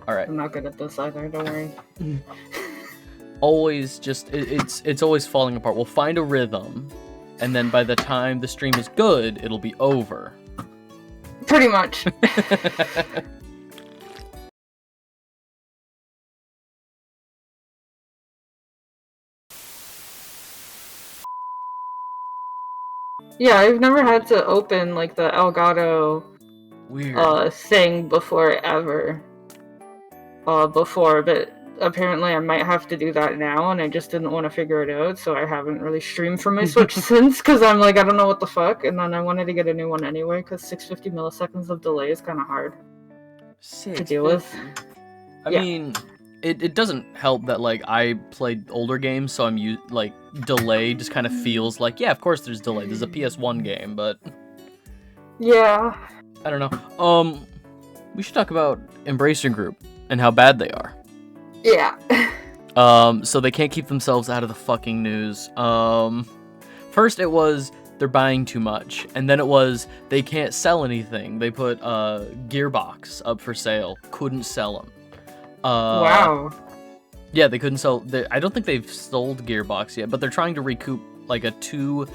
Alright. I'm not good at this either, don't worry. Always just, it's always falling apart. We'll find a rhythm, and then by the time the stream is good, it'll be over. Pretty much. Yeah, I've never had to open, like, the Elgato Weird. thing before, ever. But apparently I might have to do that now, and I just didn't want to figure it out, so I haven't really streamed from my Switch since, because I'm like, I don't know what the fuck, and then I wanted to get a new one anyway, because 650 milliseconds of delay is kind of hard to deal with. I mean, it doesn't help that, like, I played older games, so I'm like, delay just kind of feels like, yeah, of course there's delay. There's a PS1 game, but... Yeah. I don't know. We should talk about Embracer Group and how bad they are. Yeah. So they can't keep themselves out of the fucking news. First it was they're buying too much, and then it was they can't sell anything. They put Gearbox up for sale, couldn't sell them. Wow. Yeah, they couldn't sell. I don't think they've sold Gearbox yet, but they're trying to recoup like a $2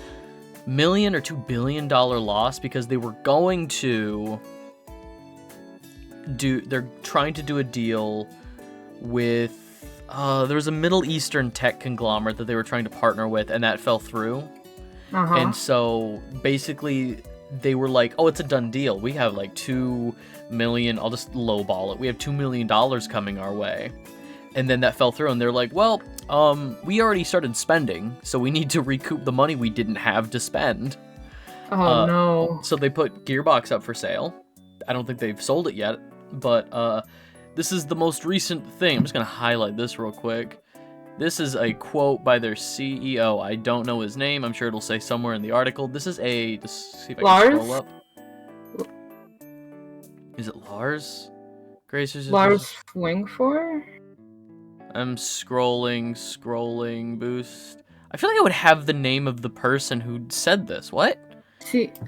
million or $2 billion loss because they were going to they're trying to do a deal with there was a Middle Eastern tech conglomerate that they were trying to partner with, and that fell through. And so basically they were like, oh, it's a done deal. We have like $2 million. I'll just lowball it. We have $2 million coming our way. And then that fell through, and they're like, well, we already started spending, so we need to recoup the money we didn't have to spend. Oh, no. So they put Gearbox up for sale. I don't think they've sold it yet, but this is the most recent thing. I'm just going to highlight this real quick. This is a quote by their CEO. I don't know his name. I'm sure it'll say somewhere in the article. This is just see if I can scroll up. Is it Lars? Grace, Lars Wingfour? I'm scrolling, boost. I feel like I would have the name of the person who said this. What?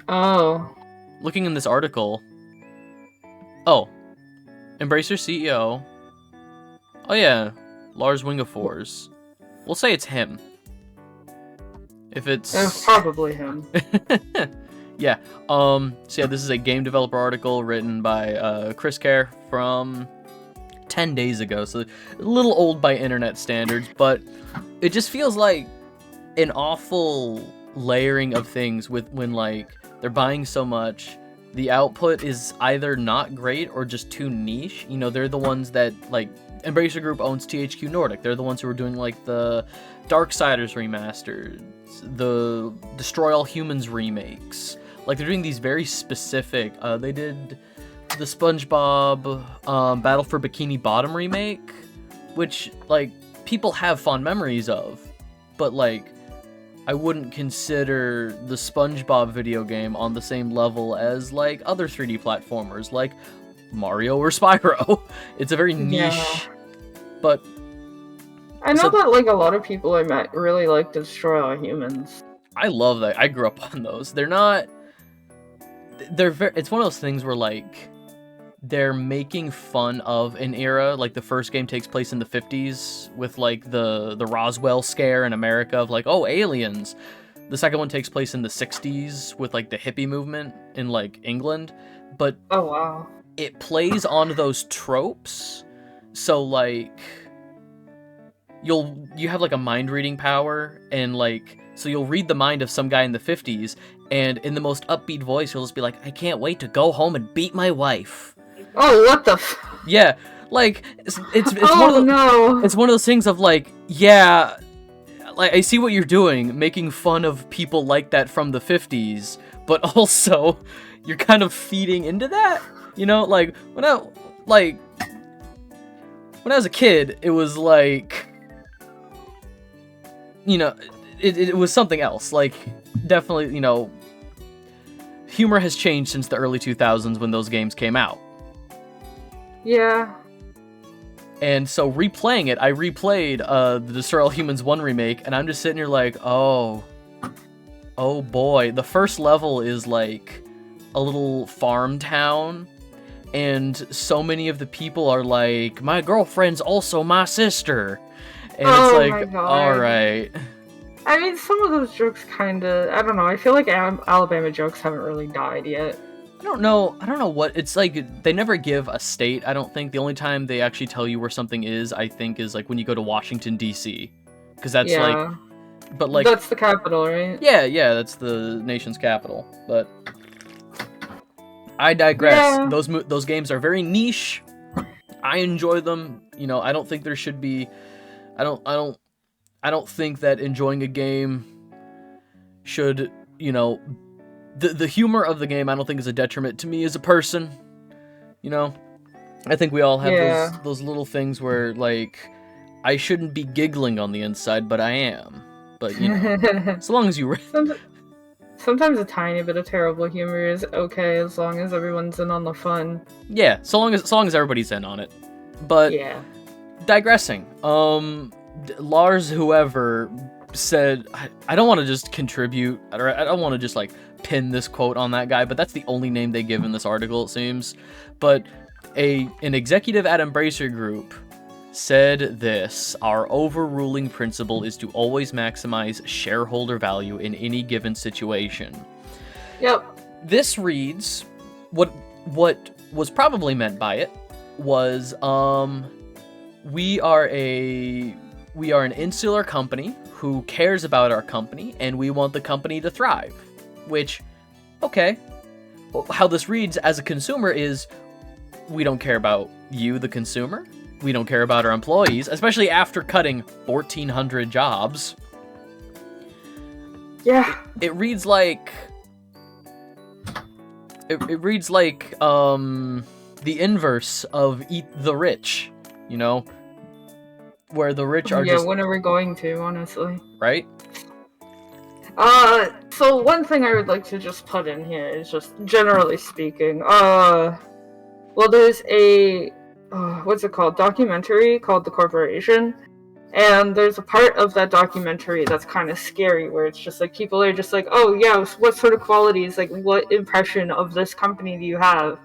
Oh. Looking in this article. Oh. Embracer CEO. Oh yeah. Lars Wingefors. We'll say it's him. If it's probably him. Yeah. So yeah, this is a game developer article written by Chris Kerr from 10 days ago, so a little old by internet standards, but it just feels like an awful layering of things when like they're buying so much. The output is either not great or just too niche. You know, they're the ones that, like, Embracer Group owns THQ Nordic. They're the ones who are doing, like, the Darksiders remasters, the Destroy All Humans remakes. Like, they're doing these very specific, they did the SpongeBob Battle for Bikini Bottom remake, which, like, people have fond memories of, but, like, I wouldn't consider the SpongeBob video game on the same level as, like, other 3D platformers, like Mario or Spyro. It's a very niche, but... I know that, like, a lot of people I met really like Destroy All Humans. I love that. I grew up on those. They're not... It's one of those things where, like, they're making fun of an era. Like, the first game takes place in the 50s with, like, the Roswell scare in America of, like, oh, aliens. The second one takes place in the 60s with, like, the hippie movement in, like, England. But oh, wow. It plays on those tropes. So, like, you have, like, a mind-reading power, and, like, so you'll read the mind of some guy in the 50s, and in the most upbeat voice, you'll just be like, I can't wait to go home and beat my wife. Oh, what the Yeah, like, it's oh, one of the, no. It's one of those things of, like, yeah, like, I see what you're doing, making fun of people like that from the 50s, but also, you're kind of feeding into that, you know? Like, when I was a kid, it was, like, you know, it was something else. Like, definitely, you know, humor has changed since the early 2000s when those games came out. Yeah. And so replaying it, I replayed the Destroy All Humans 1 remake, and I'm just sitting here like, oh boy. The first level is like a little farm town, and so many of the people are like, my girlfriend's also my sister, and Oh it's my like, God. all right. I mean, some of those jokes kinda, I don't know, I feel like Alabama jokes haven't really died yet. I don't know what it's like. They never give a state. I don't think the only time they actually tell you where something is, I think, is like when you go to Washington D.C. because that's like, Yeah. but like, That's the capital, right? yeah, that's the nation's capital. But I digress. Yeah. Those games are very niche. I enjoy them. You know, I don't think there should be. I don't think that enjoying a game should, you know, the humor of the game, I don't think is a detriment to me as a person. You know, I think we all have Yeah. those little things where, like, I shouldn't be giggling on the inside, but I am. But, you know, so long as you... Sometimes a tiny bit of terrible humor is okay as long as everyone's in on the fun. Yeah, so long as everybody's in on it. But Yeah. digressing, Lars whoever said, I don't want to just contribute, or I don't want to just like pin this quote on that guy, but that's the only name they give in this article, it seems. But an executive at Embracer Group said this: our overruling principle is to always maximize shareholder value in any given situation. Yep. This reads, what was probably meant by it was, we are an insular company who cares about our company, and we want the company to thrive. Which, okay, how this reads as a consumer is, we don't care about you, the consumer. We don't care about our employees, especially after cutting 1,400 jobs. Yeah. It reads like... It reads like, the inverse of Eat the Rich, you know? Where the rich are just... Yeah, when are we going to, honestly? Right? So one thing I would like to just put in here is just generally speaking, well, there's a, what's it called? Documentary called The Corporation. And there's a part of that documentary that's kind of scary, where it's just like people are just like, oh yeah, what sort of qualities, like what impression of this company do you have?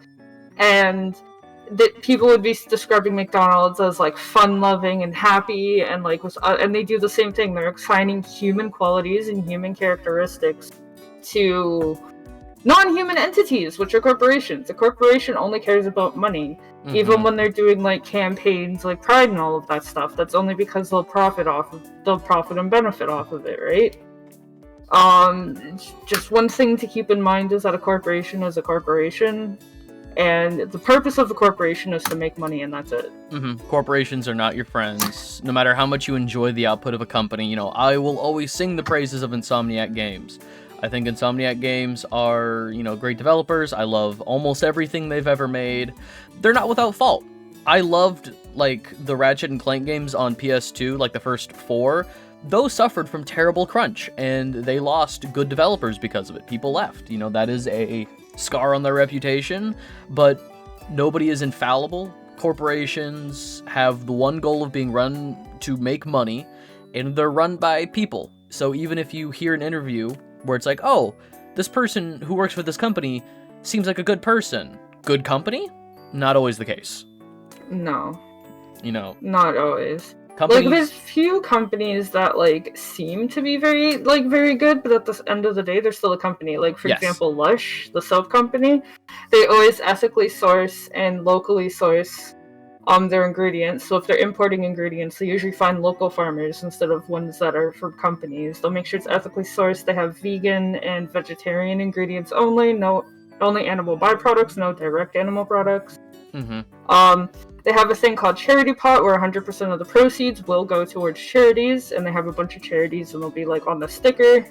And that people would be describing McDonald's as like fun-loving and happy, and like and they do the same thing. They're assigning human qualities and human characteristics to non-human entities, which are corporations. A corporation only cares about money. Mm-hmm. Even when they're doing like campaigns like Pride and all of that stuff, that's only because they'll profit and benefit off of it, right? Just one thing to keep in mind is that a corporation is a corporation, and the purpose of the corporation is to make money, and that's it. Mm-hmm. Corporations are not your friends. No matter how much you enjoy the output of a company, you know, I will always sing the praises of Insomniac Games. I think Insomniac Games are, you know, great developers. I love almost everything they've ever made. They're not without fault. I loved, like, the Ratchet and Clank games on PS2, like the first 4. Those suffered from terrible crunch, and they lost good developers because of it. People left. You know, that is a scar on their reputation, but nobody is infallible. Corporations have the one goal of being run to make money, and they're run by people. So even if you hear an interview where it's like, oh, this person who works for this company seems like a good person. Good company? Not always the case. No. You know. Not always. Companies... Like, there's few companies that, like, seem to be very good, but at the end of the day, they're still a company. Like, for example, Lush, the soap company, they always ethically source and locally source their ingredients. So if they're importing ingredients, they usually find local farmers instead of ones that are for companies. They'll make sure it's ethically sourced. They have vegan and vegetarian ingredients only, only animal byproducts, no direct animal products. Mm-hmm. They have a thing called Charity Pot, where 100% of the proceeds will go towards charities, and they have a bunch of charities, and they'll be like on the sticker.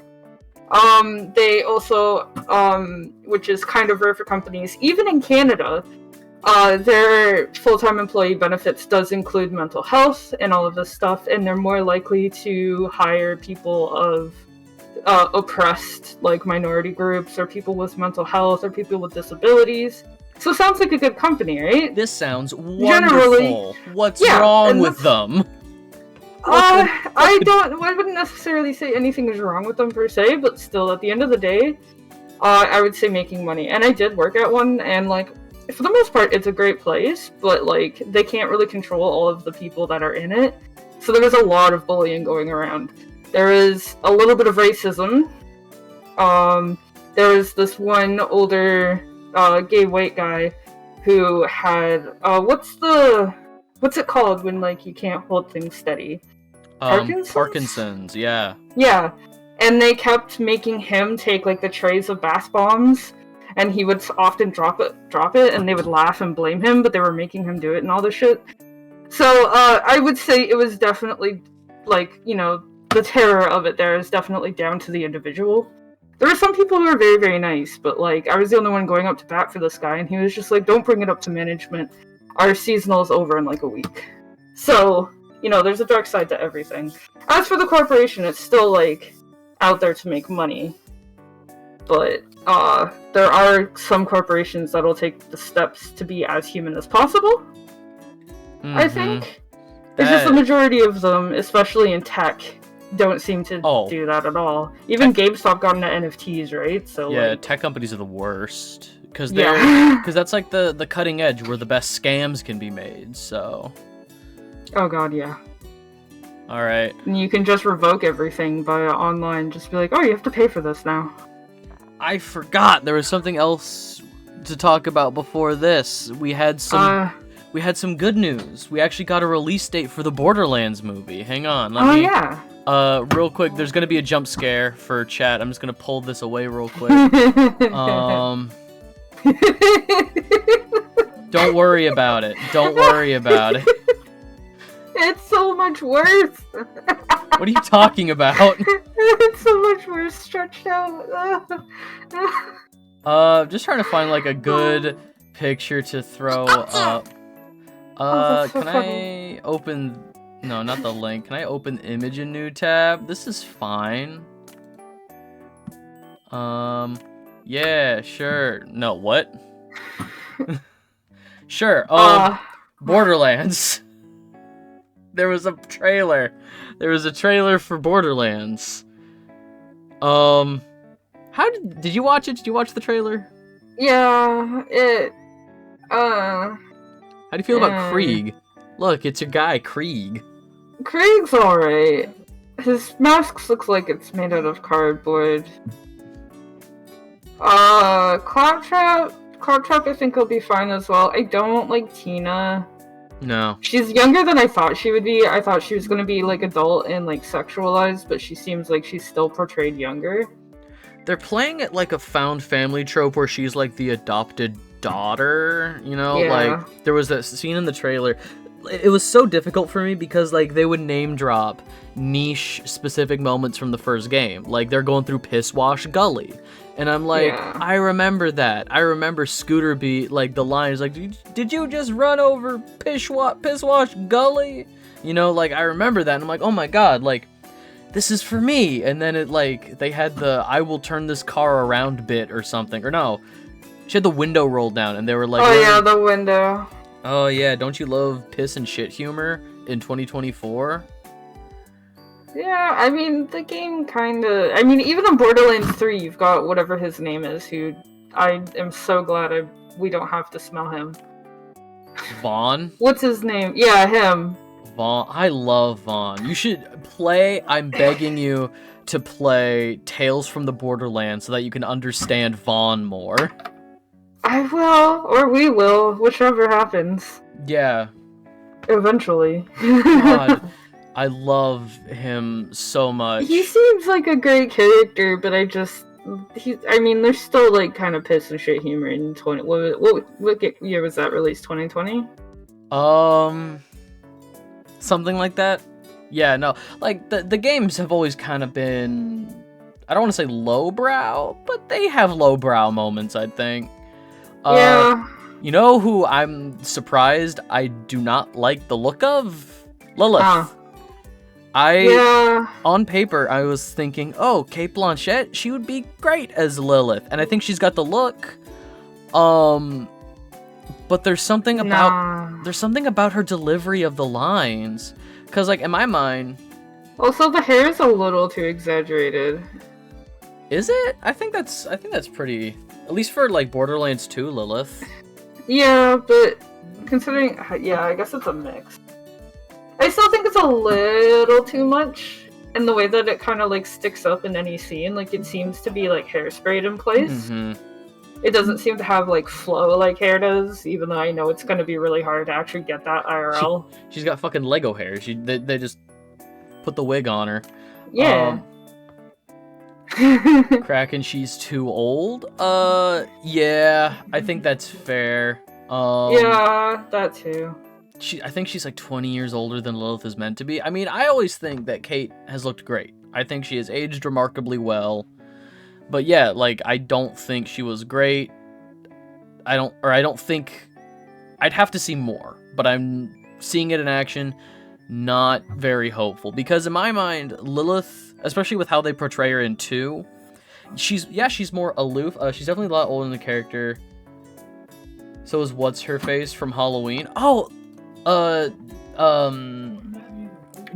They also, which is kind of rare for companies, even in Canada, their full-time employee benefits does include mental health and all of this stuff, and they're more likely to hire people of oppressed, like, minority groups, or people with mental health, or people with disabilities. So it sounds like a good company, right? This sounds wonderful. What's wrong with them? I wouldn't necessarily say anything is wrong with them per se, but still, at the end of the day, I would say making money. And I did work at one, and, like, for the most part, it's a great place, but like they can't really control all of the people that are in it. So there is a lot of bullying going around. There is a little bit of racism. There was this one older gay white guy who had what's it called when like you can't hold things steady? Parkinson's, yeah. Yeah, and they kept making him take like the trays of bath bombs, and he would often drop it, and they would laugh and blame him, but they were making him do it and all this shit. So I would say it was definitely like, you know, the terror of it there is definitely down to the individual. There were some people who were very, very nice, but like I was the only one going up to bat for this guy, and he was just like, "Don't bring it up to management. Our seasonal is over in like a week." So, you know, there's a dark side to everything. As for the corporation, it's still like out there to make money, but there are some corporations that'll take the steps to be as human as possible. I think it's just the majority of them, especially in tech, don't seem to do that at all. Even GameStop got into NFTs, right? So yeah, like, tech companies are the worst because that's like the cutting edge where the best scams can be made. So. Oh god, yeah. All right. And you can just revoke everything via online. Just be like, oh, you have to pay for this now. I forgot there was something else to talk about before this. We had some good news. We actually got a release date for the Borderlands movie. Hang on. Yeah. Real quick, there's gonna be a jump scare for chat. I'm just gonna pull this away real quick. Don't worry about it. Don't worry about it. It's so much worse. What are you talking about? It's so much worse stretched out. Just trying to find like a good picture to throw up. Can I open? No, not the link. Can I open image in new tab? This is fine. Yeah, sure. No, what? Sure. Borderlands. There was a trailer. There was a trailer for Borderlands. How did you watch it? Did you watch the trailer? Yeah, How do you feel about Krieg? Look, it's your guy, Krieg. Krieg's alright. His mask looks like it's made out of cardboard. Claptrap I think will be fine as well. I don't like Tina. No. She's younger than I thought she would be. I thought she was gonna be like adult and like sexualized, but she seems like she's still portrayed younger. They're playing it like a found family trope where she's like the adopted daughter, you know? Yeah. Like, there was that scene in the trailer. It was so difficult for me because, like, they would name drop niche specific moments from the first game. Like, they're going through Piss Wash Gully. And I'm like, I remember that. I remember Scooter like, the line is like, did you just run over Piss Wash Gully? You know, like, I remember that. And I'm like, oh my god, like, this is for me. And then it, like, they had the I will turn this car around bit or something. Or no, she had the window rolled down and they were like, oh yeah, the window. Oh yeah, don't you love piss and shit humor in 2024? Yeah, I mean, the game kinda... I mean, even in Borderlands 3, you've got whatever his name is, who I am so glad we don't have to smell him. Vaughn? What's his name? Yeah, him. Vaughn. I love Vaughn. You should play, I'm begging you to play Tales from the Borderlands so that you can understand Vaughn more. I will, or we will, whichever happens. Yeah. Eventually. God, I love him so much. He seems like a great character, but I mean, there's still like kind of piss and shit humor in 20. What year was that released? 2020? Something like that. Yeah, no, like the games have always kind of been, I don't want to say lowbrow, but they have lowbrow moments, I think. Yeah. You know who I'm surprised I do not like the look of? Lilith. On paper, I was thinking, oh, Cate Blanchett, she would be great as Lilith, and I think she's got the look. But there's something about her delivery of the lines, cause like in my mind. Also, the hair is a little too exaggerated. Is it? I think that's pretty. At least for like Borderlands 2 Lilith. Yeah, but considering, yeah, I guess it's a mix. I still think it's a little too much in the way that it kind of like sticks up in any scene. Like it seems to be like hairsprayed in place. It doesn't seem to have like flow like hair does, even though I know it's going to be really hard to actually get that IRL. She's got fucking Lego hair. They just put the wig on her. Yeah. Kraken, she's too old. Yeah, I think that's fair. Yeah, that too. I think she's like 20 years older than Lilith is meant to be. I mean, I always think that Kate has looked great. I think she has aged remarkably well. But yeah, like, I don't think she was great. I don't think... I'd have to see more. But I'm seeing it in action, not very hopeful. Because in my mind, Lilith, especially with how they portray her in 2, she's more aloof. She's definitely a lot older than the character. So is What's-Her-Face from Halloween. Oh!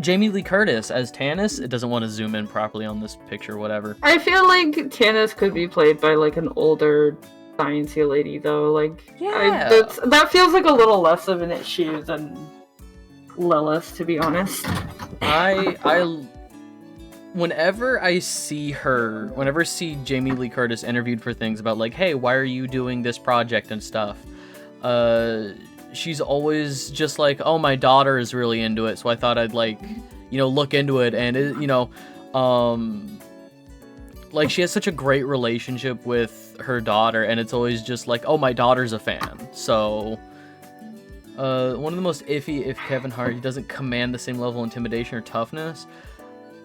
Jamie Lee Curtis as Tannis. It doesn't want to zoom in properly on this picture, whatever. I feel like Tannis could be played by like an older sciencey lady though. Like, yeah, that feels like a little less of an issue than Lilith, to be honest. Whenever I see Jamie Lee Curtis interviewed for things about like, hey, why are you doing this project and stuff? She's always just like, oh, my daughter is really into it, so I thought I'd like, look into it, and like she has such a great relationship with her daughter, and it's always just like, oh, my daughter's a fan. So, one of the most iffy if Kevin Hart, he doesn't command the same level of intimidation or toughness.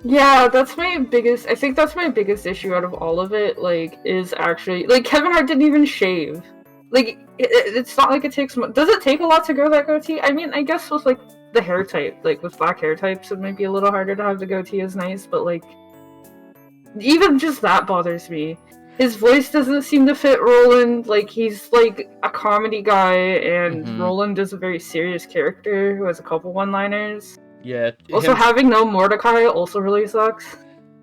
Yeah, that's my biggest. I think that's my biggest issue out of all of it. Like, is actually like Kevin Hart didn't even shave. Like, it's not like it takes much. Does it take a lot to grow that goatee? I mean, I guess with, like, the hair type, like, with black hair types, it might be a little harder to have the goatee as nice, but, like, even just that bothers me. His voice doesn't seem to fit Roland. Like, he's, like, a comedy guy, and Roland is a very serious character who has a couple one-liners. Yeah. Also, having no Mordecai also really sucks.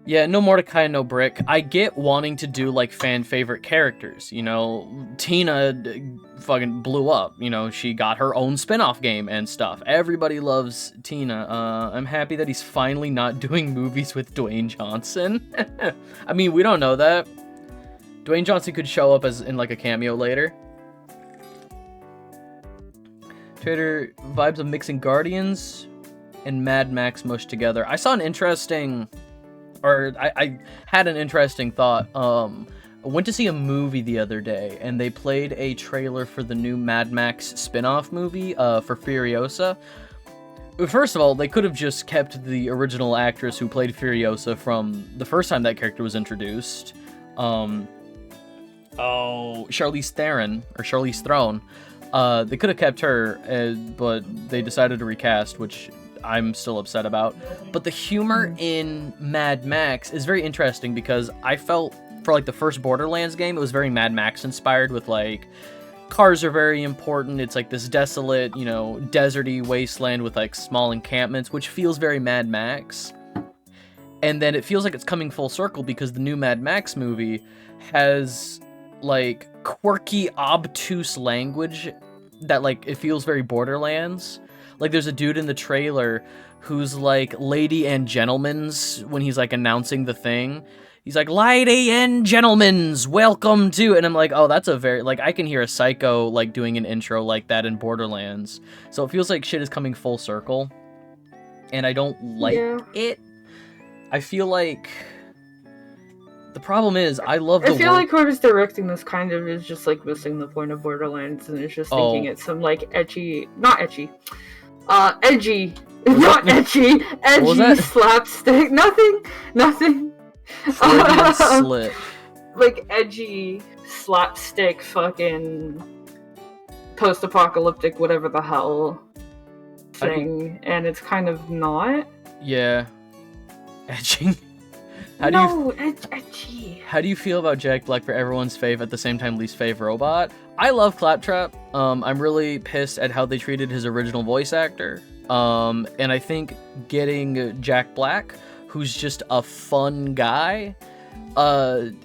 Yeah, no Mordecai, no Brick. I get wanting to do, like, fan-favorite characters, Tina fucking blew up, she got her own spin-off game and stuff. Everybody loves Tina. I'm happy that he's finally not doing movies with Dwayne Johnson. I mean, we don't know that. Dwayne Johnson could show up in, like, a cameo later. Trader vibes of mixing Guardians and Mad Max mushed together. I saw an interesting... I had an interesting thought. I went to see a movie the other day, and they played a trailer for the new Mad Max spin-off movie, for Furiosa. First of all, they could have just kept the original actress who played Furiosa from the first time that character was introduced. Charlize Theron. They could have kept her, but they decided to recast, which... I'm still upset about. But the humor in Mad Max is very interesting because I felt for like the first Borderlands game, it was very Mad Max inspired with like cars are very important. It's like this desolate, deserty wasteland with like small encampments, which feels very Mad Max. And then it feels like it's coming full circle because the new Mad Max movie has like quirky, obtuse language that like it feels very Borderlands. Like, there's a dude in the trailer who's, like, lady and gentlemen's when he's, like, announcing the thing. He's like, lady and gentlemen's, welcome to... And I'm like, oh, that's a very... Like, I can hear a Psycho, like, doing an intro like that in Borderlands. So it feels like shit is coming full circle. And I don't like it. I feel like... The problem is, I feel like whoever's directing this kind of is just, like, missing the point of Borderlands and is just thinking it's some, like, edgy... Not edgy. Edgy. Not edgy. Edgy slapstick. Nothing. Slip. Like, edgy slapstick fucking post-apocalyptic whatever the hell thing. And it's kind of not. Yeah. Edging. Edgy. How do you feel about Jack Black for everyone's fave at the same time least fave robot? I love Claptrap. I'm really pissed at how they treated his original voice actor. And I think getting Jack Black, who's just a fun guy,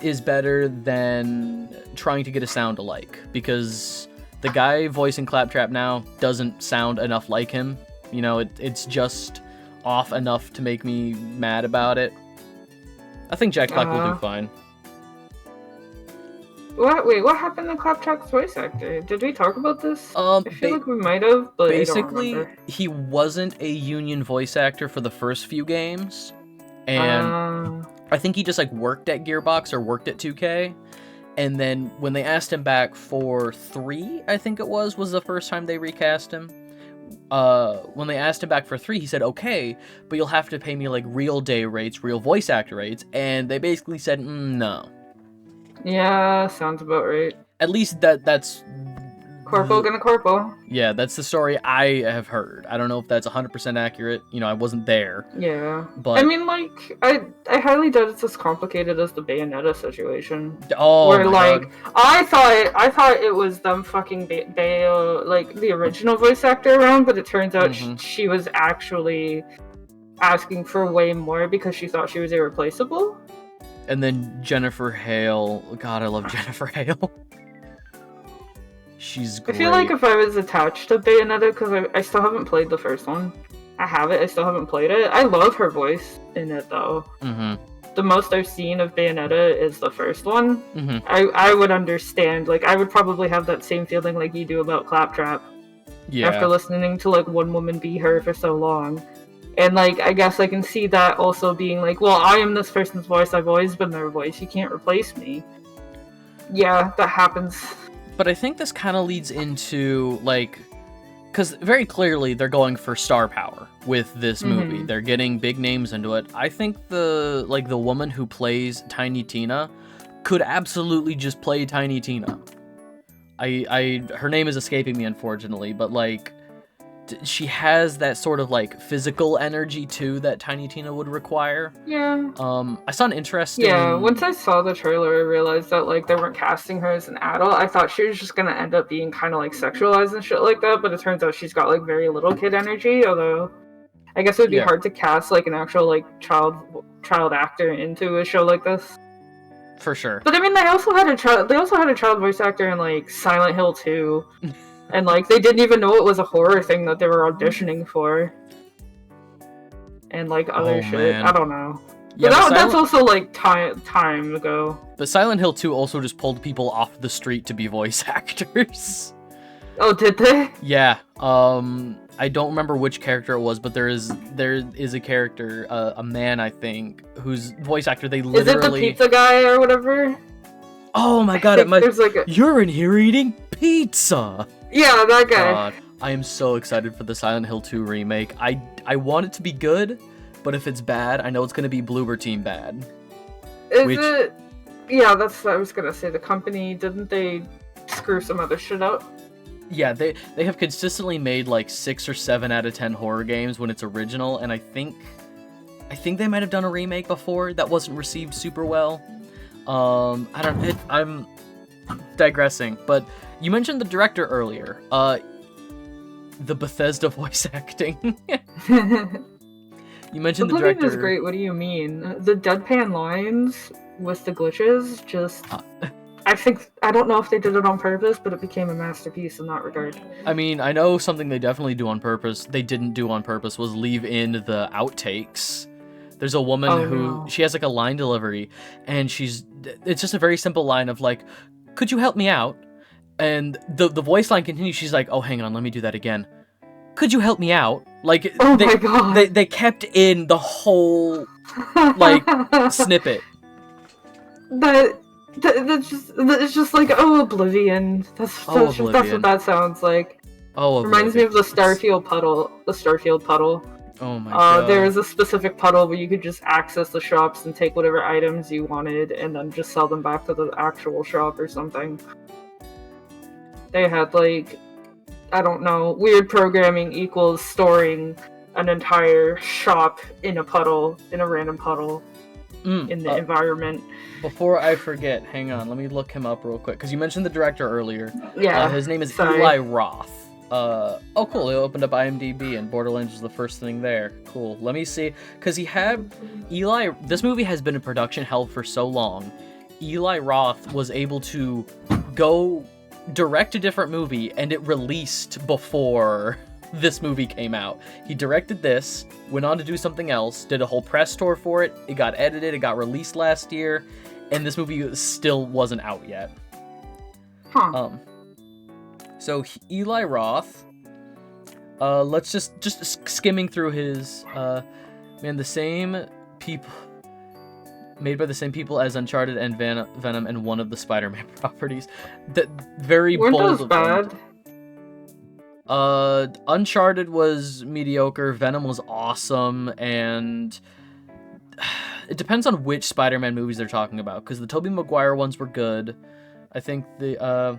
is better than trying to get a sound alike. Because the guy voicing Claptrap now doesn't sound enough like him. You know, it's just off enough to make me mad about it. I think Jack Black will do fine. Wait, what happened to Claptrap's voice actor? Did we talk about this? I feel like we might have, but basically, I don't remember. He wasn't a union voice actor for the first few games, and I think he just like worked at Gearbox or worked at 2K, and then when they asked him back for 3, I think it was the first time they recast him. When they asked him back for 3, he said, okay, but you'll have to pay me like real day rates, real voice actor rates, and they basically said, no. Yeah, sounds about right. At least that's... Corpo gonna corpo. Yeah, that's the story I have heard. I don't know if that's 100% accurate. You know, I wasn't there. Yeah. But I mean, like, I highly doubt it's as complicated as the Bayonetta situation. Oh, where, my like, God. I thought it was them fucking Bayo, like, the original voice actor around, but it turns out she was actually asking for way more because she thought she was irreplaceable. And then Jennifer Hale. God, I love Jennifer Hale. She's great. I feel like if I was attached to Bayonetta, because I still haven't played the first one. I have it, I still haven't played it. I love her voice in it, though. The most I've seen of Bayonetta is the first one. I would understand. Like, I would probably have that same feeling like you do about Claptrap. Yeah. After listening to, like, one woman be her for so long. And, like, I guess I can see that also being like, well, I am this person's voice, I've always been their voice, you can't replace me. Yeah, that happens. But I think this kind of leads into, like, because very clearly they're going for star power with this movie. They're getting big names into it. I think the woman who plays Tiny Tina could absolutely just play Tiny Tina. Her name is escaping me, unfortunately, but, like, she has that sort of like physical energy too that Tiny Tina would require. Yeah. I saw an interesting. Yeah. Once I saw the trailer, I realized that like they weren't casting her as an adult. I thought she was just gonna end up being kind of like sexualized and shit like that. But it turns out she's got like very little kid energy. Although, I guess it would be hard to cast like an actual like child actor into a show like this. For sure. But I mean, they also had a child voice actor in like Silent Hill 2. And, like, they didn't even know it was a horror thing that they were auditioning for. And, like, other shit. Man. I don't know. Yeah, but that's also, like, time ago. But Silent Hill 2 also just pulled people off the street to be voice actors. Oh, did they? Yeah. I don't remember which character it was, but there is a character, a man, I think, whose voice actor they literally... Is it the pizza guy or whatever? Oh my god, you're in here eating pizza! Yeah, that guy. God, I am so excited for the Silent Hill 2 remake. I want it to be good, but if it's bad, I know it's going to be Bloober Team bad. Is it? Yeah, that's what I was going to say. The company, didn't they screw some other shit up? Yeah, they have consistently made like 6 or 7 out of 10 horror games when it's original, and I think they might have done a remake before that wasn't received super well. I'm digressing, but you mentioned the director earlier. The Bethesda voice acting. You mentioned the director. Is great. What do you mean? The deadpan lines with the glitches, just... I don't know if they did it on purpose, but it became a masterpiece in that regard. I mean, I know something they definitely do on purpose, they didn't do on purpose, was leave in the outtakes. There's a woman she has like a line delivery, and it's just a very simple line of like, could you help me out? And the voice line continues, she's like, oh, hang on, let me do that again. Could you help me out? Like, my God. They kept in the whole, like, snippet. It's just like, oh, Oblivion. That's what that sounds like. Oh, reminds me of the Starfield puddle. Oh my god. There was a specific puddle where you could just access the shops and take whatever items you wanted and then just sell them back to the actual shop or something. They had, like, I don't know, weird programming equals storing an entire shop in a puddle, in a random puddle, in the environment. Before I forget, hang on, let me look him up real quick, because you mentioned the director earlier. Yeah. His name is Eli Roth. Oh cool, they opened up IMDb and Borderlands was the first thing there. Cool, let me see, because this movie has been in production hell for so long. Eli Roth was able to go direct a different movie, and it released before this movie came out. He directed this, went on to do something else, did a whole press tour for it, it got edited, it got released last year, and this movie still wasn't out yet. Huh. So Eli Roth, let's just skimming through his, the same people, made by the same people as Uncharted and Venom and one of the Spider-Man properties. That very Weren't bold those of them. bad? Uncharted was mediocre, Venom was awesome, and it depends on which Spider-Man movies they're talking about, because the Tobey Maguire ones were good. I think I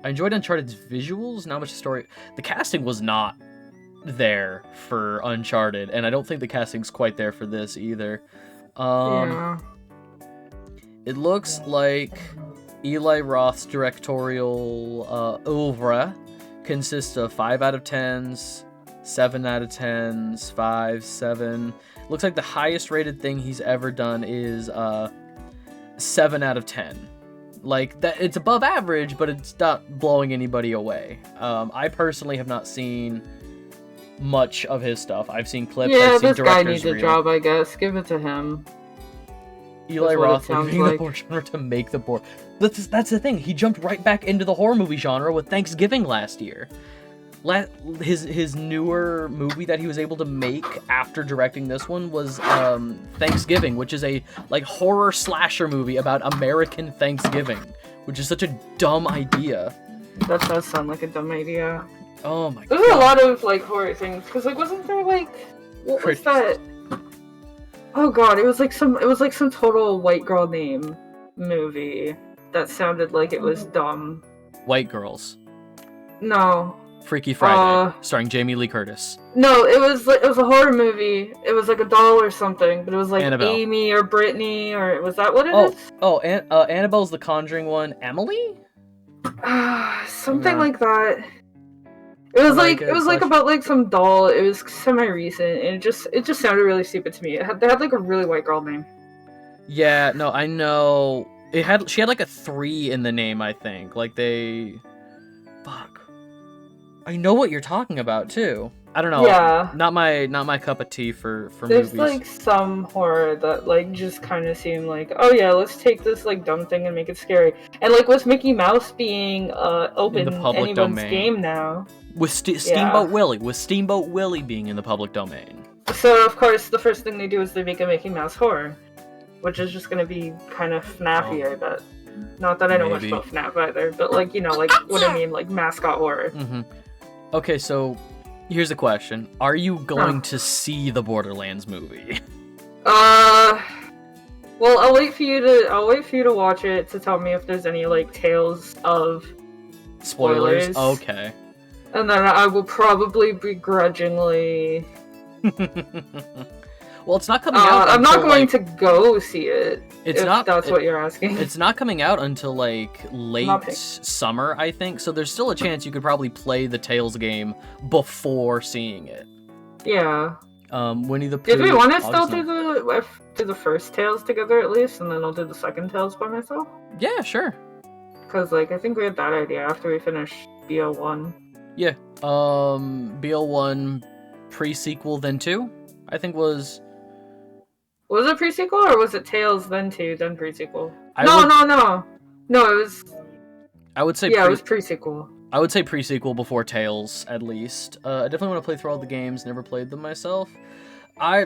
enjoyed Uncharted's visuals, not much story. The casting was not there for Uncharted, and I don't think the casting's quite there for this either. Yeah. It looks like Eli Roth's directorial oeuvre consists of 5 out of 10s, 7 out of 10s, 5, 7. Looks like the highest rated thing he's ever done is 7 out of 10. Like, that, it's above average, but it's not blowing anybody away. I personally have not seen much of his stuff. I've seen clips. Yeah, I've seen this guy director's needs a reel. job, I guess. Give it to him. Eli what it Roth sounds leaving like. the horror genre to make the board. That's the thing. He jumped right back into the horror movie genre with Thanksgiving last year. His newer movie that he was able to make after directing this one was Thanksgiving, which is a like horror slasher movie about American Thanksgiving, which is such a dumb idea. That does sound like a dumb idea. Oh my god. There's a lot of like horror things, because like wasn't there like what was that? Oh god, it was like some total white girl name movie that sounded like it was dumb. White Girls. No. Freaky Friday, starring Jamie Lee Curtis. No, it was a horror movie. It was like a doll or something, but it was like Annabelle. Amy or Brittany, or was that what it is? Annabelle's the Conjuring one. Emily? Something No. like that. It was like about like some doll. It was semi-recent, and it just sounded really stupid to me. They had like a really white girl name. Yeah, no, I know. She had like a 3 in the name, I think. Like fuck. I know what you're talking about too. I don't know. Yeah. Not my cup of tea for There's movies. like some horror that like just kind of seemed like, oh yeah, let's take this like dumb thing and make it scary. And like with Mickey Mouse being open In the public anyone's domain. game now. With Steamboat Willie being in the public domain. So of course the first thing they do is they make a Mickey Mouse horror, which is just gonna be kind of FNAF-y, I bet. Not that I know Maybe. much about FNAF either, but like, you know, like what I mean, like mascot horror. Mm-hmm. Okay, so here's the question: are you going to see the Borderlands movie? Well, I'll wait for you to watch it to tell me if there's any like tales of spoilers. Okay. And then I will probably begrudgingly. Well, it's not coming out. I'm not until, going like, to go see it. It's if not. That's what you're asking. It's not coming out until like late Nothing. summer, I think. So there's still a chance you could probably play the Tales game before seeing it. Yeah. Winnie the Pooh. Did we want to still August do the first Tales together at least, and then I'll do the second Tales by myself? Yeah, sure. Because like I think we had that idea after we finished BO1. Yeah. BL1 pre-sequel then 2, I think was. Was it pre-sequel or was it Tales then 2 then pre-sequel? No, No, it was. I would say. Yeah, it was pre-sequel. I would say pre-sequel before Tales, at least. I definitely want to play through all the games. Never played them myself. I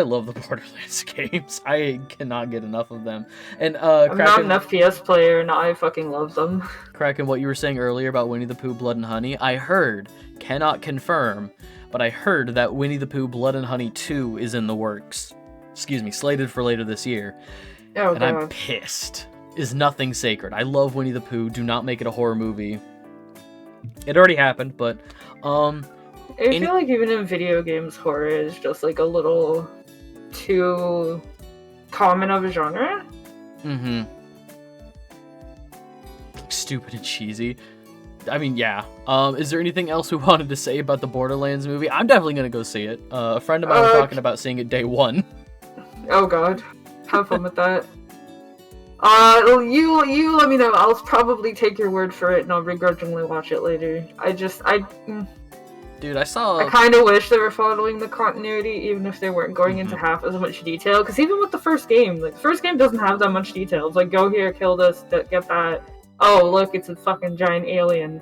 love the Borderlands games. I cannot get enough of them. And I'm not an FPS player, and I fucking love them. Kraken, what you were saying earlier about Winnie the Pooh, Blood and Honey, I heard, cannot confirm, but I heard that Winnie the Pooh, Blood and Honey 2 is in the works. Excuse me, slated for later this year. Oh, and I'm pissed. Is nothing sacred. I love Winnie the Pooh. Do not make it a horror movie. It already happened, but I feel like even in video games, horror is just like a little too common of a genre. Mm-hmm. Stupid and cheesy. I mean, yeah. Is there anything else we wanted to say about the Borderlands movie? I'm definitely gonna go see it. A friend of mine was talking about seeing it day 1. Oh god. Have fun with that. You let me know. I'll probably take your word for it, and I'll begrudgingly watch it later. Dude, I saw. I kind of wish they were following the continuity, even if they weren't going into half as much detail. Because even with the first game, like the first game doesn't have that much detail. It's like go here, kill this, get that. Oh, look, it's a fucking giant alien.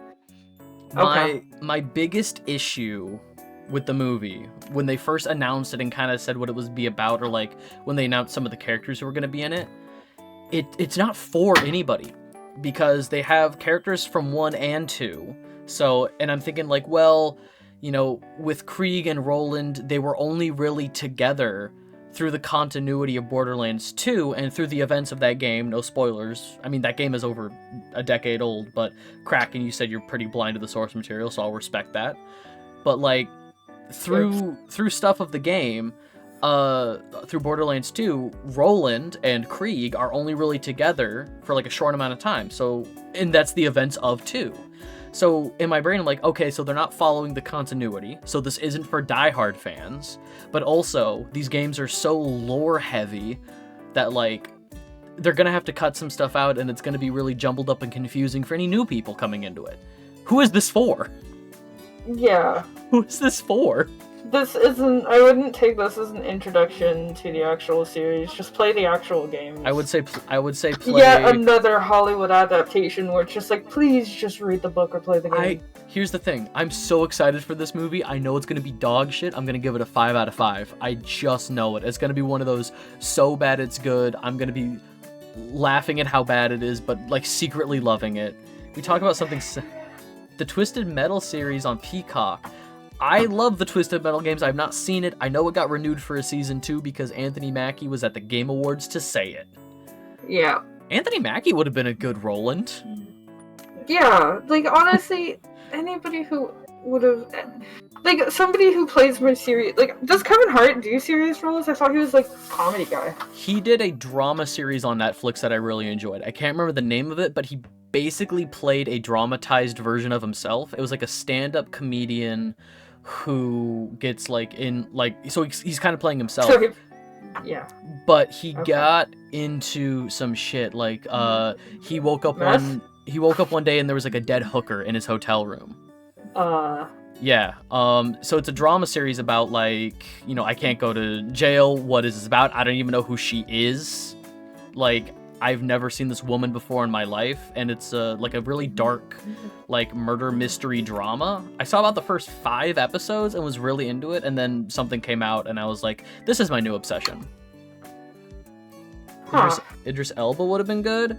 Okay. My biggest issue with the movie, when they first announced it and kind of said what it was be about, or like when they announced some of the characters who were going to be in it, it's not for anybody, because they have characters from 1 and 2. So, and I'm thinking like, well, you know, with Krieg and Roland, they were only really together through the continuity of Borderlands 2 and through the events of that game. No spoilers. I mean, that game is over a decade old, but Kraken, you said you're pretty blind to the source material, so I'll respect that. But like, through stuff of the game, through Borderlands 2, Roland and Krieg are only really together for like a short amount of time. So, and that's the events of 2. So in my brain, I'm like, okay, so they're not following the continuity, so this isn't for diehard fans, but also these games are so lore heavy that like they're gonna have to cut some stuff out, and it's gonna be really jumbled up and confusing for any new people coming into it. Who is this for? Yeah. Who is this for? This isn't. I wouldn't take this as an introduction to the actual series. Just play the actual games. I would say play. Yeah, another Hollywood adaptation where it's just like, please just read the book or play the game. Here's the thing. I'm so excited for this movie. I know it's gonna be dog shit. I'm gonna give it a 5 out of 5. I just know it. It's gonna be one of those so bad it's good. I'm gonna be laughing at how bad it is, but like secretly loving it. We talk about something. The Twisted Metal series on Peacock. I love the Twisted Metal games. I've not seen it. I know it got renewed for a season 2 because Anthony Mackie was at the Game Awards to say it. Yeah. Anthony Mackie would have been a good Roland. Yeah, like honestly, anybody who would have, like somebody who plays more serious. Like, does Kevin Hart do serious roles? I thought he was like a comedy guy. He did a drama series on Netflix that I really enjoyed. I can't remember the name of it, but he basically played a dramatized version of himself. It was like a stand-up comedian who gets like in like, so he's kind of playing himself. So yeah. But he got into some shit like he woke up one day and there was like a dead hooker in his hotel room. Yeah. So it's a drama series about like, you know, I can't go to jail. What is this about? I don't even know who she is. Like, I've never seen this woman before in my life, and it's like a really dark, like murder mystery drama. I saw about the first 5 episodes and was really into it, and then something came out, and I was like, "This is my new obsession." Huh. Idris Elba would have been good.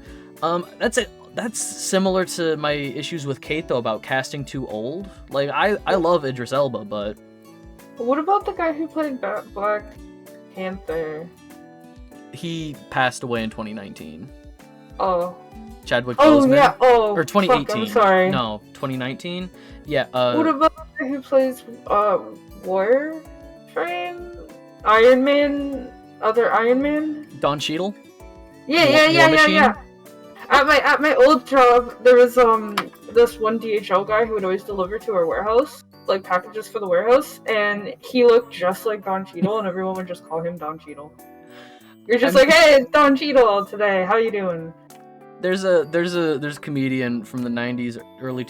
That's it. That's similar to my issues with Kate though about casting too old. Like I love Idris Elba, but what about the guy who played Black Panther? He passed away in 2019. Oh. Chadwick Boseman. Oh, yeah. Oh, or 2018. Fuck, I'm sorry. No, 2019. Yeah. What about the guy who plays Warframe? Iron Man? Other Iron Man? Don Cheadle? Yeah. At my old job, there was this one DHL guy who would always deliver to our warehouse, like packages for the warehouse, and he looked just like Don Cheadle, and everyone would just call him Don Cheadle. You're just like, hey, it's Don Cheadle today. How you doing? There's a comedian from the 90s, early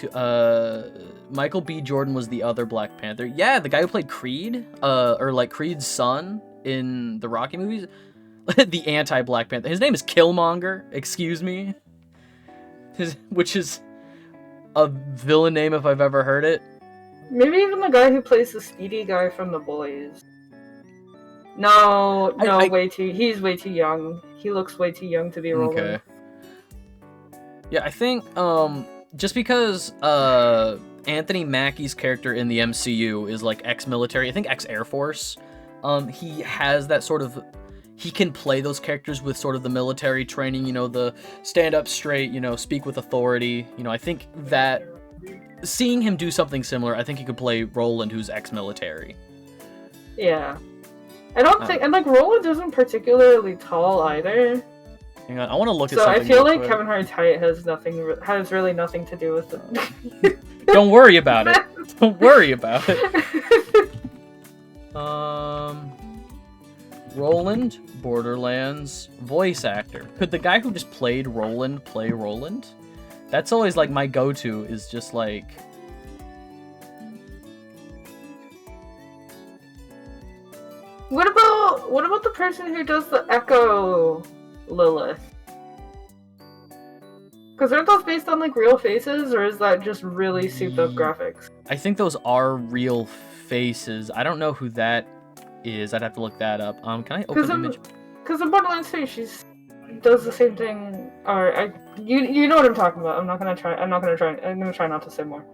Michael B. Jordan was the other Black Panther. Yeah, the guy who played Creed, or like Creed's son in the Rocky movies, the anti-Black Panther. His name is Killmonger. Excuse me. Which is a villain name if I've ever heard it. Maybe even the guy who plays the speedy guy from The Boys. No, he's way too young. He looks way too young to be Roland. Okay. Yeah, I think, just because, Anthony Mackie's character in the MCU is, like, ex-military, I think ex-Air Force, he has that sort of, he can play those characters with sort of the military training, you know, the stand up straight, you know, speak with authority, you know, I think that, seeing him do something similar, I think he could play Roland, who's ex-military. Yeah. I don't think, and like Roland isn't particularly tall either. Hang on, I want to look at something. something. So I feel like quick. Kevin Hart's height has really nothing to do with it. Don't worry about it. Don't worry about it. Roland, Borderlands, voice actor. Could the guy who just played Roland play Roland? That's always like my go-to, is just like... What about the person who does the Echo Lilith? Because aren't those based on like real faces, or is that just really souped up graphics? I think those are real faces. I don't know who that is. I'd have to look that up. Can I open image? Because in Borderlands 2, she does the same thing. Or you know what I'm talking about. I'm gonna try not to say more.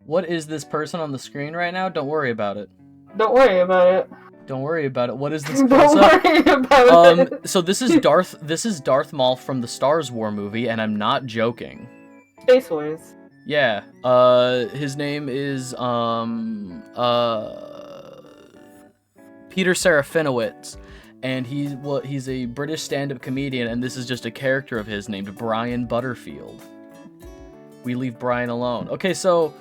What is this person on the screen right now? Don't worry about it. Don't worry about it. Don't worry about it. What is this? Don't worry about it. So this is Darth. This is Darth Maul from the Star Wars movie, and I'm not joking. Space Wars. Yeah. His name is Peter Serafinowicz, and he's a British stand-up comedian, and this is just a character of his named Brian Butterfield. We leave Brian alone. Okay, so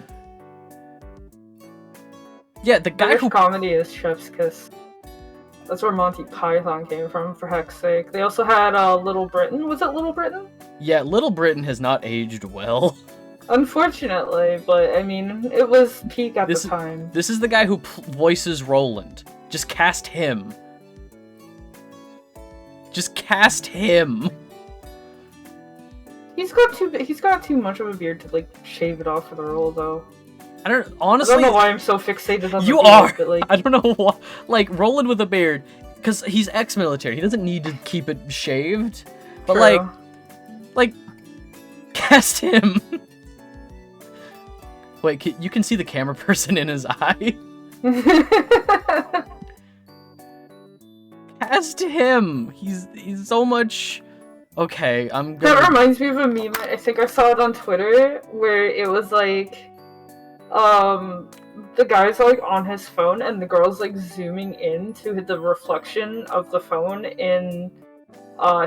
yeah, the guy who comedy is Chef's Kiss. That's where Monty Python came from, for heck's sake. They also had Little Britain. Was it Little Britain? Yeah, Little Britain has not aged well. Unfortunately, but I mean, it was peak at the time. This is the guy who voices Roland. Just cast him. Just cast him. He's got too much of a beard to like shave it off for the role, though. Honestly, I don't know why I'm so fixated on the you beard, are. But, like... I don't know why. Like Roland with a beard, because he's ex-military. He doesn't need to keep it shaved. But True. like, cast him. Wait, you can see the camera person in his eye. Cast him. He's so much. Okay, I'm gonna... That reminds me of a meme. I think I saw it on Twitter where it was like, the guy's like on his phone and the girl's like zooming in to the reflection of the phone in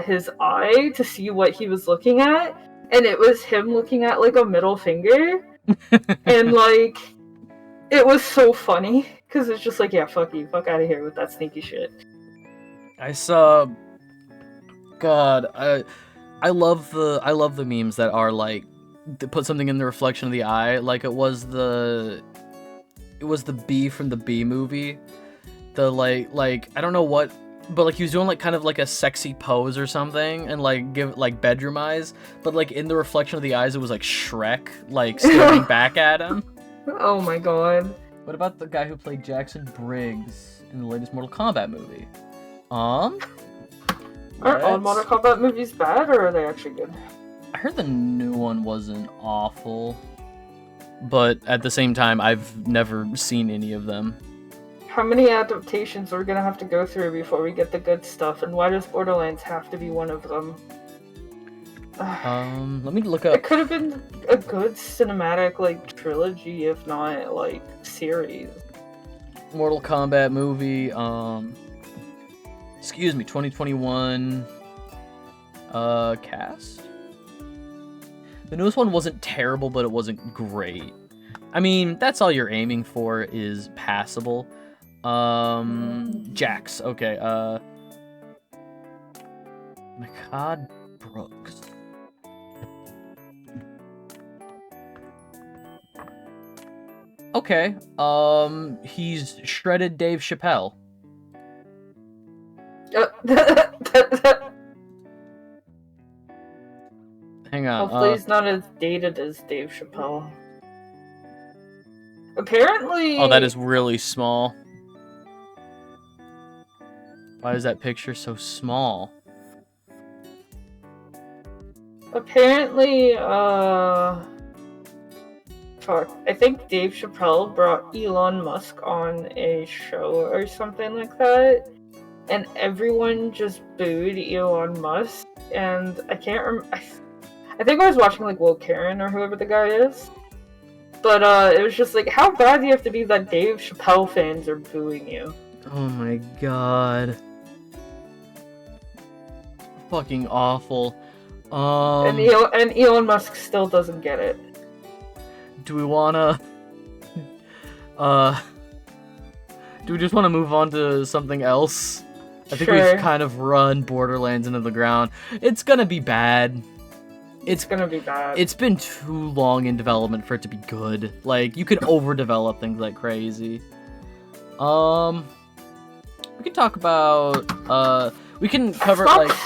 his eye to see what he was looking at, and it was him looking at like a middle finger. And like, it was so funny because it's just like, yeah, fuck you, fuck out of here with that sneaky shit. I saw. God, I love the memes that are like, they put something in the reflection of the eye, like it was the bee from the Bee movie, the like I don't know what, but like he was doing like kind of like a sexy pose or something, and like give like bedroom eyes, but like in the reflection of the eyes it was like Shrek like staring back at him. Oh my god. What about the guy who played Jackson Briggs in the latest Mortal Kombat movie? Are all Mortal Kombat movies bad, or are they actually good? I heard the new one wasn't awful, but at the same time, I've never seen any of them. How many adaptations are we gonna have to go through before we get the good stuff, and why does Borderlands have to be one of them? Let me look up. It could have been a good cinematic, like, trilogy, if not, like, series. Mortal Kombat movie, excuse me, 2021, cast? The newest one wasn't terrible, but it wasn't great. I mean, that's all you're aiming for is passable. Jax, okay, Makad Brooks. Okay, he's shredded Dave Chappelle. Hang on. Hopefully he's not as dated as Dave Chappelle. Apparently... Oh, that is really small. Why is that picture so small? Apparently, fuck. I think Dave Chappelle brought Elon Musk on a show or something like that, and everyone just booed Elon Musk, and I can't remember. I think I was watching like Will Karen or whoever the guy is, but it was just like, how bad do you have to be that Dave Chappelle fans are booing you? Oh my god. Fucking awful. And Elon Musk still doesn't get it. Do we wanna Do we just want to move on to something else? I think Sure. we've kind of run Borderlands into the ground. It's gonna be bad. It's gonna be bad. It's been too long in development for it to be good. Like, you can overdevelop things like crazy. We can talk about, we can cover, like,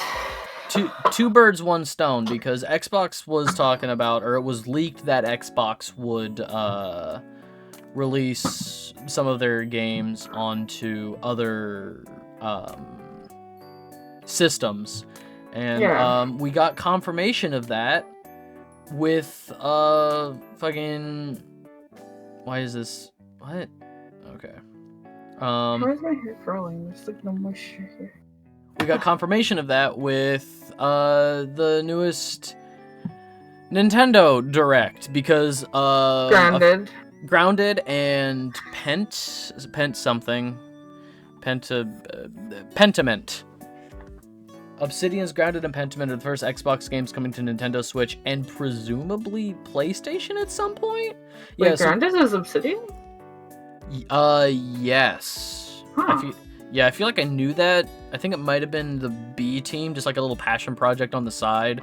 two birds, one stone, because Xbox was talking about, or it was leaked that Xbox would, release some of their games onto other, systems. And, we got confirmation of that with, fucking... Why is this... What? Okay. Why is my hair curling? There's like no moisture here. We got confirmation of that with, the newest Nintendo Direct, because, Grounded and Pentiment. Obsidian's Grounded and Pentiment are the first Xbox games coming to Nintendo Switch and presumably PlayStation at some point? Wait, Grounded is Obsidian? Yes. Huh. I feel like I knew that. I think it might have been the B team, just like a little passion project on the side,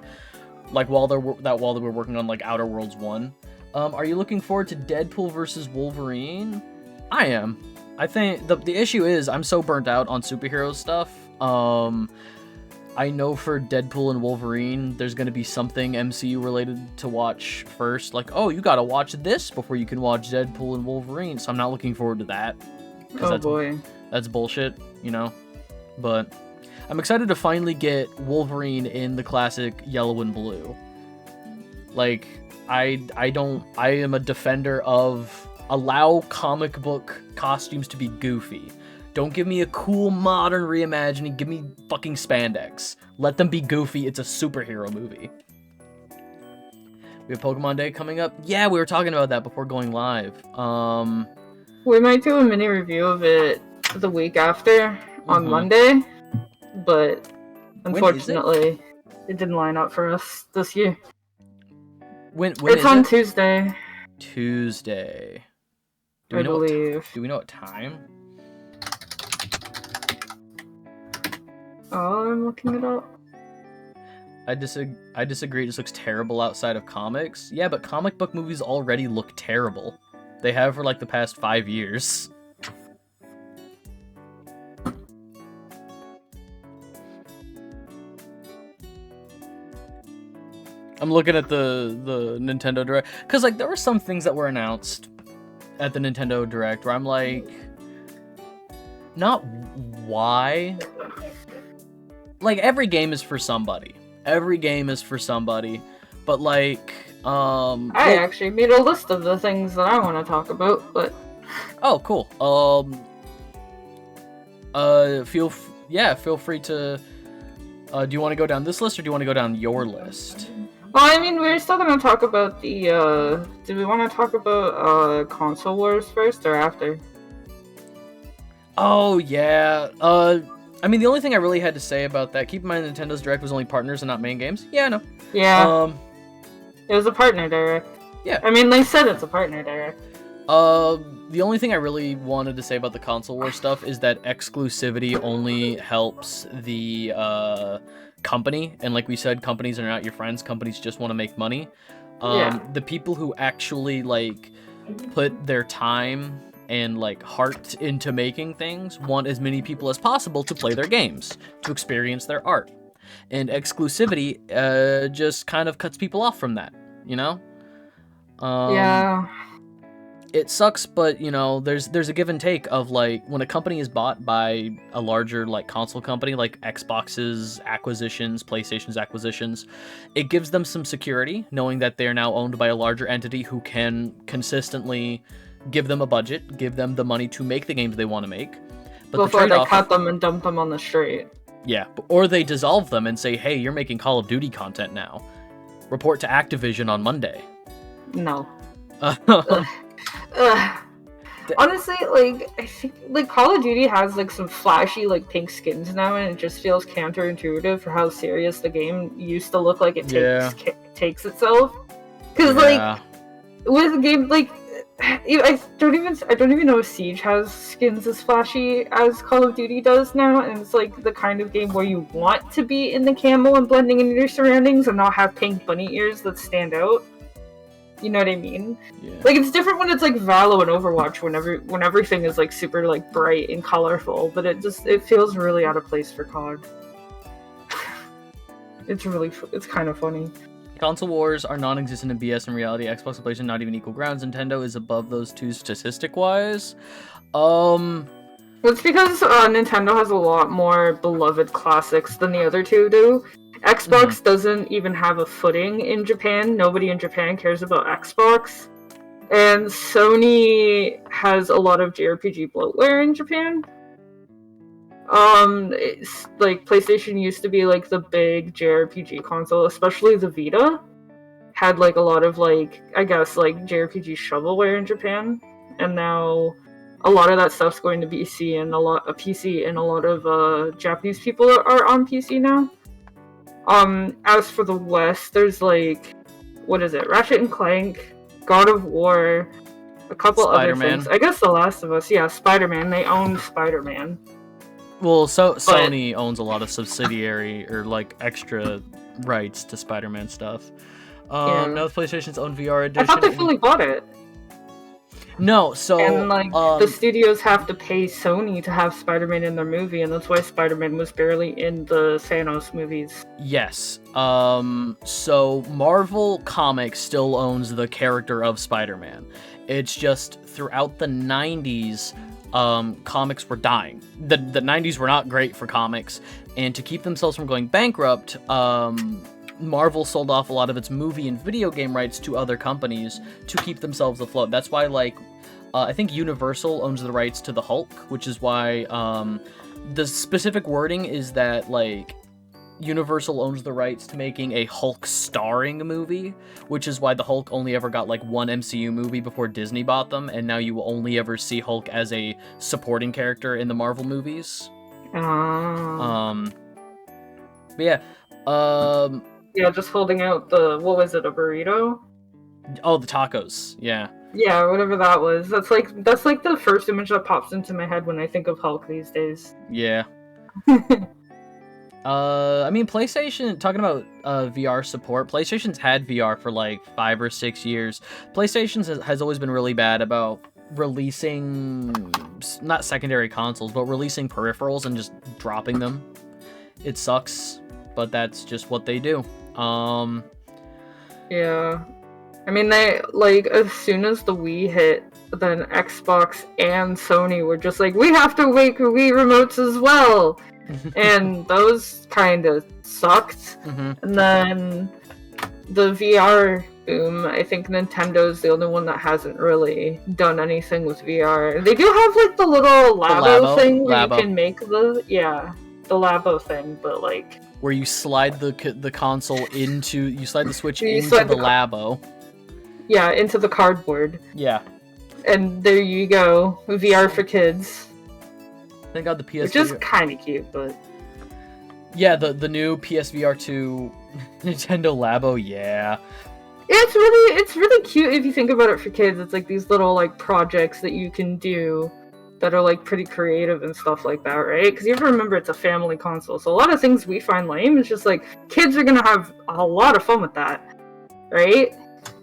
like while they were working on like Outer Worlds 1. Are you looking forward to Deadpool versus Wolverine? I am. I think the issue is I'm so burnt out on superhero stuff. I know for Deadpool and Wolverine, there's going to be something MCU related to watch first. Like, oh, you got to watch this before you can watch Deadpool and Wolverine. So I'm not looking forward to that. Oh, boy. That's bullshit, you know? But I'm excited to finally get Wolverine in the classic yellow and blue. Like, I am a defender of allow comic book costumes to be goofy. Don't give me a cool modern reimagining. Give me fucking spandex. Let them be goofy. It's a superhero movie. We have Pokemon Day coming up. Yeah, we were talking about that before going live. We might do a mini review of it the week after on Monday, but unfortunately, it didn't line up for us this year. When it's on Tuesday. Tuesday. I believe. Do we know what time? Oh, I'm looking it up. I disagree. It just looks terrible outside of comics. Yeah, but comic book movies already look terrible. They have for like the past 5 years. I'm looking at the Nintendo Direct, because like there were some things that were announced at the Nintendo Direct where I'm like, not why. Like, every game is for somebody. Every game is for somebody. But, like, I actually made a list of the things that I want to talk about, but... Oh, cool. Feel free to... do you want to go down this list, or do you want to go down your list? Well, I mean, we're still going to talk about the, do we want to talk about, console wars first, or after? Oh, yeah. I mean, the only thing I really had to say about that, keep in mind Nintendo's Direct was only partners and not main games. Yeah, I know. Yeah. It was a partner Direct. Yeah. I mean, they said it's a partner Direct. The only thing I really wanted to say about the console war stuff is that exclusivity only helps the, company. And like we said, companies are not your friends. Companies just want to make money. The people who actually, like, put their time and like heart into making things want as many people as possible to play their games, to experience their art. And exclusivity just kind of cuts people off from that, you know? Yeah. It sucks, but you know, there's a give and take of like when a company is bought by a larger like console company, like Xbox's acquisitions, PlayStation's acquisitions, it gives them some security knowing that they're now owned by a larger entity who can consistently give them a budget, give them the money to make the games they want to make. But before they cut them and dump them on the street. Yeah, or they dissolve them and say, hey, you're making Call of Duty content now. Report to Activision on Monday. No. Honestly, like, I think like Call of Duty has like some flashy like pink skins now, and it just feels counterintuitive for how serious the game used to look like it takes itself. Because like with a game like I don't even know if Siege has skins as flashy as Call of Duty does now, and it's like the kind of game where you want to be in the camo and blending into your surroundings and not have pink bunny ears that stand out. You know what I mean? Yeah. Like, it's different when it's like Valo and Overwatch when everything is like super like bright and colorful, but it feels really out of place for COD. It's kind of funny. Console wars are non-existent in BS in reality. Xbox and PlayStation not even equal grounds. Nintendo is above those two statistic-wise. Well, it's because Nintendo has a lot more beloved classics than the other two do. Xbox doesn't even have a footing in Japan. Nobody in Japan cares about Xbox. And Sony has a lot of JRPG bloatware in Japan. It's like PlayStation used to be like the big JRPG console, especially the Vita had like a lot of like, I guess, like JRPG shovelware in Japan, and now a lot of that stuff's going to PC, and a lot of PC, and a lot of Japanese people are on PC now. As for the West, there's like, what is it? Ratchet and Clank, God of War, a couple other things. I guess The Last of Us. Yeah, Spider-Man. They own Spider-Man. Well, Sony owns a lot of subsidiary or like extra rights to Spider-Man stuff. Now PlayStation's own VR edition. I thought they fully bought it. No, so and like the studios have to pay Sony to have Spider-Man in their movie, and that's why Spider-Man was barely in the Thanos movies. Yes. So Marvel Comics still owns the character of Spider-Man. It's just throughout the 90s, comics were dying. The 90s were not great for comics, and to keep themselves from going bankrupt, Marvel sold off a lot of its movie and video game rights to other companies to keep themselves afloat. That's why, like, I think Universal owns the rights to the Hulk, which is why the specific wording is that, like, Universal owns the rights to making a Hulk starring movie, which is why the Hulk only ever got like one MCU movie before Disney bought them, and now you will only ever see Hulk as a supporting character in the Marvel movies. But yeah. Yeah, just holding out the, what was it, a burrito? Oh, the tacos. Yeah. Yeah, whatever that was. That's like the first image that pops into my head when I think of Hulk these days. Yeah. I mean, PlayStation, talking about VR support, PlayStation's had VR for like 5 or 6 years. PlayStation has always been really bad about releasing, not secondary consoles, but releasing peripherals and just dropping them. It sucks, but that's just what they do. Yeah. I mean, they, like, as soon as the Wii hit, then Xbox and Sony were just like, we have to make Wii remotes as well! And those kind of sucked. And then the VR boom, I think Nintendo's the only one that hasn't really done anything with VR. They do have, like, the little Labo thing where you can make the Labo thing, but, like... Where you slide the console into... You slide the Switch into the Labo. Yeah, into the cardboard. Yeah. And there you go. VR for kids. Thank God the PSVR... Which is kind of cute, but... Yeah, the new PSVR 2 Nintendo Labo, yeah. It's really cute if you think about it for kids. It's like these little, like, projects that you can do that are, like, pretty creative and stuff like that, right? Because you have to remember it's a family console, so a lot of things we find lame, it's just like, kids are gonna have a lot of fun with that, right?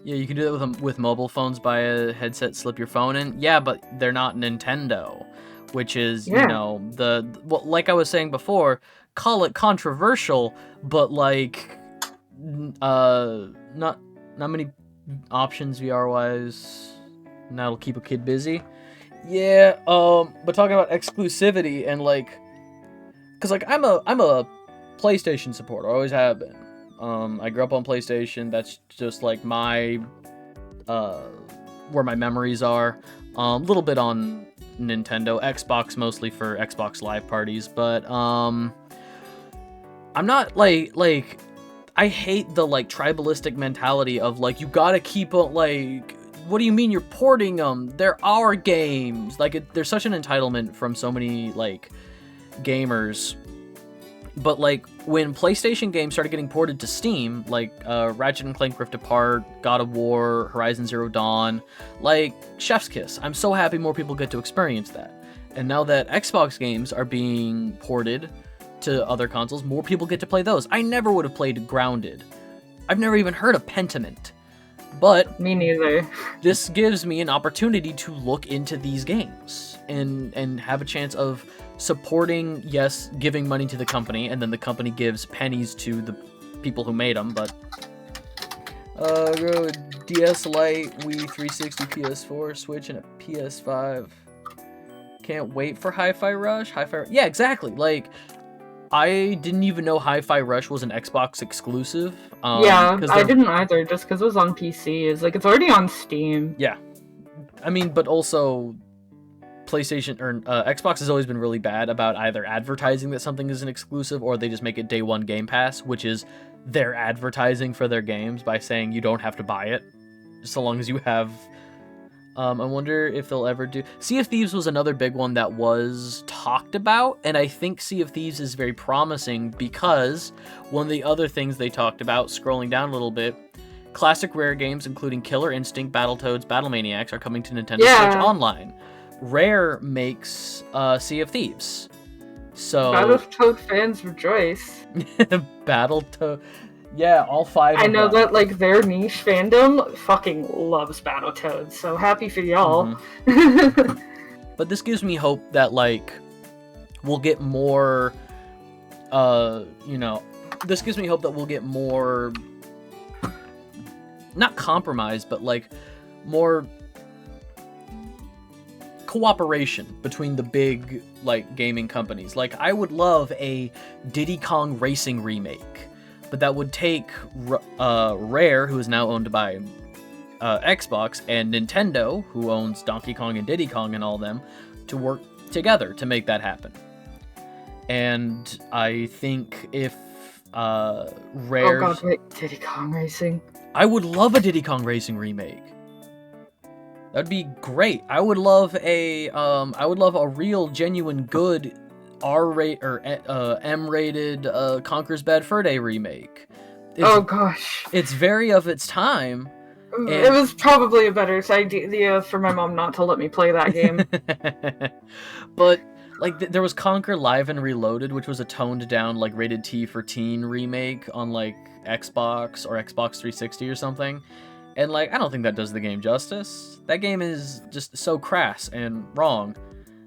Yeah, you can do that with mobile phones, buy a headset, slip your phone in. Yeah, but they're not Nintendo, which is, you know, well, like I was saying before, call it controversial, but, like, not many options VR-wise. That'll keep a kid busy. Yeah, but talking about exclusivity and, like, cause, like, I'm a PlayStation supporter, I always have been. I grew up on PlayStation, that's just, like, my, where my memories are. A little bit on Nintendo, Xbox mostly for Xbox Live parties, but, I'm not, like, I hate the, like, tribalistic mentality of, like, you gotta keep, like, what do you mean you're porting them? They're our games. Like, there's such an entitlement from so many, like, gamers. But, like, when PlayStation games started getting ported to Steam, like Ratchet and Clank Rift Apart, God of War, Horizon Zero Dawn, like chef's kiss. I'm so happy more people get to experience that. And now that Xbox games are being ported to other consoles, more people get to play those. I never would have played Grounded. I've never even heard of Pentiment. But me neither. This gives me an opportunity to look into these games and have a chance of supporting, yes, giving money to the company, and then the company gives pennies to the people who made them, but DS Lite, Wii 360, PS4, Switch, and a PS5. Can't wait for Hi-Fi Rush. Yeah, exactly. Like, I didn't even know Hi-Fi Rush was an Xbox exclusive. Yeah, I didn't either, just because it was on PC. It's like, it's already on Steam. Yeah. I mean, but also, PlayStation or Xbox has always been really bad about either advertising that something is an exclusive, or they just make it day one Game Pass, which is their advertising for their games by saying you don't have to buy it, so long as you have... I wonder if they'll ever do... Sea of Thieves was another big one that was talked about, and I think Sea of Thieves is very promising because one of the other things they talked about, scrolling down a little bit, classic Rare games including Killer Instinct, Battletoads, Battlemaniacs are coming to Nintendo Switch Online. Rare makes Sea of Thieves. So Battletoad fans rejoice. Battletoad... Yeah, all five I know of them. that, like, their niche fandom fucking loves Battletoads, so happy for y'all. Mm-hmm. But this gives me hope that, like, we'll get more, this gives me hope that we'll get more, not compromise, but, like, more cooperation between the big, like, gaming companies. Like, I would love a Diddy Kong Racing remake. But that would take Rare, who is now owned by Xbox, and Nintendo, who owns Donkey Kong and Diddy Kong and all them, to work together to make that happen. And I think if Rare... Oh god, wait, Diddy Kong Racing. I would love a Diddy Kong Racing remake. That'd be great. I would love a real, genuine, good... R-rated or M-rated Conker's Bad Fur Day remake. Gosh. It's very of its time. It was probably a better idea for my mom not to let me play that game. But, like, there was Conker Live and Reloaded, which was a toned-down, like, rated T for teen remake on, like, Xbox or Xbox 360 or something. And, like, I don't think that does the game justice. That game is just so crass and wrong.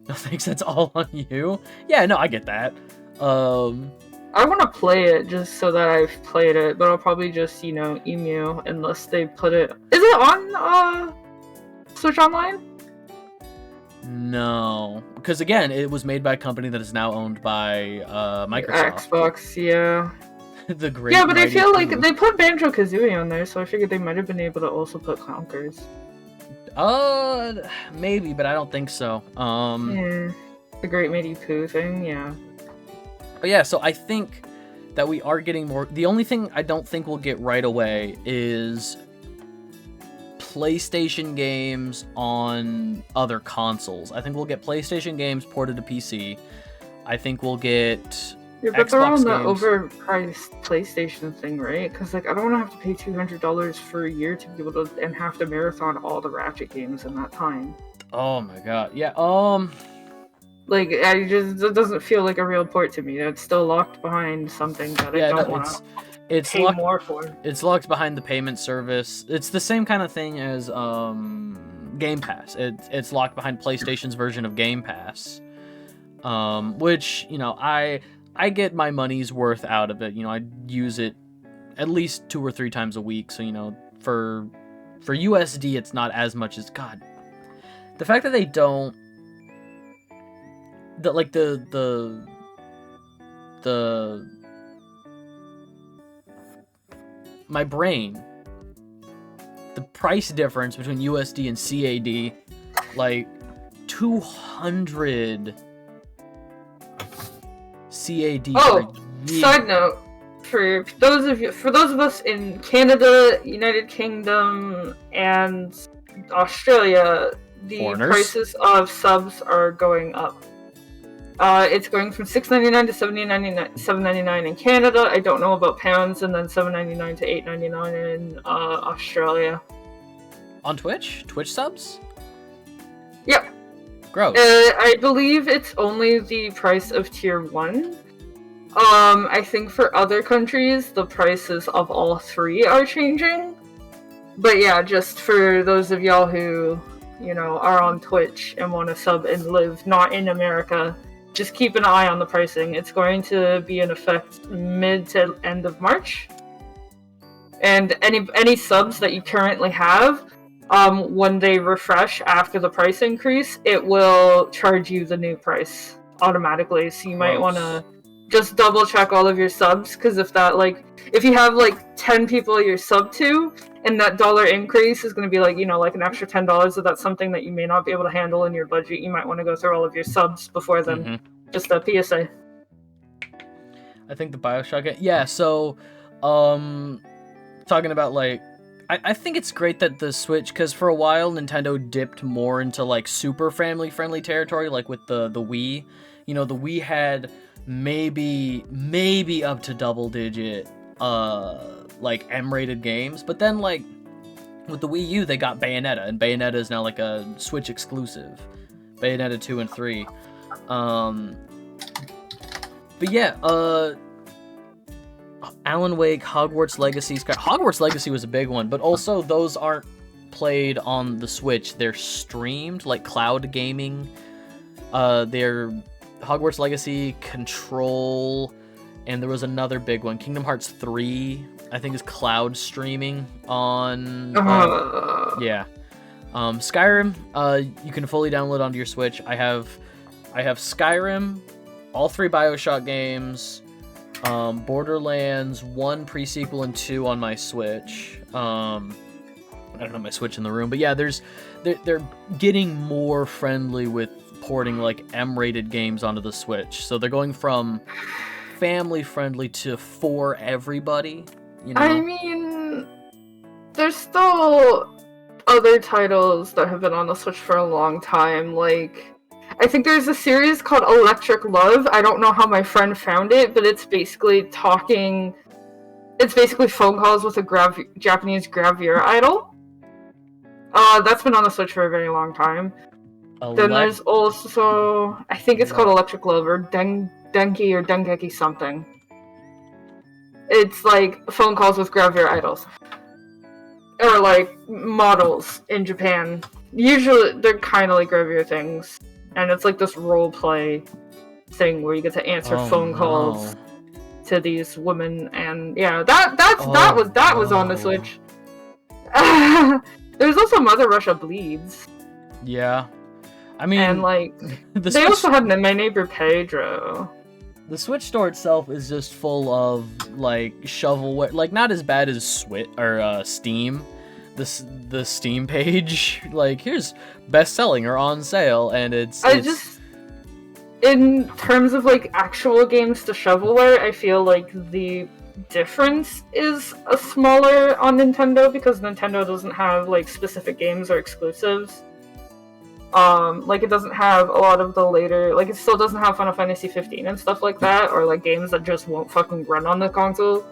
No thanks, that's all on you. Yeah, no, I get that. I want to play it just so that I've played it, but I'll probably just, emu unless they put it... Is it on, Switch Online? No. Because, again, it was made by a company that is now owned by, Microsoft. Xbox, yeah. The great... Yeah, but I feel like they put Banjo-Kazooie on there, so I figured they might have been able to also put Conkers. Maybe, but I don't think so. Yeah, the Great Mighty Pooh thing, yeah. But yeah, so I think that we are getting more... The only thing I don't think we'll get right away is PlayStation games on other consoles. I think we'll get PlayStation games ported to PC. I think we'll get... Yeah, but Xbox they're on the games. Overpriced PlayStation thing, right? Because, like, I don't want to have to pay $200 for a year to be able to... and have to marathon all the Ratchet games in that time. Oh my god, yeah, Like, it doesn't feel like a real port to me. It's still locked behind something that I don't want to pay more for. It's locked behind the payment service. It's the same kind of thing as Game Pass. It's locked behind PlayStation's version of Game Pass, which, I get my money's worth out of it. I use it at least 2 or 3 times a week. So, for USD, it's not as much as... God, the fact that they don't... My brain... The price difference between USD and CAD, like, 200... CAD. Side note, for those of us in Canada, United Kingdom, and Australia, the Foreigners? prices of subs are going up. It's going from $6.99 to $7.99 in Canada. I don't know about pounds, and then $7.99 to $8.99 in Australia. On Twitch? Twitch subs? Yep. Gross. I believe it's only the price of tier 1. I think for other countries, the prices of all 3 are changing. But yeah, just for those of y'all who, are on Twitch and want to sub and live not in America, just keep an eye on the pricing. It's going to be in effect mid to end of March. And any subs that you currently have, when they refresh after the price increase, it will charge you the new price automatically. So you might want to just double check all of your subs, because if you have 10 people you're sub to, and that dollar increase is going to be an extra $10, so that's something that you may not be able to handle in your budget, you might want to go through all of your subs before then. Mm-hmm. Just a PSA. I think the BioShock game, yeah, so talking about I think it's great that the Switch, because for a while Nintendo dipped more into super family friendly territory, with the Wii. The Wii had maybe up to double digit M-rated games, but then with the Wii U they got Bayonetta, and Bayonetta is now a Switch exclusive. Bayonetta 2 and 3. But yeah, Alan Wake, Hogwarts Legacy. Hogwarts Legacy was a big one, but also those aren't played on the Switch. They're streamed, cloud gaming. They're Hogwarts Legacy, Control, and there was another big one. Kingdom Hearts 3, I think, is cloud streaming on... yeah. Skyrim, you can fully download onto your Switch. I have Skyrim, all 3 BioShock games, Borderlands 1 pre-sequel and 2 on my Switch. I don't know my Switch in the room, but yeah, they're getting more friendly with porting M-rated games onto the Switch. So they're going from family friendly to for everybody. I mean, there's still other titles that have been on the Switch for a long time. I think there's a series called Electric Love. I don't know how my friend found it, but it's basically phone calls with a Japanese gravure idol. That's been on the Switch for a very long time. Then there's also, I think it's called Electric Love, or Denki or Dengeki something. It's phone calls with gravure idols. Or models in Japan. Usually they're kind of like gravure things. And it's this role play thing where you get to answer phone calls to these women, and yeah, that was on the Switch. There's also Mother Russia Bleeds. Yeah, I mean, and they also have My Neighbor Pedro. The Switch store itself is just full of shovelware, not as bad as Steam. The Steam page, here's best selling or on sale, and just in terms of actual games to shovelware, I feel the difference is smaller on Nintendo, because Nintendo doesn't have specific games or exclusives. It doesn't have a lot of the later, it still doesn't have Final Fantasy 15 and stuff like that, or games that just won't fucking run on the console.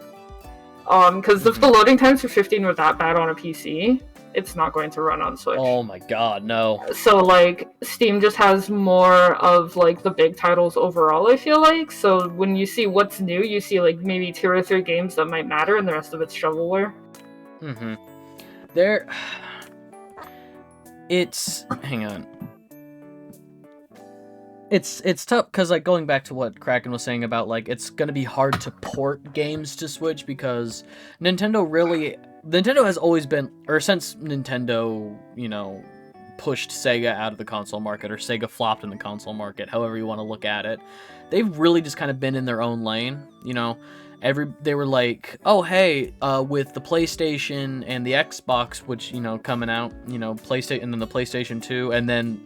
Because if the loading times for 15 were that bad on a PC, it's not going to run on Switch. Oh my god, no. So, Steam just has more of, the big titles overall, I feel like. So when you see what's new, you see, maybe 2 or 3 games that might matter, and the rest of it's shovelware. Mm-hmm. Hang on. It's tough, because going back to what Kraken was saying about it's gonna be hard to port games to Switch, because Nintendo has always been, or since Nintendo pushed Sega out of the console market, or Sega flopped in the console market, however you want to look at it, they've really just kind of been in their own lane. They were oh hey, with the PlayStation and the Xbox, which coming out, PlayStation, and then the PlayStation 2, and then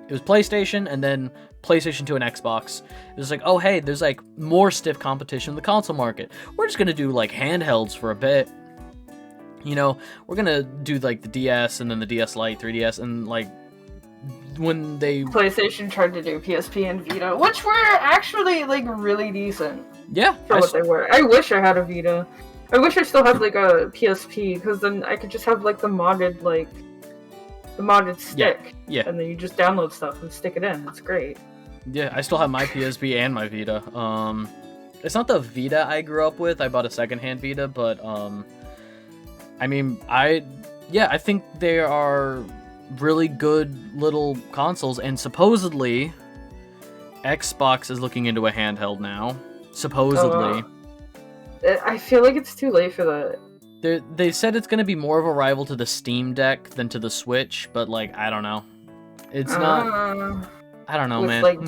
it was PlayStation, and then PlayStation 2 and Xbox. It was oh hey, there's more stiff competition in the console market. We're just gonna do handhelds for a bit. We're gonna do the DS, and then the DS Lite, 3DS, and when they PlayStation tried to do PSP and Vita, which were actually like really decent. Yeah, for what they were. I wish I had a Vita. I wish I still had like a PSP, because then I could just have like the modded stick. Yeah. And then you just download stuff and stick it in. It's great. Yeah, I still have my PSP and my Vita. It's not the Vita I grew up with. I bought a secondhand Vita, but I mean, I think they are really good little consoles, and supposedly Xbox is looking into a handheld now. Supposedly. I feel like it's too late for that. They said it's going to be more of a rival to the Steam Deck than to the Switch, but like, I don't know. It's not. I don't know, man. Like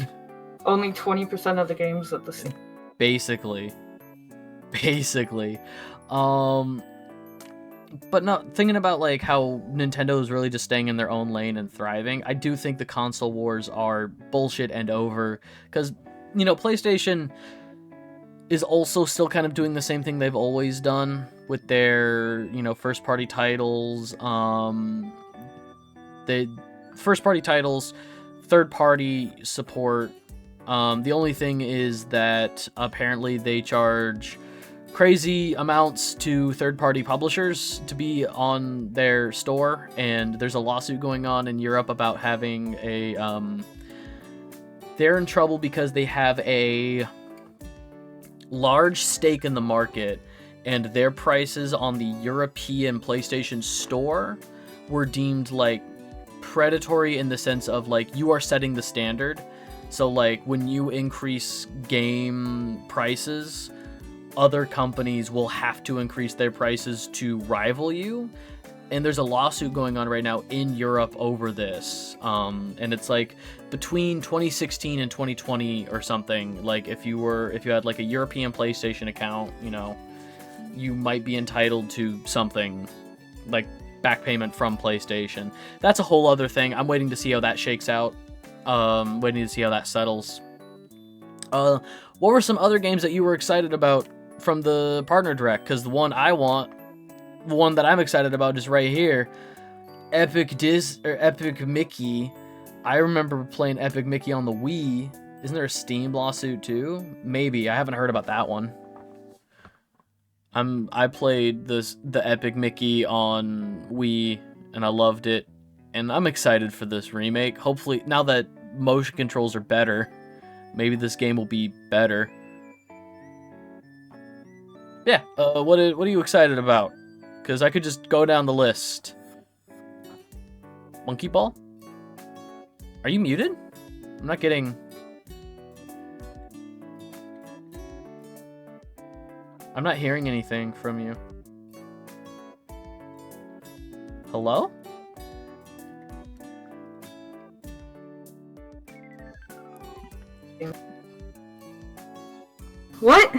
only 20% of the games at the same. Basically. But no, thinking about like how Nintendo is really just staying in their own lane and thriving, I do think the console wars are bullshit and over, because PlayStation is also still kind of doing the same thing they've always done with their first party titles. Third party support. The only thing is that apparently they charge crazy amounts to third-party publishers to be on their store, and there's a lawsuit going on in Europe about having a they're in trouble because they have a large stake in the market, and their prices on the European PlayStation Store were deemed like predatory in the sense of like you are setting the standard. So like when you increase game prices, other companies will have to increase their prices to rival you, and there's a lawsuit going on right now in Europe over this. And it's like between 2016 and 2020 or something. Like if you had like a European PlayStation account, you might be entitled to something like back payment from PlayStation. That's a whole other thing. I'm waiting to see how that shakes out. Waiting to see how that settles. What were some other games that you were excited about from the partner direct? Because the one that I'm excited about is right here. Epic Mickey. I remember playing Epic Mickey on the Wii. Isn't there a Steam lawsuit too? Maybe. I haven't heard about that one. I played the Epic Mickey on Wii, and I loved it. And I'm excited for this remake. Hopefully, now that motion controls are better, maybe this game will be better. Yeah, what are you excited about? Because I could just go down the list. Monkey Ball? Are you muted? I'm not getting... I'm not hearing anything from you. Hello? What?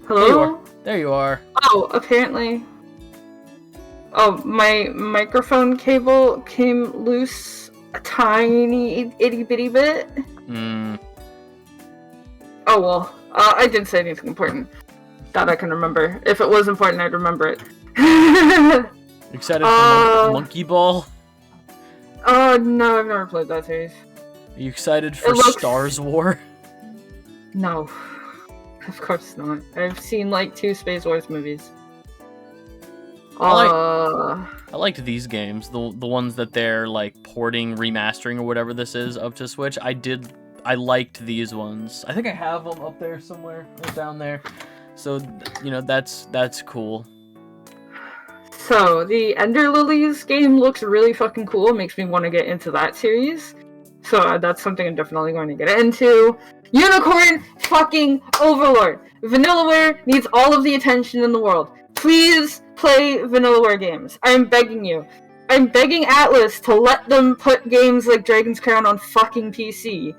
Hello? There you are. Oh, apparently. Oh, my microphone cable came loose a tiny itty bitty bit. Oh well, I didn't say anything important that I can remember. If it was important, I'd remember it. Excited for Monkey Ball? No, I've never played that series. Are you excited for Stars War? No. Of course not. I've seen like 2 Space Wars movies. I liked these games, the ones that they're like porting, remastering, or whatever this is, up to Switch. I liked these ones. I think I have them up there somewhere, right down there. So that's cool. So the Ender Lilies game looks really fucking cool. It makes me want to get into that series. So that's something I'm definitely going to get into. Unicorn fucking Overlord. Vanillaware needs all of the attention in the world. Please play Vanillaware games. I'm begging you. I'm begging Atlas to let them put games like Dragon's Crown on fucking PC.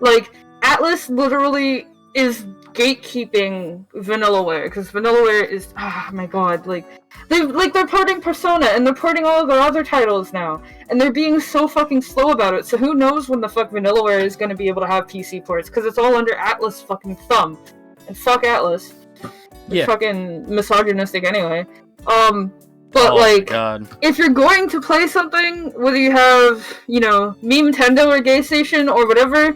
Like, Atlas literally is gatekeeping Vanillaware, because Vanillaware is, oh my god, they're porting Persona, and they're porting all of their other titles now, and they're being so fucking slow about it, so who knows when the fuck Vanillaware is gonna be able to have PC ports, because it's all under Atlas fucking thumb. And fuck Atlas. Yeah. Fucking misogynistic anyway. But, Oh my like, god. if you're going to play something, whether you have, you know, Nintendo or Gay Station or whatever,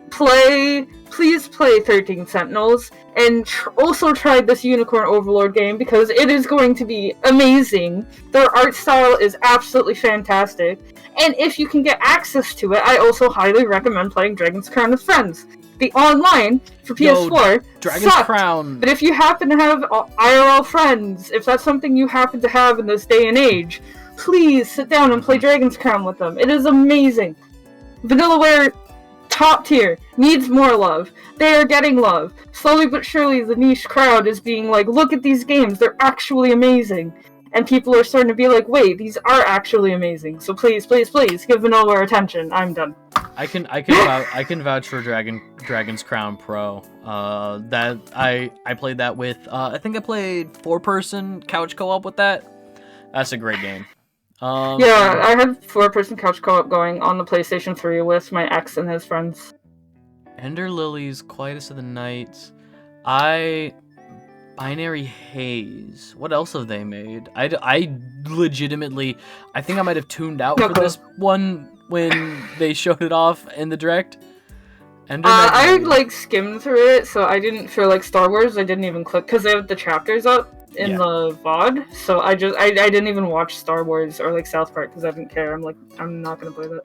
please play 13 Sentinels, and also try this Unicorn Overlord game, because it is going to be amazing. Their art style is absolutely fantastic, and if you can get access to it, I also highly recommend playing Dragon's Crown with friends. The online for PS4 Dragon's sucked, Crown. but if you happen to have IRL friends, if that's something you happen to have in this day and age, please sit down and play Dragon's Crown with them. It is amazing. Vanillaware, top tier, needs more love. They are getting love. Slowly but surely, the niche crowd is being like, look at these games, they're actually amazing. And people are starting to be like, wait, these are actually amazing. So please, please, please, give Vanillaware attention. I'm done. I can vouch for Dragon's Crown Pro. That I played that with. I think I played 4-person couch co-op with that. That's a great game. Yeah, I had 4-person couch co-op going on the PlayStation 3 with my ex and his friends. Ender Lilies, Quietus of the Night, Binary Haze. What else have they made? I legitimately, I think I might have tuned out for this one when they showed it off in the direct. I like skimmed through it, so I didn't feel like Star Wars. I didn't even click because they have the chapters up in the VOD. So I didn't even watch Star Wars or like South Park because I didn't care. I'm like, I'm not gonna play that.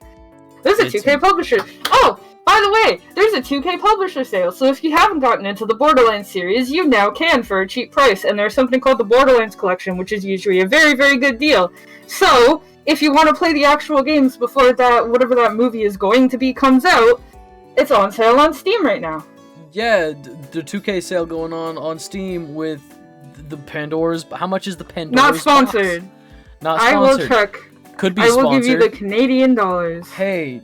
There's a 2K publisher. Oh, by the way, there's a 2K publisher sale. So if you haven't gotten into the Borderlands series, you now can for a cheap price. And there's something called the Borderlands Collection, which is usually a very, very good deal. So if you want to play the actual games before that, whatever that movie is going to be, comes out, it's on sale on Steam right now. Yeah, the 2K sale going on Steam with the Pandora's. How much is the Pandora's Not sponsored. box? Not sponsored. I will check. Could be sponsored. I will sponsored. give you the Canadian dollars. Hey,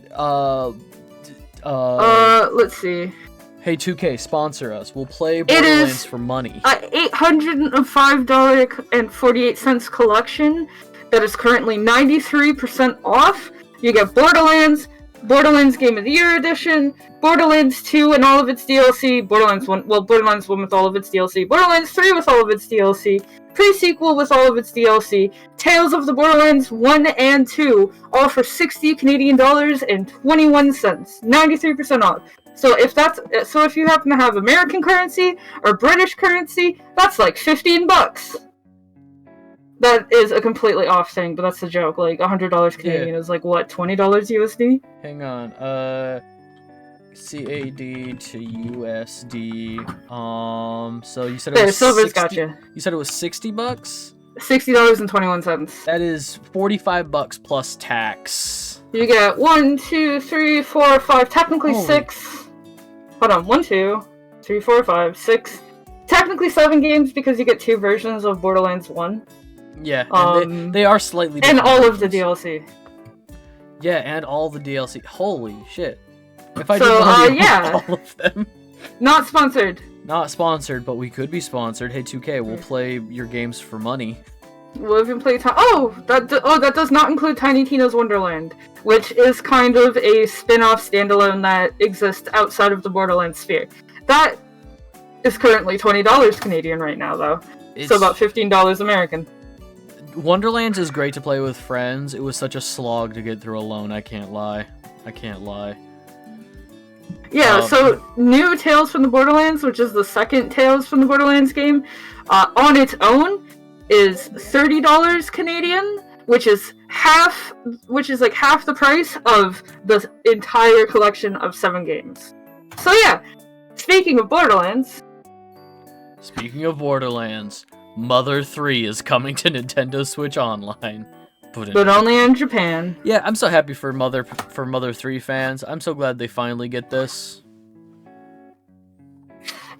let's see. Hey, 2K, sponsor us. We'll play Borderlands for money. $805.48 collection that is currently 93% off. You get Borderlands, Borderlands Game of the Year Edition, Borderlands 2 and all of its DLC, Borderlands 1 with all of its DLC, Borderlands 3 with all of its DLC, pre-sequel with all of its DLC, Tales of the Borderlands 1 and 2, all for 60 Canadian dollars and 21 cents, 93% off. So if you happen to have American currency or British currency, that's like $15. That is a completely off thing, but that's the joke. Like $100 Canadian is like what, $20 USD? Hang on, CAD to USD. So you said it was Silver's 60, gotcha. You said it was $60? $60.21. That is $45 plus tax. You get 1, 2, 3, 4, 5, technically 6. Hold on, 1, 2, 3, 4, 5, 6. Technically 7 games because you get 2 versions of Borderlands 1. Yeah, and they are slightly different. And all of the DLC. Yeah, and all the DLC. Holy shit. If I did all of them. Not sponsored. Not sponsored, but we could be sponsored. Hey, 2K, we'll play your games for money. We'll even play that does not include Tiny Tina's Wonderland, which is kind of a spin-off standalone that exists outside of the Borderlands sphere. That is currently $20 Canadian right now, though. So about $15 American. Wonderlands is great to play with friends. It was such a slog to get through alone, I can't lie. Yeah, so new Tales from the Borderlands, which is the second Tales from the Borderlands game, on its own is $30 Canadian, which is like half the price of the entire collection of 7 games. So yeah, speaking of Borderlands, Mother 3 is coming to Nintendo Switch Online. But only in Japan. Yeah, I'm so happy for Mother 3 fans. I'm so glad they finally get this.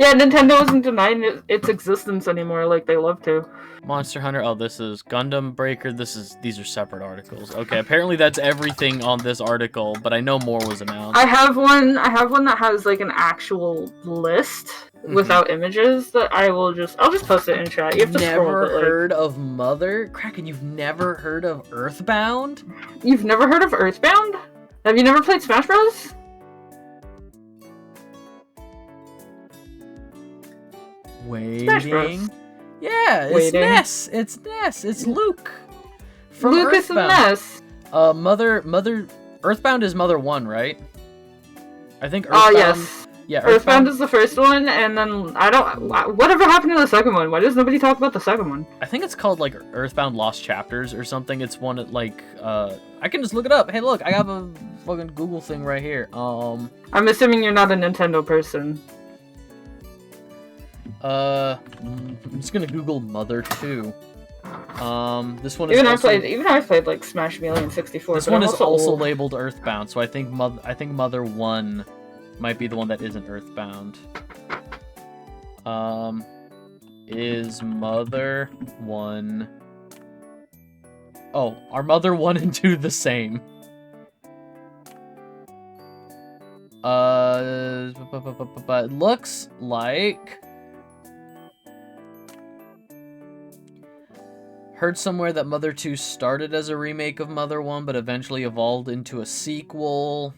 Yeah, Nintendo isn't denying its existence anymore like they love to. Monster Hunter. Oh, this is Gundam Breaker. These are separate articles. Okay, apparently that's everything on this article, but I know more was announced. I have one that has like an actual list without images that I'll just post it in chat. You have to never scroll, heard of Mother? Kraken, you've never heard of Earthbound? You've never heard of Earthbound? Have you never played Smash Bros? Waiting. Yeah, it's waiting. Ness. It's Ness. It's Luke. From Lucas and Earthbound. Ness. Mother. Earthbound is Mother 1, right? I think Earthbound. Yes. Yeah, Earthbound is the first one, and then I don't. Whatever happened to the second one? Why does nobody talk about the second one? I think it's called like Earthbound Lost Chapters or something. It's one that like I can just look it up. Hey, look, I have a fucking Google thing right here. I'm assuming you're not a Nintendo person. I'm just gonna Google Mother 2. This one is Even also, I played like Smash Melee in 64. this but one I'm is also old. labeled Earthbound, so I think Mother 1 might be the one that isn't Earthbound. Is Mother 1... Oh, are Mother 1 and 2 the same? But looks like... Heard somewhere that Mother 2 started as a remake of Mother 1, but eventually evolved into a sequel.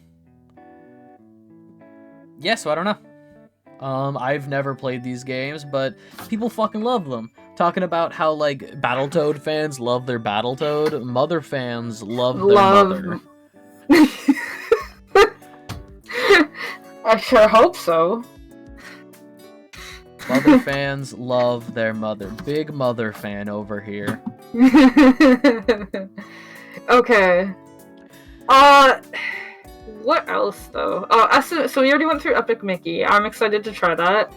Yeah, so I don't know. I've never played these games, but people fucking love them. Talking about how, like, Battletoad fans love their Battletoad, Mother fans love their Mother. I sure hope so. Mother fans love their Mother. Big Mother fan over here. Okay. What else though? So we already went through Epic Mickey. I'm excited to try that.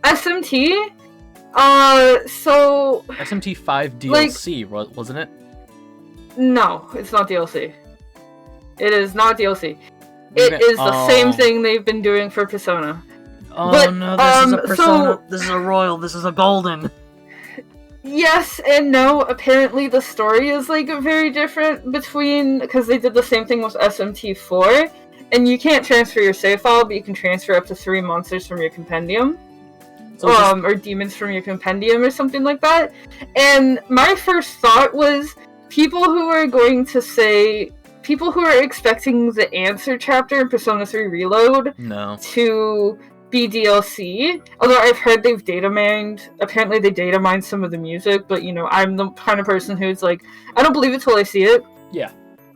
SMT. So SMT 5 DLC, wasn't it? No, it's not DLC. It is not DLC. It is the same thing they've been doing for Persona. Oh but, no, this is a Persona. So, this is a Royal. This is a Golden. Yes and no. Apparently, the story is like very different between because they did the same thing with SMT4, and you can't transfer your save file, but you can transfer up to 3 monsters from your compendium, or demons from your compendium, or something like that. And my first thought was people who are expecting the answer chapter in Persona 3 Reload to be DLC. Although I've heard they've apparently they data mined some of the music, but you know, I'm the kind of person who's like, I don't believe it till I see it. Yeah.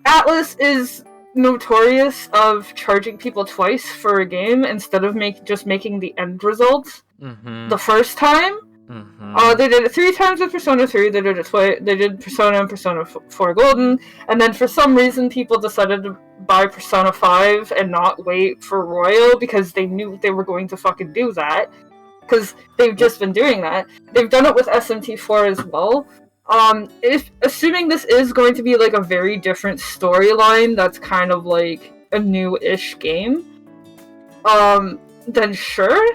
Atlas is notorious of charging people twice for a game instead of just making the end result the first time. They did it 3 times with Persona 3, they did it twice, they did Persona and Persona 4 Golden, and then for some reason people decided to buy Persona 5 and not wait for Royal because they knew they were going to fucking do that. Because they've just been doing that. They've done it with SMT4 as well. Assuming this is going to be like a very different storyline that's kind of like a new-ish game, then sure.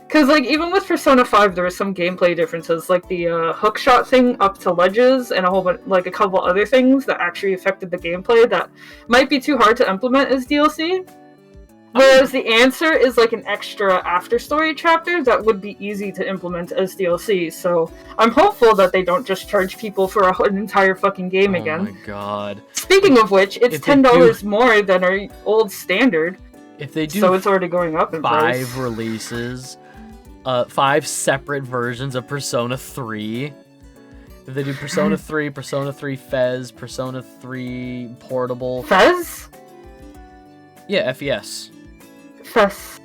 Because, like, even with Persona 5, there were some gameplay differences, like the hookshot thing up to ledges and a couple other things that actually affected the gameplay that might be too hard to implement as DLC. Whereas the answer is, like, an extra after-story chapter that would be easy to implement as DLC. So I'm hopeful that they don't just charge people for an entire fucking game again. Oh my god. Speaking of which, it's $10 more than our old standard. If they do, so it's already going up in price. 5 releases... 5 separate versions of Persona 3. If they do Persona 3, Persona 3 Fez, Persona 3 Portable... Fez? Yeah, FES. Fez.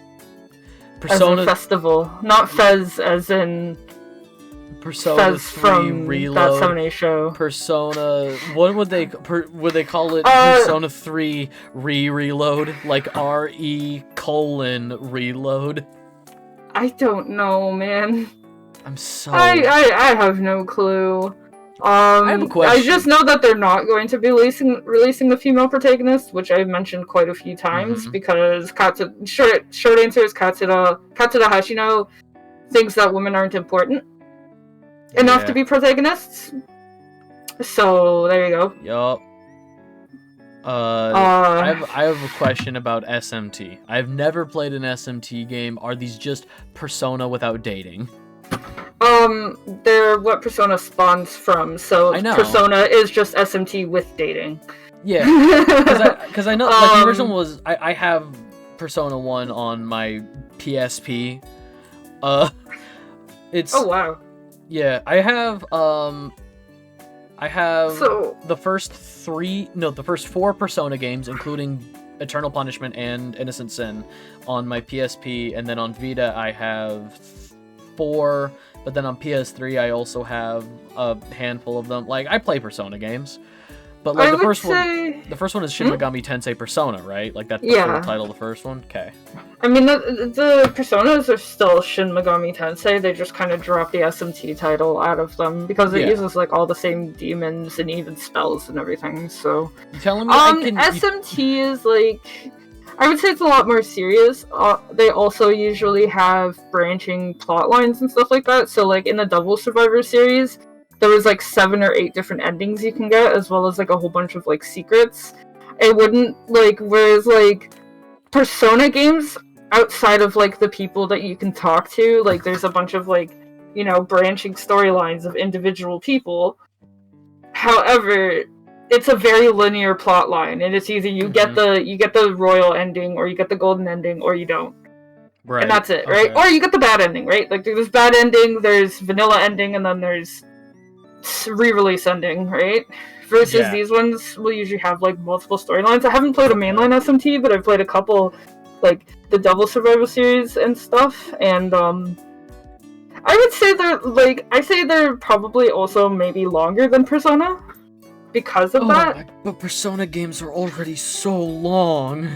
Persona... As in festival. Not Fez as in... Persona Fez 3 from Reload. that 7A show. Persona... What would they call it? Persona 3 Reload? Like RE:*Reload? I don't know, man. I'm so... I have no clue. I have a question. I just know that they're not going to be releasing the female protagonist, which I've mentioned quite a few times, because short answer is Katsuda Hashino thinks that women aren't important enough to be protagonists. So, there you go. Yup. I have a question about SMT. I've never played an SMT game. Are these just Persona without dating? They're what Persona spawns from, so I know. Persona is just SMT with dating. Yeah, because I know like, the original was... I have Persona 1 on my PSP. It's... Oh, wow. Yeah, I have So the first four Persona games, including Eternal Punishment and Innocent Sin, on my PSP, and then on Vita I have 4, but then on PS3 I also have a handful of them. Like, I play Persona games, but like I the would first say, one, the first one is Shin Megami Tensei Persona, right? Like, that's the Yeah. full title of the first one. Okay. I mean, the Personas are still Shin Megami Tensei. They just kind of dropped the SMT title out of them because it Yeah. uses like all the same demons and even spells and everything. So, You telling me I can? SMT is like, I would say it's a lot more serious. They also usually have branching plot lines and stuff like that. So, like in the Double Survivor series, there was like 7 or 8 different endings you can get, as well as like a whole bunch of like secrets. It wouldn't like, whereas like Persona games, outside of like the people that you can talk to, like there's a bunch of like, you know, branching storylines of individual people. However, it's a very linear plot line, and it's either you get the royal ending, or you get the golden ending, or you don't. Right. And that's it, right? Okay. Or you get the bad ending, right? Like there's bad ending, there's vanilla ending, and then there's re-release ending, right? Versus these ones will usually have like multiple storylines. I haven't played a mainline SMT, but I've played a couple, like the Double Survival series and stuff, and I would say they're probably also maybe longer than Persona because of that. But Persona games are already so long.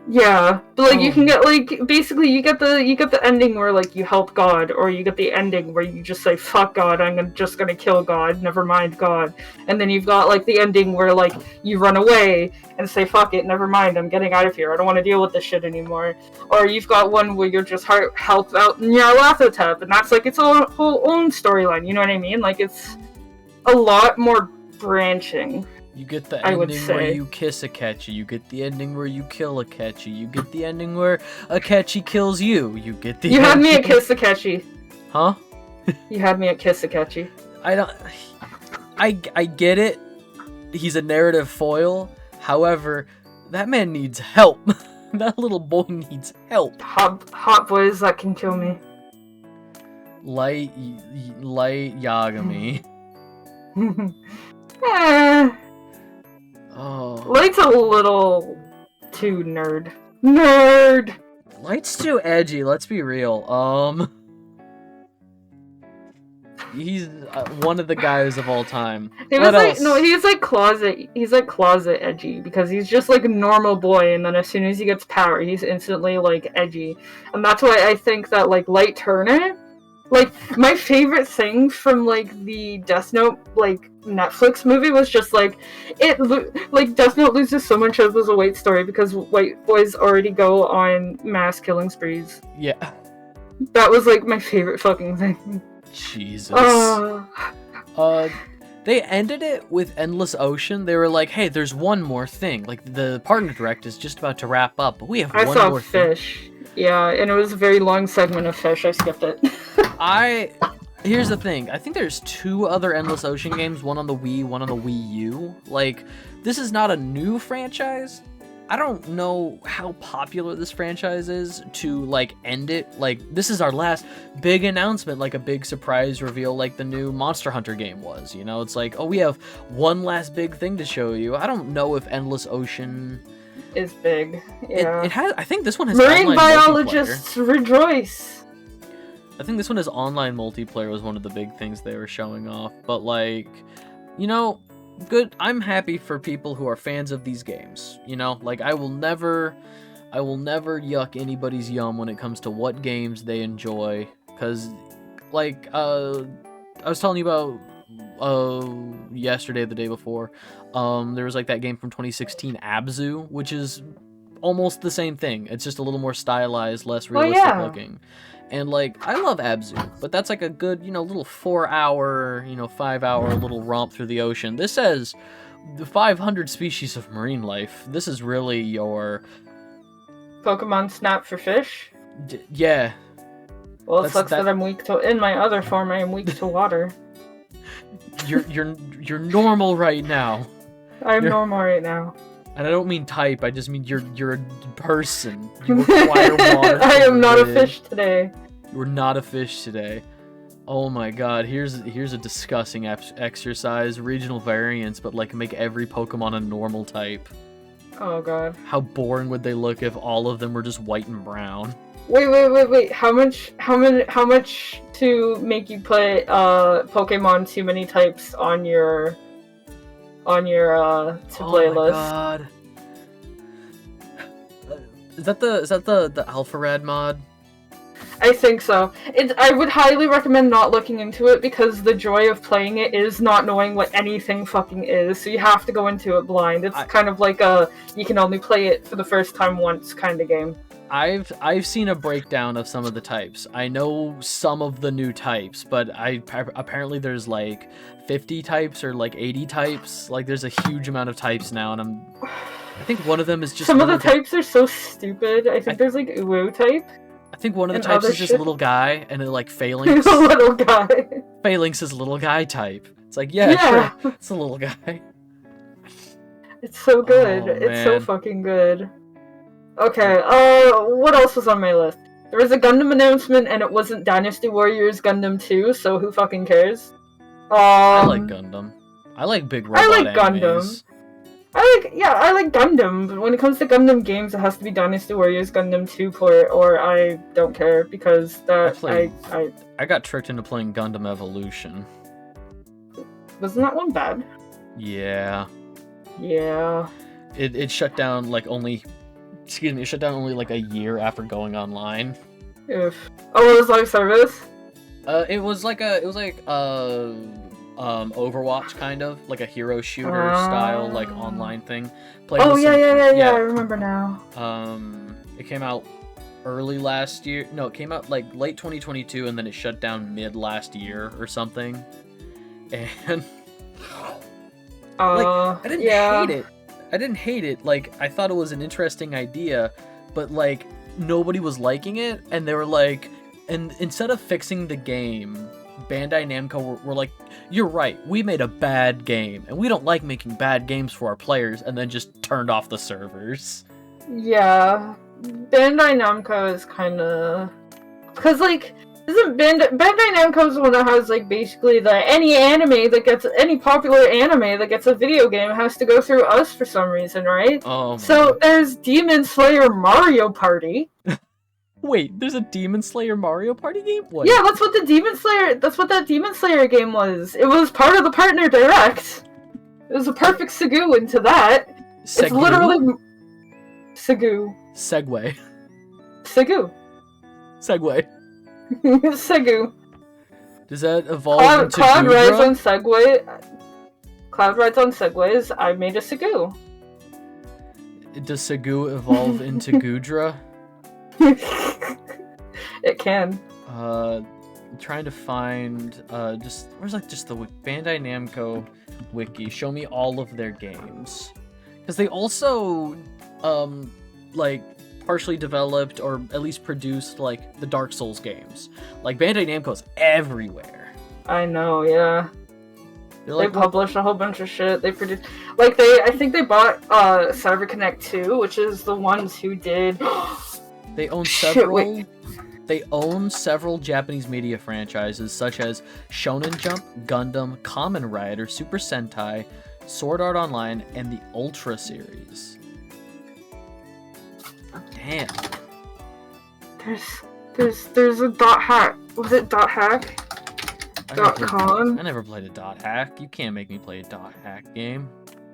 Yeah, but like you can get like basically you get the ending where like you help God, or you get the ending where you just say fuck God, just gonna kill God, never mind God, and then you've got like the ending where like you run away and say fuck it, never mind, I'm getting out of here, I don't want to deal with this shit anymore, or you've got one where you're just helped out Nyarlathotep, and that's like its whole own storyline. You know what I mean? Like it's a lot more branching. You get the ending where you kiss Akechi, you get the ending where you kill Akechi, you get the ending where Akechi kills you, you get the had me at kiss Akechi. Huh? You had me at kiss Akechi. I get it. He's a narrative foil. However, that man needs help. That little boy needs help. Hot boys that can kill me. Light Yagami. Oh. Light's a little too nerd. Light's too edgy, let's be real. He's one of the guys of all time. He's like closet edgy, because he's just like a normal boy, and then as soon as he gets power, he's instantly like edgy. And that's why I think that like Light Turner, like my favorite thing from like the Death Note like Netflix movie was just like Death Note loses so much of a weight story because white boys already go on mass killing sprees. Yeah. That was like my favorite fucking thing. Jesus. They ended it with Endless Ocean. They were like, hey, there's one more thing. Like, the partner direct is just about to wrap up, but we have one more Fish. thing. Yeah, and it was a very long segment of Fish. I skipped it. Here's the thing. I think there's 2 other Endless Ocean games, one on the Wii, one on the Wii U. Like, this is not a new franchise. I don't know how popular this franchise is to, like, end it. Like, this is our last big announcement, like a big surprise reveal like the new Monster Hunter game was, you know? It's like, oh, we have one last big thing to show you. I don't know if Endless Ocean is big. Yeah. It has, I think this one has Marine online biologists multiplayer. Rejoice! I think this one has online multiplayer was one of the big things they were showing off. But, like, you know, good. I'm happy for people who are fans of these games. You know, like, I will never yuck anybody's yum when it comes to what games they enjoy. Because, like, I was telling you about yesterday, the day before, there was like that game from 2016, Abzu, which is almost the same thing. It's just a little more stylized, less realistic looking. And like, I love Abzu, but that's like a good, you know, little 4-hour, you know, 5-hour little romp through the ocean. This says the 500 species of marine life. This is really your Pokemon Snap for fish. Yeah. Well, it sucks that I'm weak to. In my other form, I am weak to water. You're normal right now. I'm normal right now. And I don't mean type. I just mean you're a person. You require water. I am not a fish today. You are not a fish today. Oh my god, here's a disgusting exercise. Regional variants, but like make every Pokemon a normal type. Oh god. How boring would they look if all of them were just white and brown? Wait. How much to make you put Pokemon too many types on your to play Oh my list? god. Is that the Alpha Rad mod? I think so. I would highly recommend not looking into it because the joy of playing it is not knowing what anything fucking is. So you have to go into it blind. It's kind of like you can only play it for the first time once kind of game. I've seen a breakdown of some of the types. I know some of the new types, but apparently there's like 50 types or like 80 types. Like there's a huge amount of types now, and I think one of them is just some of the types are so stupid. I think there's like Uwu type. I think one of the types is just little guy, and it like Phalanx. Little guy. Phalanx is little guy type. It's like yeah. Sure, it's a little guy. It's so good. Oh, it's so fucking good. Okay, what else was on my list? There was a Gundam announcement, and it wasn't Dynasty Warriors Gundam 2, so who fucking cares? I like Gundam. I like big robot I like animes. Gundam. I like Gundam, but when it comes to Gundam games, it has to be Dynasty Warriors Gundam 2 port, or I don't care, because that, I got tricked into playing Gundam Evolution. Wasn't that one bad? Yeah. Yeah. It shut down like only... Excuse me, it shut down only like a year after going online. Oof. Oh, it was live service? It was like Overwatch kind of, like a hero shooter style like online thing. Yeah, I remember now. It came out early last year. No, it came out like late 2022, and then it shut down mid last year or something. And I didn't hate it. I didn't hate it. Like, I thought it was an interesting idea, but like nobody was liking it, and they were like, and instead of fixing the game, Bandai Namco were like, you're right, we made a bad game, and we don't like making bad games for our players, and then just turned off the servers. Yeah, Bandai Namco is kind of... Because, like, isn't Bandai Namco's the one that has, like, basically any popular anime that gets a video game has to go through us for some reason, right? Oh, so there's Demon Slayer Mario Party. Wait, there's a Demon Slayer Mario Party game? What? Yeah, that's what that Demon Slayer game was. It was part of the Partner Direct. It was a perfect segue into that. Segu? It's literally... Segue. Segway. Segue. Segway. Segu. Does that evolve into Cloud Gudra? rides on Segway. Cloud rides on Segways. I made a Segu. Does Segu evolve into Gudra? It can. I'm trying to find where's the Bandai Namco wiki. Show me all of their games, because they also partially developed or at least produced like the Dark Souls games. Like Bandai Namco's everywhere. I know, yeah. They published a whole bunch of shit. They produced, I think they bought CyberConnect 2, which is the ones who did. They own several. They own several Japanese media franchises such as Shonen Jump, Gundam, Kamen Rider, Super Sentai, Sword Art Online, and the Ultra series. Damn. There's a dot hack. Was it dot hack? .com? I never played a dot hack. You can't make me play a dot hack game.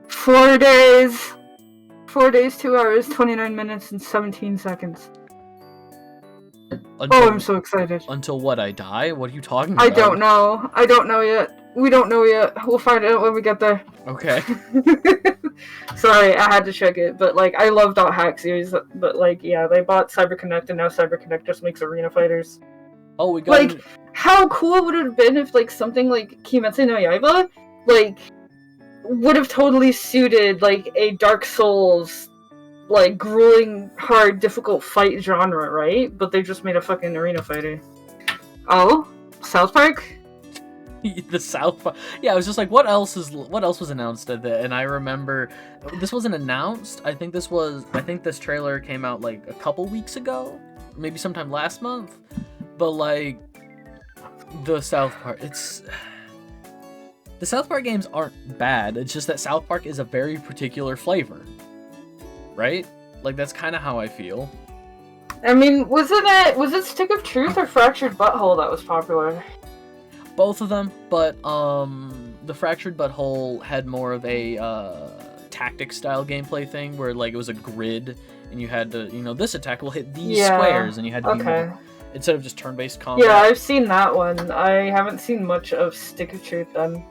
4 days. 4 days, 2 hours, 29 minutes, and 17 seconds. I'm so excited. Until what, I die? What are you talking about? I don't know yet. We don't know yet. We'll find out when we get there. Okay. Sorry, I had to check it, but I love Dot Hack series, but they bought CyberConnect, and now CyberConnect just makes arena fighters. Oh, we got how cool would it have been if something like Kimetsu no Yaiba would have totally suited a Dark Souls grueling, hard, difficult fight genre, right? But they just made a fucking arena fighter. Oh, South Park? The South Park. Yeah, I was just like, what else was announced at that? And I remember this wasn't announced. I think this trailer came out a couple weeks ago, maybe sometime last month. But The South Park, the South Park games aren't bad. It's just that South Park is a very particular flavor, right? Like, that's kind of how I feel. I mean, was it Stick of Truth or Fractured Butthole that was popular? Both of them, but the Fractured Butthole had more of a tactic style gameplay thing where like it was a grid and you had to, this attack will hit these squares and you had to be more, instead of just turn-based combat. Yeah, I've seen that one. I haven't seen much of Stick of Truth then.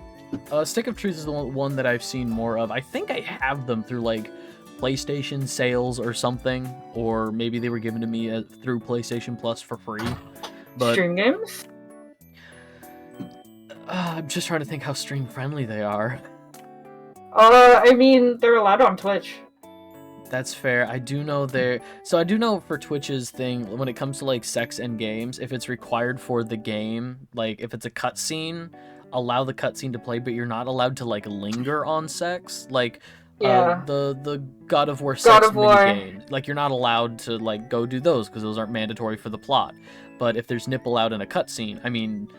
Stick of Truth is the one that I've seen more of. I think I have them through like PlayStation sales or something, or maybe they were given to me through PlayStation Plus for free. But stream games? I'm just trying to think how stream friendly they are. I mean, they're allowed on Twitch. That's fair. I do know I do know for Twitch's thing, when it comes to like sex and games, if it's required for the game, like if it's a cutscene, allow the cutscene to play, but you're not allowed to like linger on sex. Like the God of War sex minigames. Like you're not allowed to like go do those because those aren't mandatory for the plot. But if there's nipple out in a cutscene, I mean,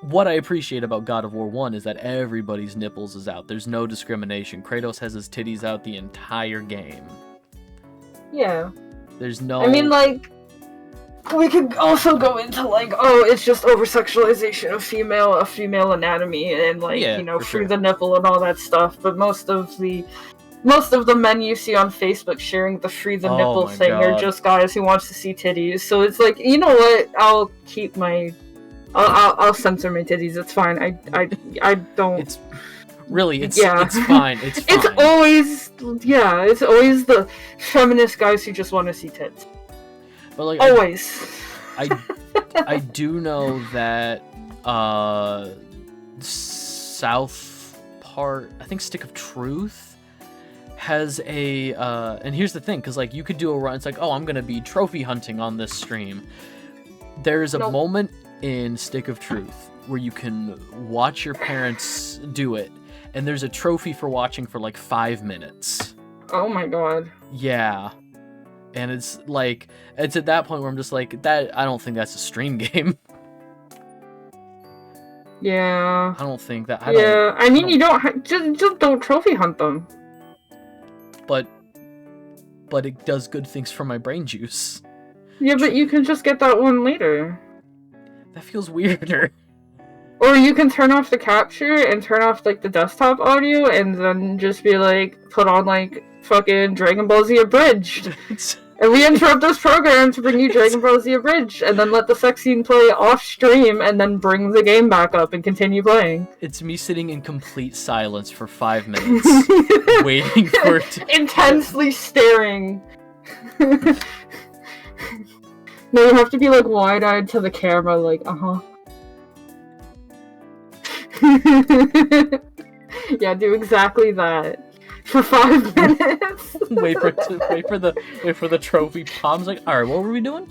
what I appreciate about God of War 1 is that everybody's nipples is out. There's no discrimination. Kratos has his titties out the entire game. Yeah. There's no... I mean, like, we could also go into, like, oh, it's just over-sexualization of female anatomy and, like, free the nipple and all that stuff, but most of the men you see on Facebook sharing the free the nipple thing are just guys who wants to see titties. So it's like, you know what? I'll keep my... I'll censor my titties. It's fine. I don't... It's fine. It's fine. It's always the feminist guys who just want to see tits. But like always. I do know that South Park, I think Stick of Truth has a and here's the thing, because like you could do a run, it's like, oh, I'm gonna be trophy hunting on this stream. There's a moment in Stick of Truth where you can watch your parents do it, and there's a trophy for watching for like 5 minutes. Oh my god. Yeah. And it's like, it's at that point where I'm just like, that, I don't think that's a stream game. Yeah. I don't think that. I mean, you don't, just don't trophy hunt them. But it does good things for my brain juice. Yeah, but you can just get that one later. That feels weirder. Or you can turn off the capture and turn off, like, the desktop audio and then just be like, put on, like, fucking Dragon Ball Z Abridged. And we interrupt this program to bring you Dragon Ball Z Abridged, and then let the sex scene play off stream, and then bring the game back up and continue playing. It's me sitting in complete silence for 5 minutes, waiting for it to... Intensely staring. No, you have to be, like, wide-eyed to the camera, like, Yeah, do exactly that. For 5 minutes. wait for the trophy palms. Like, all right, what were we doing?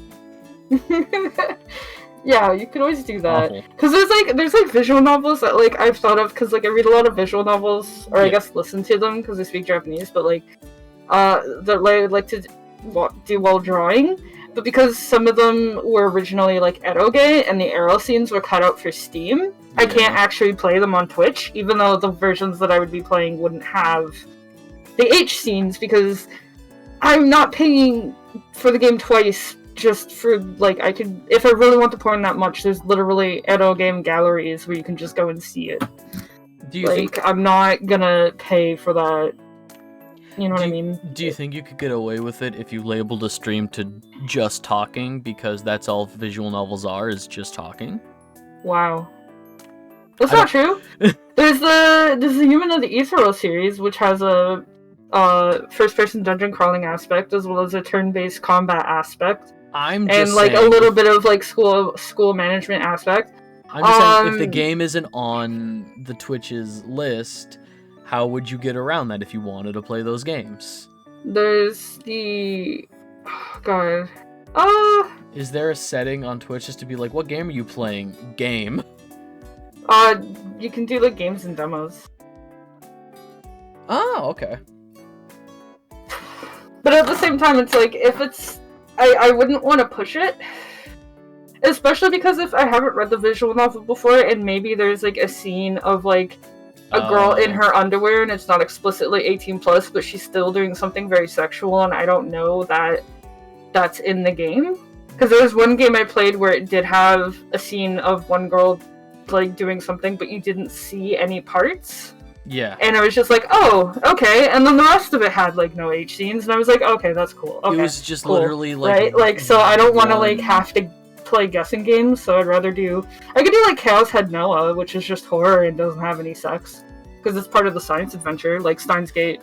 Yeah, you could always do that. Because there's visual novels that like I've thought of, because like I read a lot of visual novels, or I guess listen to them because I speak Japanese. But like, that I like to do while drawing. But because some of them were originally like eroge and the arrow scenes were cut out for Steam, I can't actually play them on Twitch, even though the versions that I would be playing wouldn't have the H scenes, because I'm not paying for the game twice just for, like, I could, if I really want to porn that much, there's literally edo game galleries where you can just go and see it. Do you think... I'm not gonna pay for that. You know what I mean? Do you think you could get away with it if you labeled a stream to just talking, because that's all visual novels are, is just talking? Wow. That's not true. There's the Human of the Ethereal series, which has a first-person dungeon crawling aspect, as well as a turn-based combat aspect. I'm just saying, a little bit of like school management aspect. I'm just saying, if the game isn't on the Twitch's list, how would you get around that if you wanted to play those games? There's the... Oh, God. Is there a setting on Twitch just to be like, what game are you playing? Game. You can do like games and demos. Oh, okay. But at the same time, it's like, if it's... I wouldn't want to push it. Especially because if I haven't read the visual novel before, and maybe there's like a scene of like a girl in her underwear and it's not explicitly 18 plus, but she's still doing something very sexual, and I don't know that that's in the game. Because there was one game I played where it did have a scene of one girl like doing something, but you didn't see any parts. Yeah. And I was just like, oh, okay. And then the rest of it had like no H scenes, and I was like, okay, that's cool. Okay, it was just cool. Literally like right, like so I don't want to like have to play guessing games, so I'd rather I could do like Chaos Head Noah, which is just horror and doesn't have any sex, because it's part of the science adventure, like Steins Gate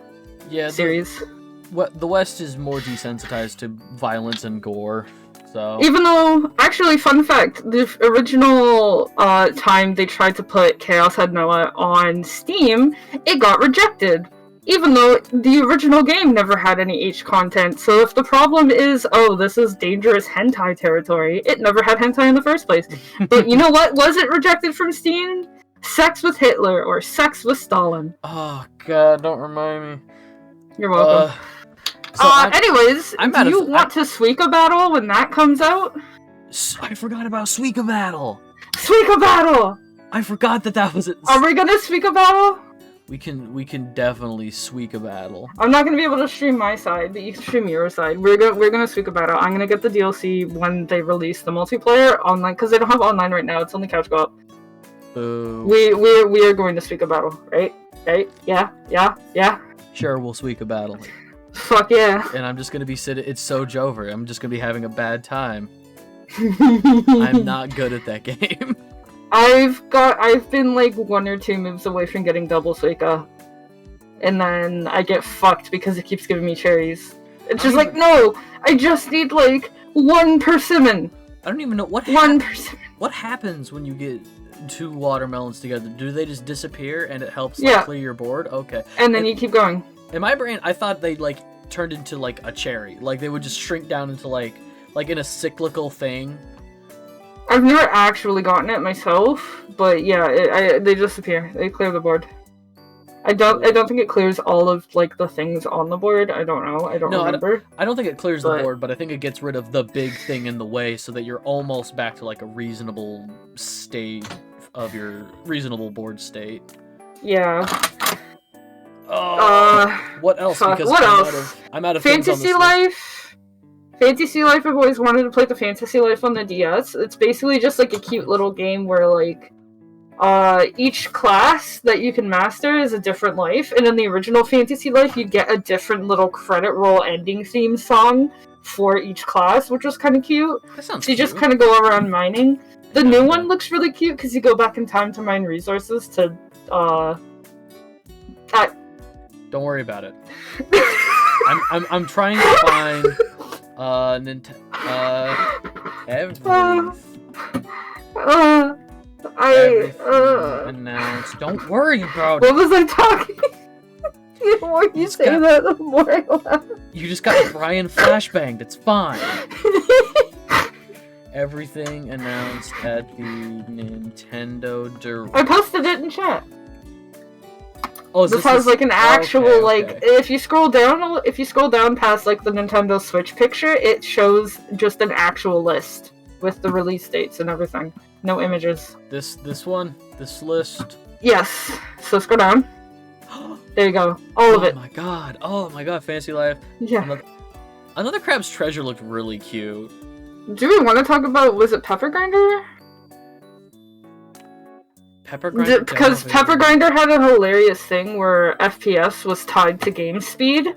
series. The West is more desensitized to violence and gore, so... Even though, actually, fun fact, the original time they tried to put Chaos Head Noah on Steam, it got rejected. Even though the original game never had any H content, so if the problem is, oh, this is dangerous hentai territory, it never had hentai in the first place. But you know what was it rejected from Steam? Sex with Hitler, or sex with Stalin. Oh god, don't remind me. You're welcome. Anyways, do you want to Suika Battle when that comes out? I forgot about Suika Battle! Suika Battle! I forgot that was it. Are we gonna Suika Battle? We can definitely Suika Battle. I'm not gonna be able to stream my side, but you can stream your side. We're gonna Suika Battle. I'm gonna get the DLC when they release the multiplayer online, because they don't have online right now. It's only couch co-op. Boo. We are going to Suika Battle, right? Right? Yeah. Sure, we'll Suika Battle. Fuck yeah. And I'm just gonna be sitting. It's so Jover. I'm just gonna be having a bad time. I'm not good at that game. I've been like 1 or 2 moves away from getting double Suika, and then I get fucked because it keeps giving me cherries. It's just like, no, I just need like 1 persimmon. I don't even know what 1 persimmon. What happens when you get 2 watermelons together? Do they just disappear and it helps clear your board? Okay. And then you keep going. In my brain, I thought they like turned into like a cherry. Like they would just shrink down into like in a cyclical thing. I've never actually gotten it myself, but yeah, they disappear. They clear the board. I don't think it clears all of like the things on the board. I don't know. I don't remember. I don't think it clears the board, but I think it gets rid of the big thing in the way so that you're almost back to like a reasonable state of your reasonable board state. Yeah. What else? Fuck. Because what else? I'm out of Fantasy Life. Fantasy Life, I've always wanted to play the Fantasy Life on the DS. It's basically just like a cute little game where like each class that you can master is a different life, and in the original Fantasy Life you get a different little credit roll ending theme song for each class, which was kind of cute. That sounds so you cute. just kind of go around mining. The new one looks really cute because you go back in time to mine resources to Don't worry about it. I'm trying to find everything announced. Don't worry about it. What was I talking? The more you say that, the more I laugh. You just got Brian flashbanged. It's fine. Everything announced at the Nintendo Direct. I posted it in chat. Oh, this has like an actual like if you scroll down past like the Nintendo Switch picture, it shows just an actual list with the release dates and everything. No images. This list. Yes. So scroll down. There you go. All of it. Oh my god, Fantasy Life. Yeah. Another Crab's Treasure looked really cute. Do we want to talk about, was it Pepper Grinder? Pepper Grinder? Because Pepper Grinder had a hilarious thing where FPS was tied to game speed.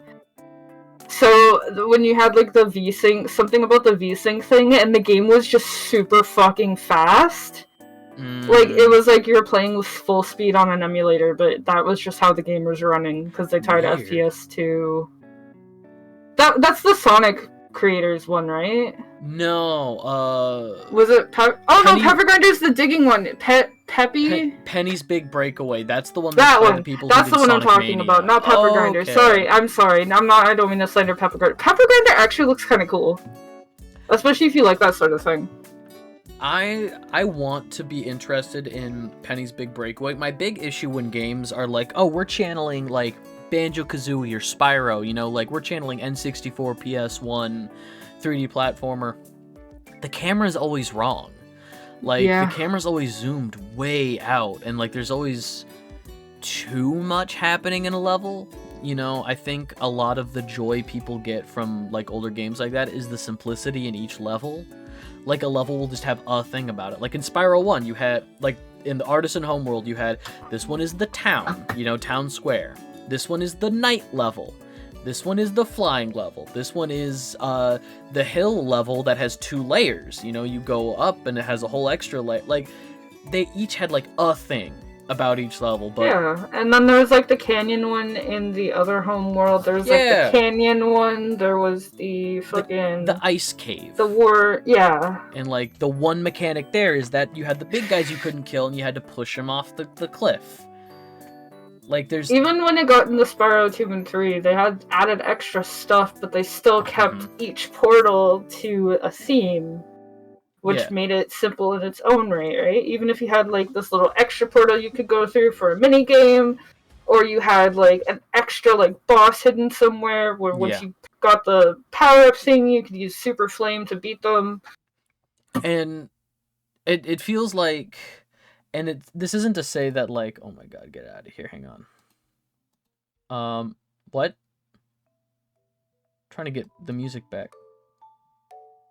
So when you had like the VSync, something about the VSync thing, and the game was just super fucking fast. Like, it was like you were playing with full speed on an emulator, but that was just how the game was running, because they tied FPS to... That's the Sonic creators one, right? No, was it no, Pepper Grinder's the digging one. Penny's Big Breakaway. That's the one that's the people That's the one Sonic I'm talking Mania. about, not Pepper Grinder. Okay. Sorry, I'm sorry. I don't mean to slander Pepper Grinder. Pepper Grinder actually looks kind of cool. Especially if you like that sort of thing. I want to be interested in Penny's Big Breakaway. My big issue when games are like, oh, we're channeling like Banjo-Kazooie or Spyro, you know, like we're channeling N64, PS1, 3D platformer. the camera's always wrong. Like, the camera's always zoomed way out, and, like, there's always too much happening in a level. You know, I think a lot of the joy people get from, like, older games like that is the simplicity in each level. Like, a level will just have a thing about it. Like, in Spyro 1, you had, like, in the Artisan Homeworld, you had, this one is the town, you know, town square. This one is the night level. This one is the flying level. This one is the hill level that has 2 layers. You know, you go up and it has a whole extra layer. Like, they each had, like, a thing about each level. But yeah, and then there was, like, the canyon one in the other home world. There was, like, the canyon one. There was the fucking... The ice cave. The war, yeah. And, like, the one mechanic there is that you had the big guys you couldn't kill, and you had to push them off the cliff. Like, there's... Even when it got into Spyro 2 and 3, they had added extra stuff, but they still kept each portal to a theme, which made it simple in its own right? Even if you had, like, this little extra portal you could go through for a mini game, or you had, like, an extra, like, boss hidden somewhere, where once you got the power-up thing, you could use Super Flame to beat them. And it feels like... And this isn't to say that, like, oh my god, get out of here, hang on. What? Trying to get the music back.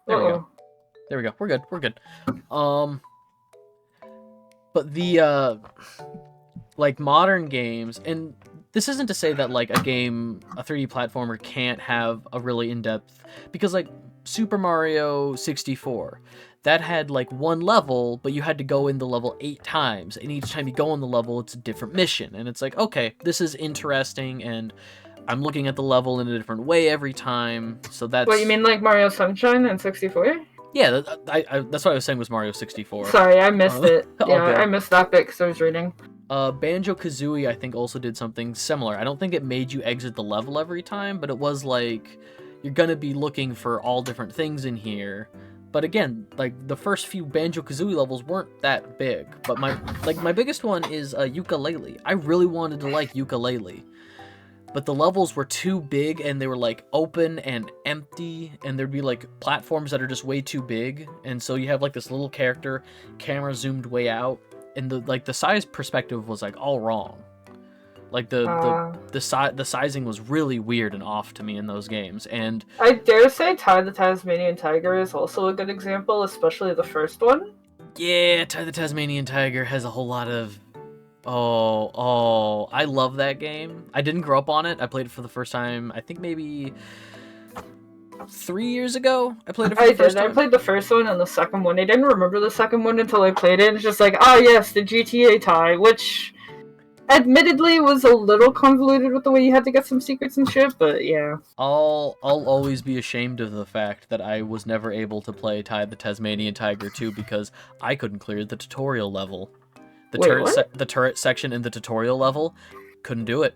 There we go. There we go. We're good. But the, like, modern games, and this isn't to say that, like, a 3D platformer can't have a really in-depth, because, like, Super Mario 64, that had, like, 1 level, but you had to go in the level 8 times, and each time you go in the level, it's a different mission, and it's like, okay, this is interesting, and I'm looking at the level in a different way every time, so that's... What, you mean like Mario Sunshine and 64? Yeah, that's what I was saying was Mario 64. Sorry, I missed it. Yeah, I missed that bit because I was reading. Banjo-Kazooie, I think, also did something similar. I don't think it made you exit the level every time, but it was like, you're gonna be looking for all different things in here. But again, like, the first few Banjo-Kazooie levels weren't that big. But my biggest one is Ukulele. I really wanted to like Ukulele. But the levels were too big, and they were, like, open and empty, and there'd be, like, platforms that are just way too big, and so you have, like, this little character, camera zoomed way out, and the size perspective was, like, all wrong. Like, the sizing was really weird and off to me in those games, and... I dare say Ty the Tasmanian Tiger is also a good example, especially the first one. Yeah, Ty the Tasmanian Tiger has a whole lot of... Oh, I love that game. I didn't grow up on it. I played it for the first time, I think maybe 3 years ago. I played it for the first time. I played the first one and the second one. I didn't remember the second one until I played it. It's just like, oh yes, the GTA tie, which admittedly was a little convoluted with the way you had to get some secrets and shit, but yeah. I'll always be ashamed of the fact that I was never able to play Ty the Tasmanian Tiger 2 because I couldn't clear the tutorial level. The turret section in the tutorial level, couldn't do it.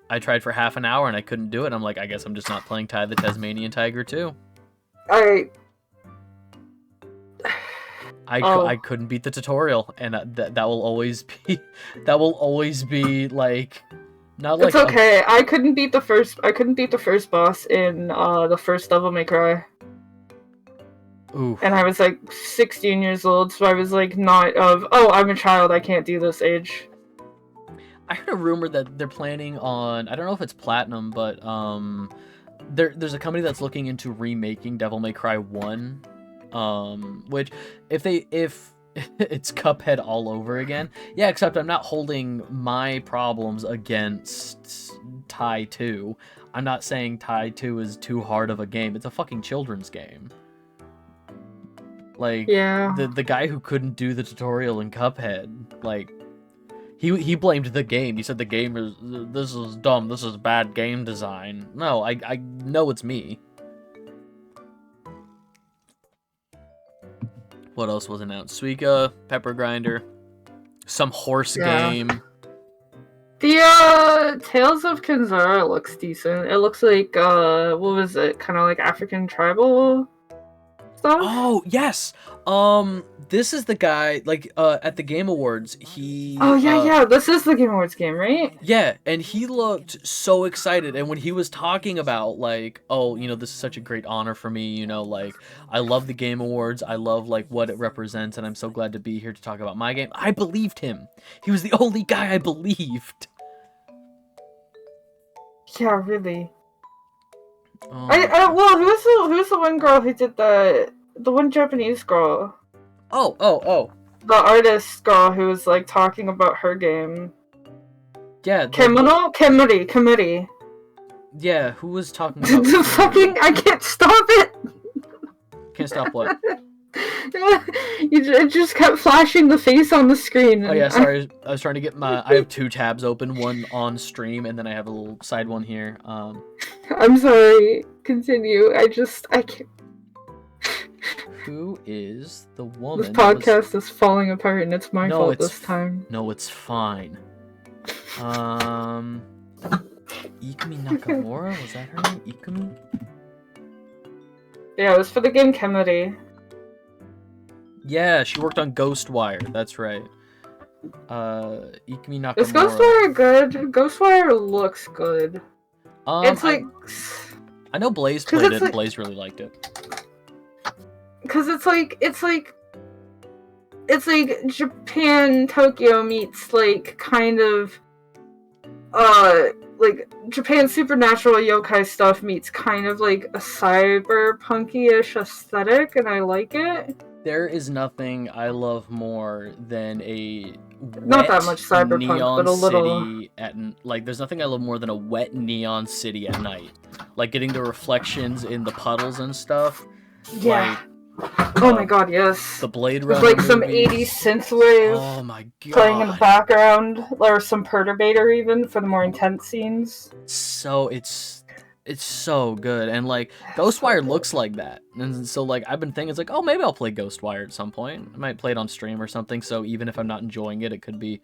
I tried for half an hour and I couldn't do it. I'm like, I guess I'm just not playing Ty the Tasmanian Tiger 2. I couldn't beat the tutorial, and that will always be like, not like... It's okay. I couldn't beat the first boss in the first Devil May Cry. Oof. And I was like 16 years old, so I was like I'm a child, I can't do this age. I heard a rumor that they're planning on, I don't know if it's Platinum, but there's a company that's looking into remaking Devil May Cry 1, which if it's Cuphead all over again. Yeah, except I'm not holding my problems against Ty 2. I'm not saying Ty 2 is too hard of a game. It's a fucking children's game. Like, the guy who couldn't do the tutorial in Cuphead, like, he blamed the game. He said the game this is dumb, this is bad game design. No, I know it's me. What else was announced? Suika, Pepper Grinder, some horse game. The Tales of Kinzara looks decent. It looks like what was it? Kind of like African tribal. stuff. Oh, yes. This is the guy, like, at the Game Awards, Oh yeah. This is the Game Awards game, right? yeah, and he looked so excited. And when he was talking about, like, oh, this is such a great honor for me, like, I love the Game Awards, I love, like, what it represents, and I'm so glad to be here to talk about my game, I believed him. He was the only guy I believed. Yeah, really. Oh my God. Well, who's the one girl who did the one Japanese girl? Oh. The artist girl who was like talking about her game. Yeah. Kemuri. Yeah, who was talking about The fucking I can't stop it. Can't stop what? It just kept flashing the face on the screen. Oh yeah, sorry. I was trying to get I have 2 tabs open, one on stream, and then I have a little side one here. I'm sorry. Continue. I can't. Who is the woman? This podcast is falling apart, and it's my fault this time. No, it's fine. Ikumi Nakamura, was that her name? Ikumi? Yeah, it was for the game Kemuri. Yeah, she worked on Ghostwire. That's right. Ikumi Nakamura. Is Ghostwire good? Ghostwire looks good. It's like I know Blaze played it, and Blaze really liked it. Because it's like Japan Tokyo meets like kind of like Japan supernatural yokai stuff meets kind of like a cyberpunky-ish aesthetic, and I like it. There is nothing I love more than a not that much cyberpunk, but a little. City there's nothing I love more than a wet neon city at night. Like getting the reflections in the puddles and stuff. Yeah. Oh my god, yes. The Blade Runner with like some movies. 80s synthwave. Oh my god. Playing in the background, or some perturbator even for the more intense scenes. So it's so good, and like Ghostwire looks like that, and so like I've been thinking it's like, oh, maybe I'll play Ghostwire at some point. I might play it on stream or something, so even if I'm not enjoying it, it could be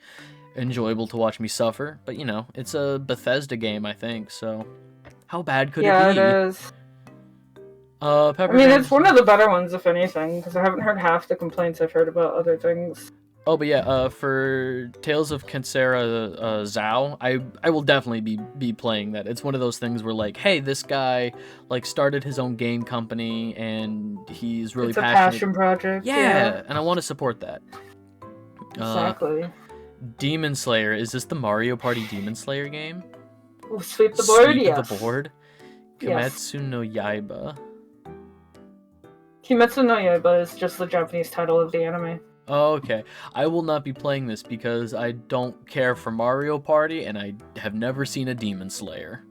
enjoyable to watch me suffer. But it's a Bethesda game, I think, so how bad could it be? Yeah, it is. Pepper I mean, it's one of the better ones, if anything, because I haven't heard half the complaints I've heard about other things. Oh, but yeah, for Tales of Kansera Zhao, I will definitely be playing that. It's one of those things where, like, hey, this guy, like, started his own game company, and he's really passionate. It's a passion project. Yeah, and I want to support that. Exactly. Demon Slayer, is this the Mario Party Demon Slayer game? We'll sweep the board, Sweep the board? Kimetsu no Yaiba. Kimetsu no Yaiba is just the Japanese title of the anime. Oh, okay. I will not be playing this because I don't care for Mario Party, and I have never seen a Demon Slayer.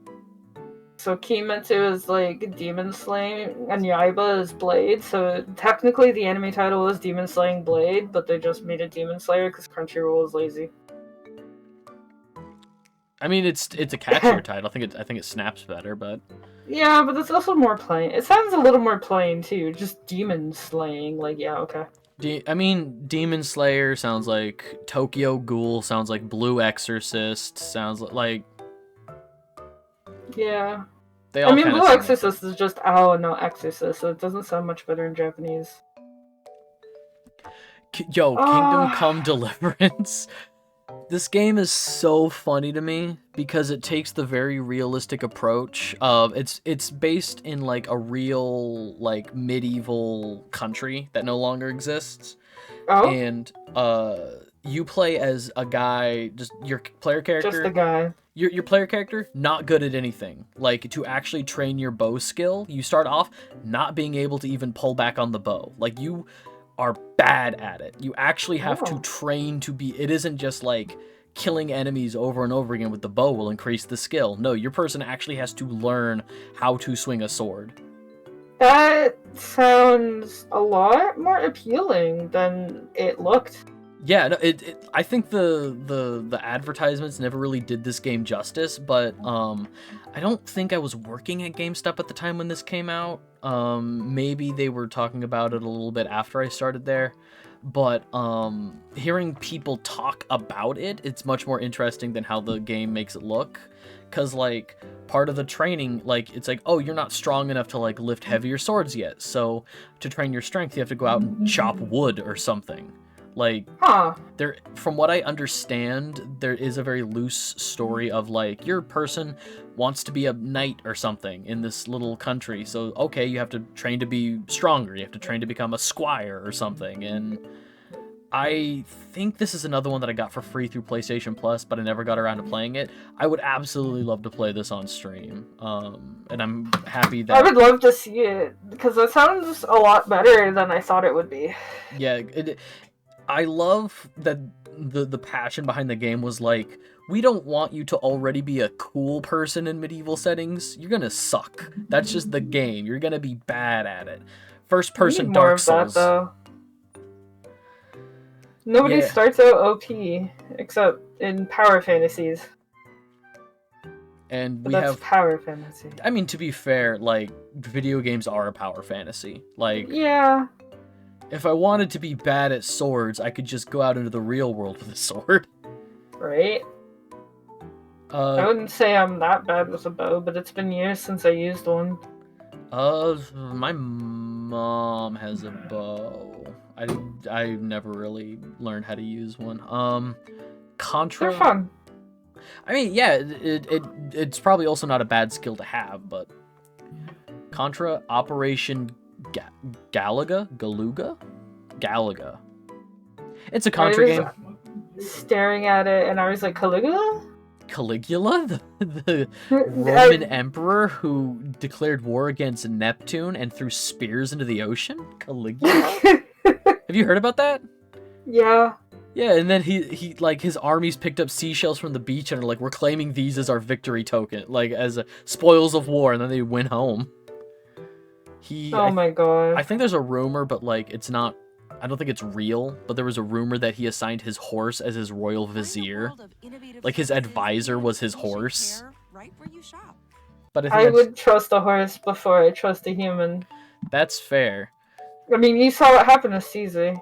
So Kimetsu is like Demon Slaying, and Yaiba is Blade, so technically the anime title is Demon Slaying Blade, but they just made it Demon Slayer because Crunchyroll is lazy. I mean, it's a catchier title. I think it snaps better, but... Yeah, but it's also more plain. It sounds a little more plain, too. Just demon slaying. Like, yeah, okay. I mean, Demon Slayer sounds like Tokyo Ghoul, sounds like Blue Exorcist, sounds like... Yeah. They all Blue Exorcist is just owl, not Exorcist, so it doesn't sound much better in Japanese. Kingdom Come Deliverance. This game is so funny to me because it takes the very realistic approach of it's based in like a real like medieval country that no longer exists. Oh. And you play as a guy, just your player character. Just a guy. Your player character, not good at anything. Like, to actually train your bow skill, you start off not being able to even pull back on the bow. Like, you are bad at it. You actually have to train to be... It isn't just, like, killing enemies over and over again with the bow will increase the skill. No, your person actually has to learn how to swing a sword. That sounds a lot more appealing than it looked. Yeah, no, I think the advertisements never really did this game justice, but I don't think I was working at GameStop at the time when this came out. Maybe they were talking about it a little bit after I started there, but hearing people talk about it, it's much more interesting than how the game makes it look, because like part of the training, like it's like, oh, you're not strong enough to like lift heavier swords yet, so to train your strength you have to go out and chop wood or something. Like, there, from what I understand, there is a very loose story of like your person wants to be a knight or something in this little country, so okay, you have to train to be stronger, you have to train to become a squire or something. And I think this is another one that I got for free through PlayStation Plus, but I never got around to playing it. I would absolutely love to play this on stream, and I'm happy that... I would love to see it, because it sounds a lot better than I thought it would be. Yeah, I love that the passion behind the game was like, we don't want you to already be a cool person in medieval settings. You're gonna suck. That's just the game. You're gonna be bad at it. First person Dark Souls. More of that, though. Nobody starts out OP except in power fantasies. And but that's power fantasy. I mean, to be fair, like, video games are a power fantasy. Like, yeah. If I wanted to be bad at swords, I could just go out into the real world with a sword. Right? I wouldn't say I'm that bad with a bow, but it's been years since I used one. My mom has a bow. I never really learned how to use one. Contra. They're fun. I mean, yeah, it's probably also not a bad skill to have, but Contra Operation Galaga. It's a Contra game. Staring at it, and I was like, Caligula? Caligula, the Roman emperor who declared war against Neptune and threw spears into the ocean? Caligula? Have you heard about that? Yeah. Yeah, and then he like his armies picked up seashells from the beach and are like, we're claiming these as our victory token, like as spoils of war, and then they went home. My god. I think there's a rumor, but like it's not. I don't think it's real, but there was a rumor that he assigned his horse as his royal vizier. Like his advisor was his horse. But I would trust a horse before I trust a human. That's fair. I mean, you saw what happened to Caesar.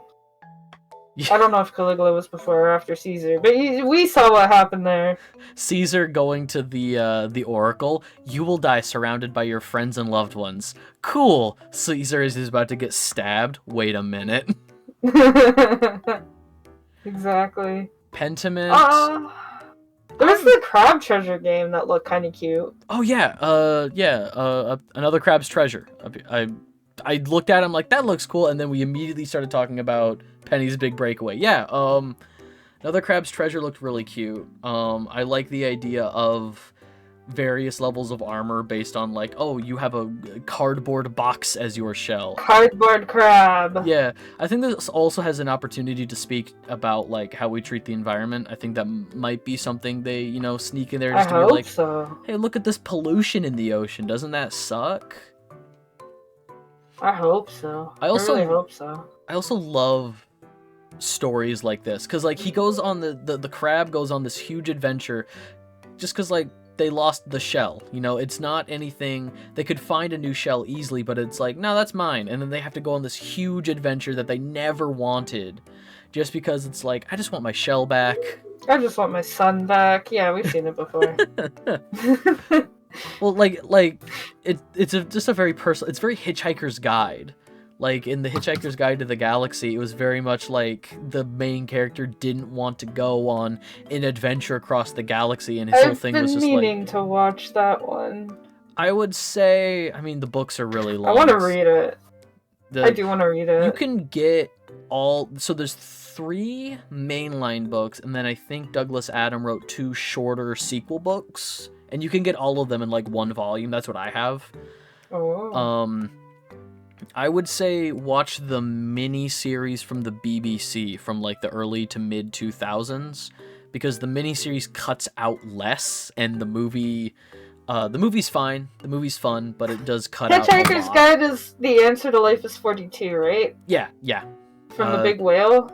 I don't know if Caligula was before or after Caesar, but we saw what happened there. Caesar going to the oracle. You will die surrounded by your friends and loved ones. Cool. Caesar is about to get stabbed. Wait a minute. Exactly. Pentiment. There was the crab treasure game that looked kind of cute. Oh yeah. Another crab's treasure. I looked at him like, that looks cool, and then we immediately started talking about Penny's Big Breakaway. Yeah, Another Crab's Treasure looked really cute. I like the idea of various levels of armor based on, like, oh, you have a cardboard box as your shell. Cardboard crab! Yeah, I think this also has an opportunity to speak about, like, how we treat the environment. I think that might be something they, you know, sneak in there just to be like, so. Hey, look at this pollution in the ocean. Doesn't that suck? I hope so. I really hope so. I also love stories like this, because like he goes on the crab goes on this huge adventure just because like they lost the shell, you know. It's not anything, they could find a new shell easily, but it's like, no, that's mine, and then they have to go on this huge adventure that they never wanted just because it's like, I just want my shell back. I just want my son back. Yeah, we've seen it before. Well, it's a very personal, it's very Hitchhiker's Guide. Like, in the Hitchhiker's Guide to the Galaxy, it was very much like the main character didn't want to go on an adventure across the galaxy, and his whole thing was just like... I've been meaning to watch that one. I would say, I mean, the books are really long. I want to read it. I do want to read it. You can get all... So there's 3 mainline books, and then I think Douglas Adam wrote 2 shorter sequel books. And you can get all of them in, like, 1 volume. That's what I have. Oh. I would say watch the mini-series from the BBC from, like, the early to mid-2000s. Because the mini-series cuts out less, and the movie's fine. The movie's fun, but it does cut out a lot. Hitchhiker's Guide is The Answer to Life is 42, right? Yeah. From the big whale?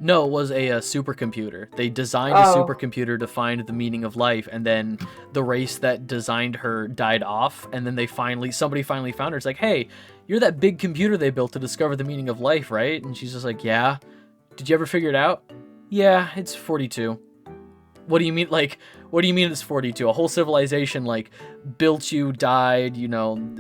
No, it was a supercomputer. They designed a supercomputer to find the meaning of life, and then the race that designed her died off, and then somebody finally found her. It's like, hey, you're that big computer they built to discover the meaning of life, right? And she's just like, yeah. Did you ever figure it out? Yeah, it's 42. What do you mean? Like, what do you mean it's 42? A whole civilization like built you, died. You know,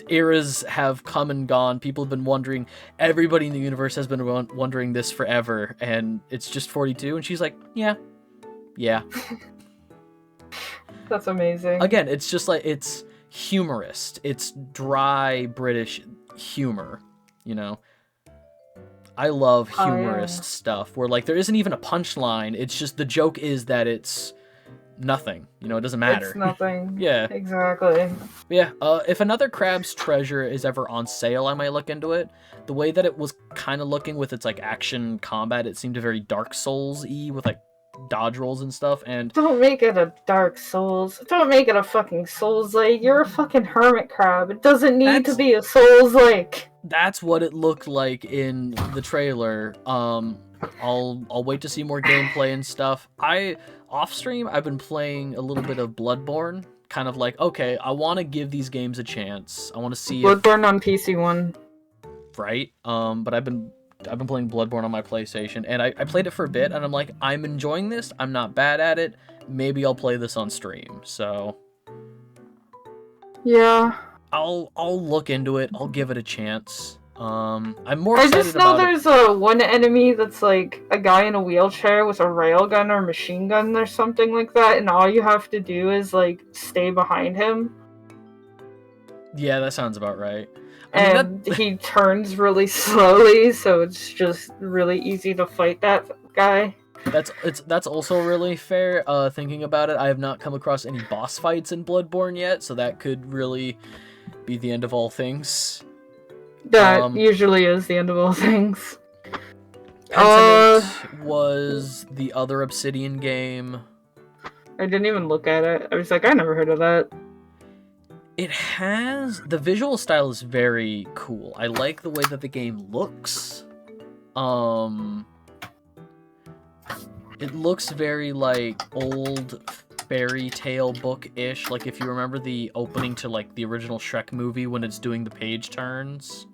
eras have come and gone. People have been wondering. Everybody in the universe has been wondering this forever, and it's just 42. And she's like, yeah, yeah. That's amazing. Again, it's just like it's humorist. It's dry British humor. You know. I love humorist stuff where like there isn't even a punchline. It's just the joke is that it's nothing. You know, it doesn't matter. It's nothing. Yeah. Exactly. Yeah. If another Crab's Treasure is ever on sale, I might look into it. The way that it was kind of looking with its like action combat, it seemed very Dark Souls-y with like dodge rolls and stuff. And don't make it a Dark Souls. Don't make it a fucking Souls-like. You're a fucking hermit crab. It doesn't need to be a Souls-like. That's what it looked like in the trailer. I'll wait to see more gameplay and stuff. Off stream, I've been playing a little bit of Bloodborne. Kind of like, okay, I want to give these games a chance. I want to see Bloodborne on PC one. Right. But I've been playing Bloodborne on my PlayStation, and I played it for a bit, and I'm like, I'm enjoying this. I'm not bad at it. Maybe I'll play this on stream. So yeah. I'll look into it. I'll give it a chance. I'm more excited about it. I just know there's one enemy that's like a guy in a wheelchair with a railgun or machine gun or something like that, and all you have to do is like stay behind him. Yeah, that sounds about right. And he turns really slowly, so it's just really easy to fight that guy. That's also really fair. Thinking about it, I have not come across any boss fights in Bloodborne yet, so that could really be the end of all things. That usually is the end of all things. Pentiment was the other Obsidian game. I didn't even look at it. I was like, I never heard of that. It has... The visual style is very cool. I like the way that the game looks. It looks very, like, old fairy tale book-ish. Like, if you remember the opening to, like, the original Shrek movie when it's doing the page turns.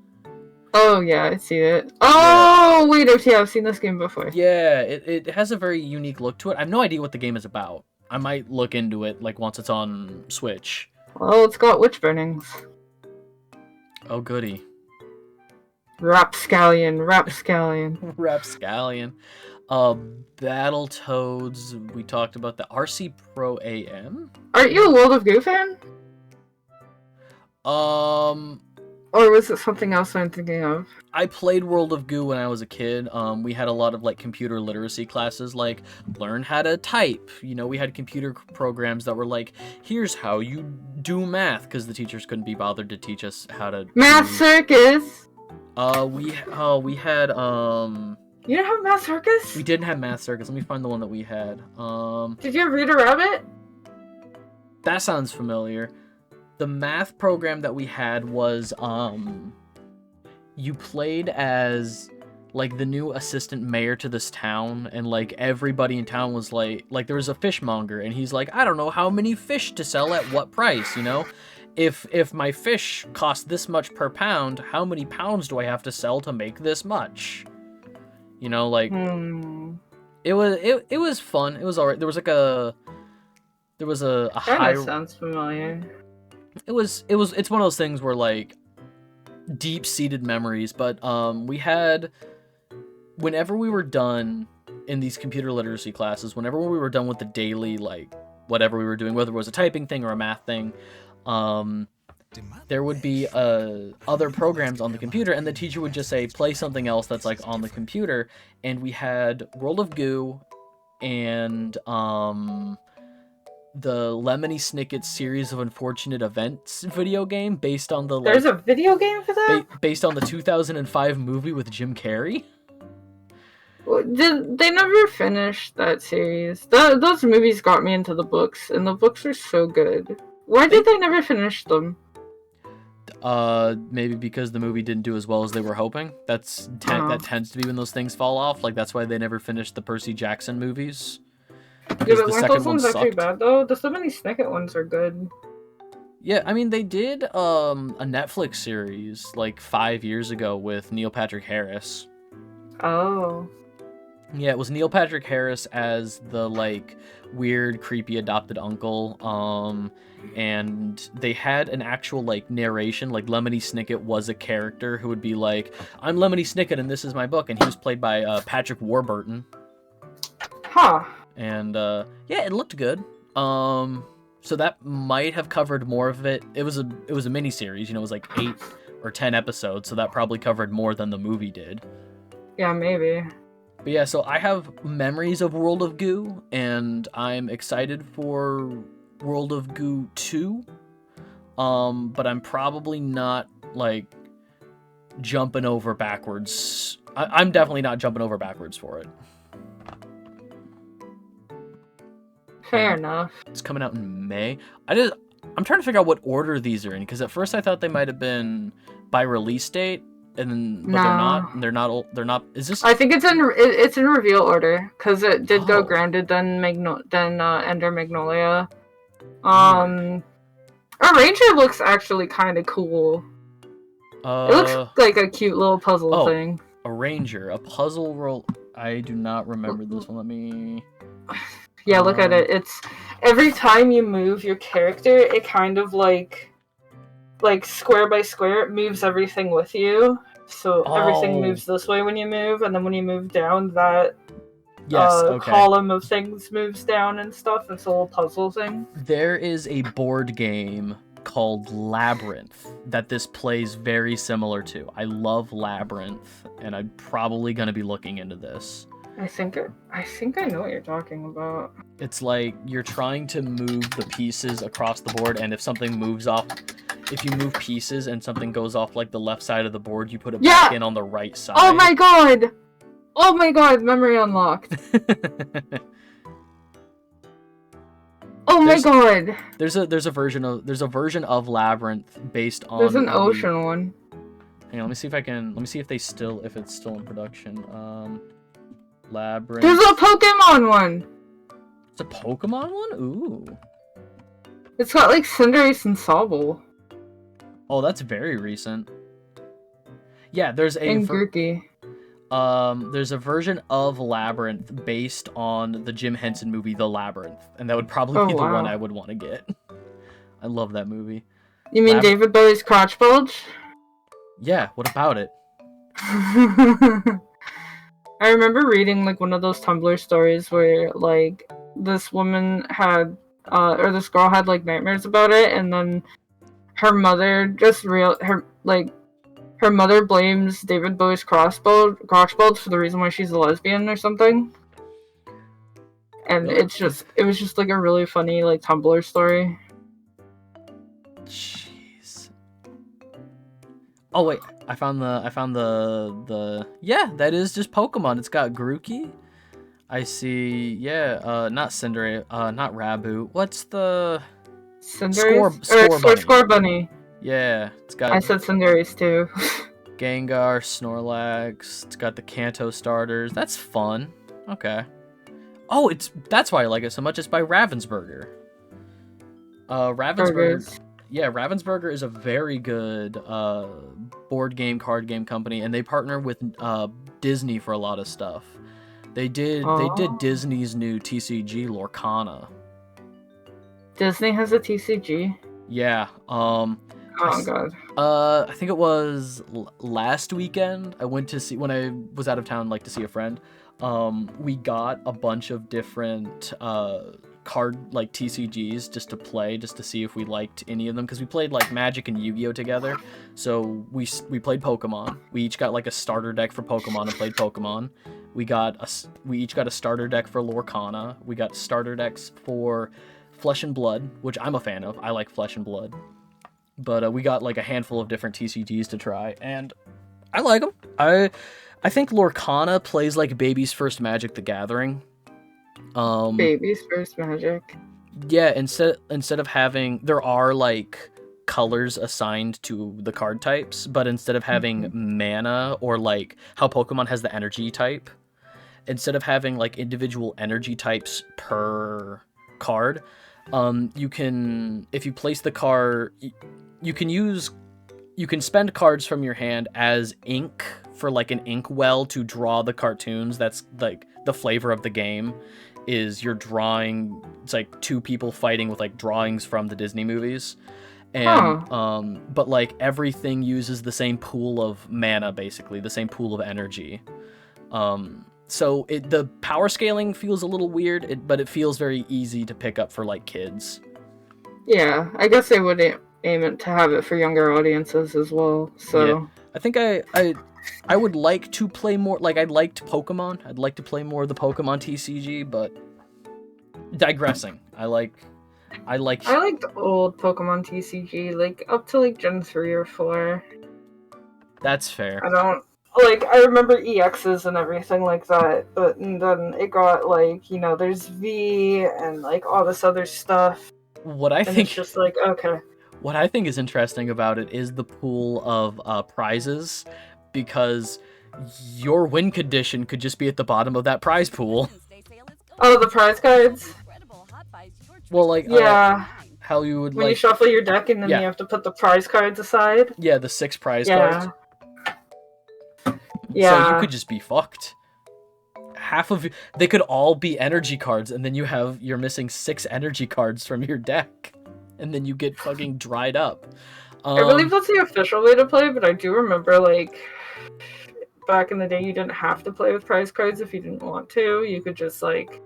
Oh, yeah, I see it. Oh, yeah. Wait, I've seen this game before. Yeah, it has a very unique look to it. I have no idea what the game is about. I might look into it, like, once it's on Switch. Well, it's got witch burnings. Oh, goody. Rapscallion. Rapscallion. Battletoads, we talked about the RC Pro AM. Aren't you a World of Goo fan? Or was it something else I'm thinking of? I played World of Goo when I was a kid. We had a lot of like computer literacy classes, like learn how to type. You know, we had computer programs that were like, here's how you do math, because the teachers couldn't be bothered to teach us how to Math Circus. We had You didn't have Math Circus? We didn't have Math Circus. Let me find the one that we had. Did you have Reader Rabbit? That sounds familiar. The math program that we had was, you played as, like, the new assistant mayor to this town, and, like, everybody in town was like, there was a fishmonger, and he's like, I don't know how many fish to sell at what price, you know? If my fish cost this much per pound, how many pounds do I have to sell to make this much? You know, like, it was fun. It was alright. There was a high... That sounds familiar. It's one of those things where, like, deep-seated memories, but, we had, whenever we were done in these computer literacy classes, whenever we were done with the daily, like, whatever we were doing, whether it was a typing thing or a math thing, there would be, other programs on the computer, and the teacher would just say, play something else that's, like, on the computer, and we had World of Goo, and, the Lemony Snicket Series of Unfortunate Events video game based on the... There's a video game for that? Based on the 2005 movie with Jim Carrey? They never finished that series. Those movies got me into the books, and the books are so good. Why did they never finish them? Maybe because the movie didn't do as well as they were hoping. That tends to be when those things fall off. Like, that's why they never finished the Percy Jackson movies. Yeah, but weren't those ones actually bad, though? The Lemony Snicket ones are good. Yeah, I mean, they did a Netflix series, like, 5 years ago with Neil Patrick Harris. Oh. Yeah, it was Neil Patrick Harris as the like weird, creepy adopted uncle. And they had an actual like narration. Like Lemony Snicket was a character who would be like, "I'm Lemony Snicket, and this is my book," and he was played by Patrick Warburton. Huh. And yeah, it looked good. So that might have covered more of it. It was a mini series. You know, it was like 8 or 10 episodes, so that probably covered more than the movie did. Yeah, maybe. But yeah, so I have memories of World of Goo, and I'm excited for World of Goo 2. But I'm probably not, like, jumping over backwards. I'm definitely not jumping over backwards for it. Fair And enough. it's coming out in May. I'm trying to figure out what order these are in, because at first I thought they might have been by release date, but they're not. And they're not. They're not. Is this? I think it's in reveal order because it did go Oh. Grounded, then Ender Magnolia. Arranger looks actually kind of cool. It looks like a cute little puzzle thing. Arranger, a puzzle roll. I do not remember this one. Let me. Yeah, look at it. It's every time you move your character, it kind of like square by square, it moves everything with you. So everything moves this way when you move, and then when you move down, that column of things moves down and stuff. It's a little puzzle thing. There is a board game called Labyrinth that this plays very similar to. I love Labyrinth, and I'm probably going to be looking into this. I think I know what you're talking about. It's like you're trying to move the pieces across the board, and if something moves off, if you move pieces and something goes off like the left side of the board, you put it back in on the right side. Oh my god! Oh my god, memory unlocked. Oh my god. There's a version of Labyrinth based on. There's an ocean one. Hang on, let me see if it's still in production. Labyrinth. There's a Pokemon one. It's a Pokemon one? Ooh. It's got like Cinderace and Sobble. Oh, that's very recent. Yeah, there's Grookey. There's a version of Labyrinth based on the Jim Henson movie The Labyrinth, and that would probably be the one I would want to get. I love that movie. You mean David Bowie's crotch bulge? Yeah, what about it? I remember reading like one of those Tumblr stories where like this woman had or this girl had like nightmares about it, and then her mother her mother blames David Bowie's crotch bulge for the reason why she's a lesbian or something. And it was just like a really funny like Tumblr story. Jeez. Oh wait, I found the yeah, that is just Pokemon. It's got Grookey. I see. Yeah, not Cinderace, not Rabu. What's the Score Bunny. Yeah, it's got. I said Cinderace too. Gengar, Snorlax. It's got the Kanto starters. That's fun. Okay. Oh, that's why I like it so much. It's by Ravensburger. Ravensburger. Yeah, Ravensburger is a very good board game, card game company, and they partner with Disney for a lot of stuff. They did Disney's new TCG, Lorcana. Disney has a TCG? Yeah. Oh god. I think it was last weekend. I went to see, when I was out of town, like to see a friend. We got a bunch of different card like TCGs just to play, just to see if we liked any of them, because we played like Magic and Yu-Gi-Oh together. So we played Pokemon. We each got like a starter deck for Pokemon and played Pokemon. We each got a starter deck for Lorcana. We got starter decks for Flesh and Blood, which I'm a fan of. I like Flesh and Blood. But we got like a handful of different TCGs to try, and I like them. I think Lorcana plays like Baby's First Magic: The Gathering. Baby's First Magic. Yeah, instead of having, there are like colors assigned to the card types, but instead of having mana, or like how Pokemon has the energy type, instead of having like individual energy types per card, you can, if you place the card, you can spend cards from your hand as ink for like an inkwell to draw the cartoons. That's like the flavor of the game. Is you're drawing. It's like two people fighting with like drawings from the Disney movies, and but like everything uses the same pool of mana, basically the same pool of energy. So the power scaling feels a little weird, but it feels very easy to pick up for like kids. Yeah, I guess they would aim it to have it for younger audiences as well. So yeah. I think I would like to play more. Like I liked Pokemon. I'd like to play more of the Pokemon TCG, but digressing. I liked old Pokemon TCG, like up to like Gen 3 or 4. That's fair. I remember EXs and everything like that, but then it got like, you know, there's V and like all this other stuff. It's just like, okay. What I think is interesting about it is the pool of prizes, because your win condition could just be at the bottom of that prize pool. Oh, the prize cards? Well, like, yeah. How you would when you shuffle your deck and then you have to put the prize cards aside? Yeah, the 6 prize cards. Yeah. So you could just be fucked. They could all be energy cards, and then you're missing 6 energy cards from your deck, and then you get fucking dried up. I believe that's the official way to play, but I do remember, like, back in the day, you didn't have to play with prize cards if you didn't want to. You could just, like,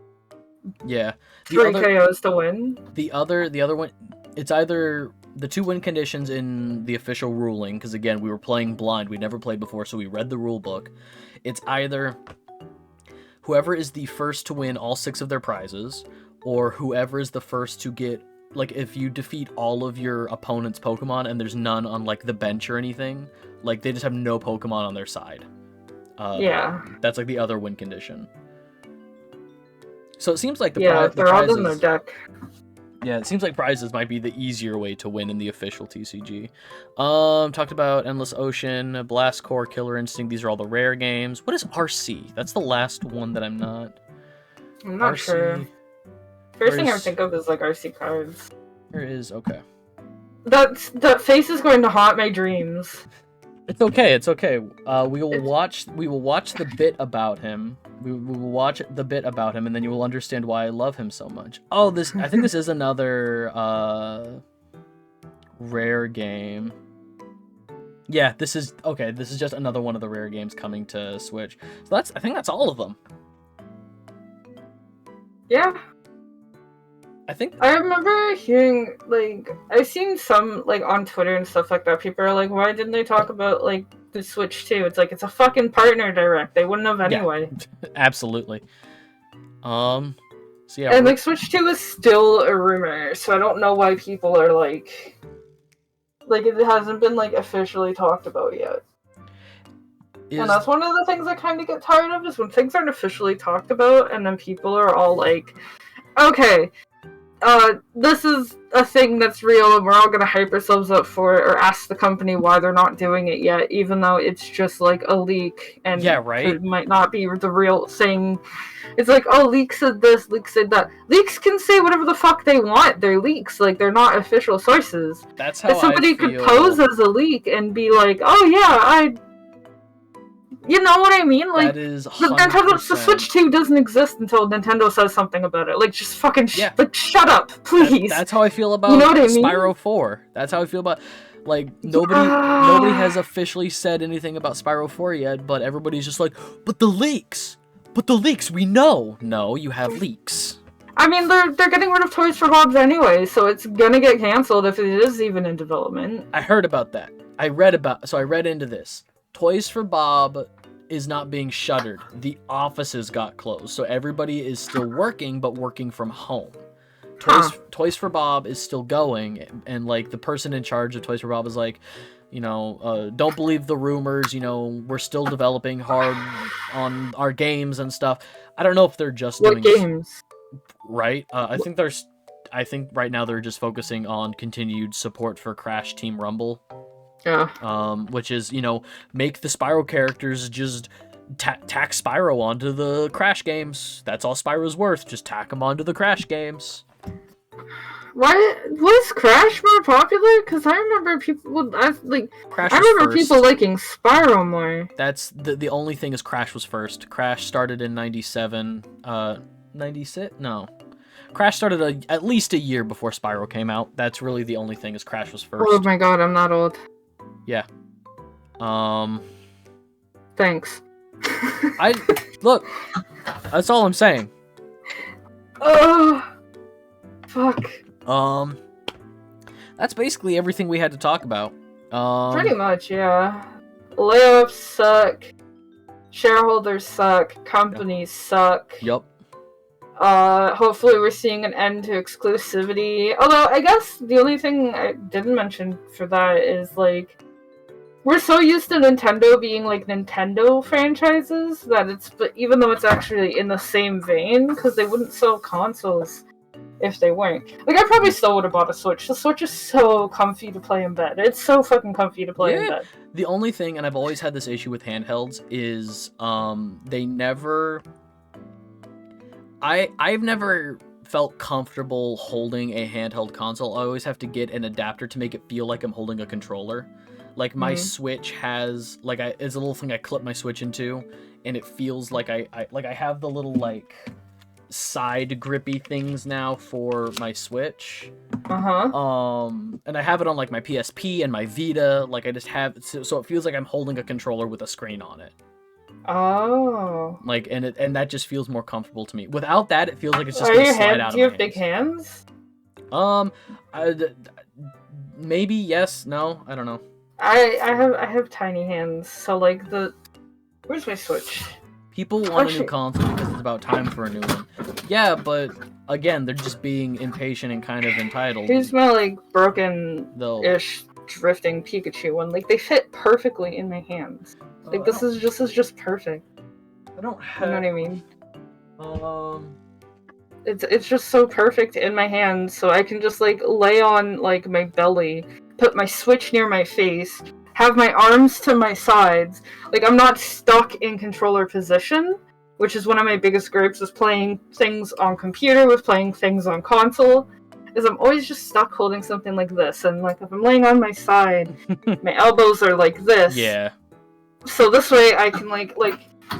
3 KOs to win. The other one, it's either the 2 win conditions in the official ruling, because again, we were playing blind. We'd never played before, so we read the rule book. It's either whoever is the first to win all 6 of their prizes, or whoever is the first to get, like, if you defeat all of your opponent's Pokemon and there's none on, like, the bench or anything, like, they just have no Pokemon on their side. That's, like, the other win condition. So it seems like they're all in their deck. Yeah, it seems like prizes might be the easier way to win in the official TCG. Talked about Endless Ocean, Blast Core, Killer Instinct. These are all the rare games. What is RC? That's the last one that I'm not sure. First thing I think of is like RC cards. There is, okay. That face is going to haunt my dreams. It's okay. We will watch the bit about him. We will watch the bit about him, and then you will understand why I love him so much. Oh, I think this is another rare game. Yeah, this is okay. This is just another one of the rare games coming to Switch. So I think that's all of them. Yeah. I remember hearing, like, I've seen some, like, on Twitter and stuff like that, people are like, why didn't they talk about, like, the Switch 2? It's like, it's a fucking partner direct. They wouldn't have anyway. Yeah, absolutely. So yeah. And, like, Switch 2 is still a rumor, so I don't know why people are, like, it hasn't been, like, officially talked about yet. And that's one of the things I kind of get tired of, is when things aren't officially talked about, and then people are all like, okay, this is a thing that's real, and we're all gonna hype ourselves up for it, or ask the company why they're not doing it yet, even though it's just like a leak, and it might not be the real thing. It's like, oh, leak said this, leak said that. Leaks can say whatever the fuck they want. They're leaks, like, they're not official sources. That's how somebody could pose as a leak and be like, oh yeah, you know what I mean? Like, that is 100%. The Switch 2 doesn't exist until Nintendo says something about it. Like, just fucking shut up, please. That's how I feel about Spyro 4. That's how I feel about, like, nobody has officially said anything about Spyro 4 yet, but everybody's just like, but the leaks, we know. No, you have leaks. I mean, they're getting rid of Toys for Bob's anyway, so it's gonna get canceled if it is even in development. I heard about that. I read into this. Toys for Bob is not being shuttered. The offices got closed, so everybody is still working, but working from home. Toys for Bob is still going, and like the person in charge of Toys for Bob is like, you know, don't believe the rumors. You know, we're still developing hard on our games and stuff. I don't know if they're just doing games, right? I think right now they're just focusing on continued support for Crash Team Rumble. Yeah. Which is, you know, make the Spyro characters just tack Spyro onto the Crash games. That's all Spyro's worth. Just tack them onto the Crash games. Why was Crash more popular? Because I remember people, Crash I was remember first. people liking Spyro more. That's the only thing is Crash was first. Crash started in 97. 96? No. Crash started at least a year before Spyro came out. That's really the only thing is Crash was Oh first. my god, I'm not old. Yeah. Thanks. Look. That's all I'm saying. Oh, fuck. That's basically everything we had to talk about. Pretty much, yeah. Layoffs suck. Shareholders suck. Companies suck. Yup. Hopefully we're seeing an end to exclusivity. Although, I guess the only thing I didn't mention for that is, like, we're so used to Nintendo being, like, Nintendo franchises but even though it's actually in the same vein, because they wouldn't sell consoles if they weren't. Like, I probably still would have bought a Switch. The Switch is so comfy to play in bed. It's so fucking comfy to play in bed. The only thing, and I've always had this issue with handhelds, is they never... I've never felt comfortable holding a handheld console. I always have to get an adapter to make it feel like I'm holding a controller. Like, my Switch has... Like, it's a little thing I clip my Switch into, and it feels like I have the little, like... side grippy things now for my Switch. And I have it on like my PSP and my Vita. Like I just have so it feels like I'm holding a controller with a screen on it. Oh. Like and that just feels more comfortable to me. Without that, it feels like it's just gonna slide out of my hands. Do you have big hands? Maybe yes, no, I don't know. I have tiny hands. So like where's my Switch? People want a new console because it's about time for a new one. Yeah, but again, they're just being impatient and kind of entitled. Here's my like broken-ish drifting Pikachu one. Like they fit perfectly in my hands. Like this is just perfect. I don't have. You know what I mean? It's just so perfect in my hands, so I can just like lay on like my belly, put my Switch near my face, have my arms to my sides. Like, I'm not stuck in controller position, which is one of my biggest gripes with playing things on computer, with playing things on console, is I'm always just stuck holding something like this. And, like, if I'm laying on my side, my elbows are like this. Yeah. So this way I can, like,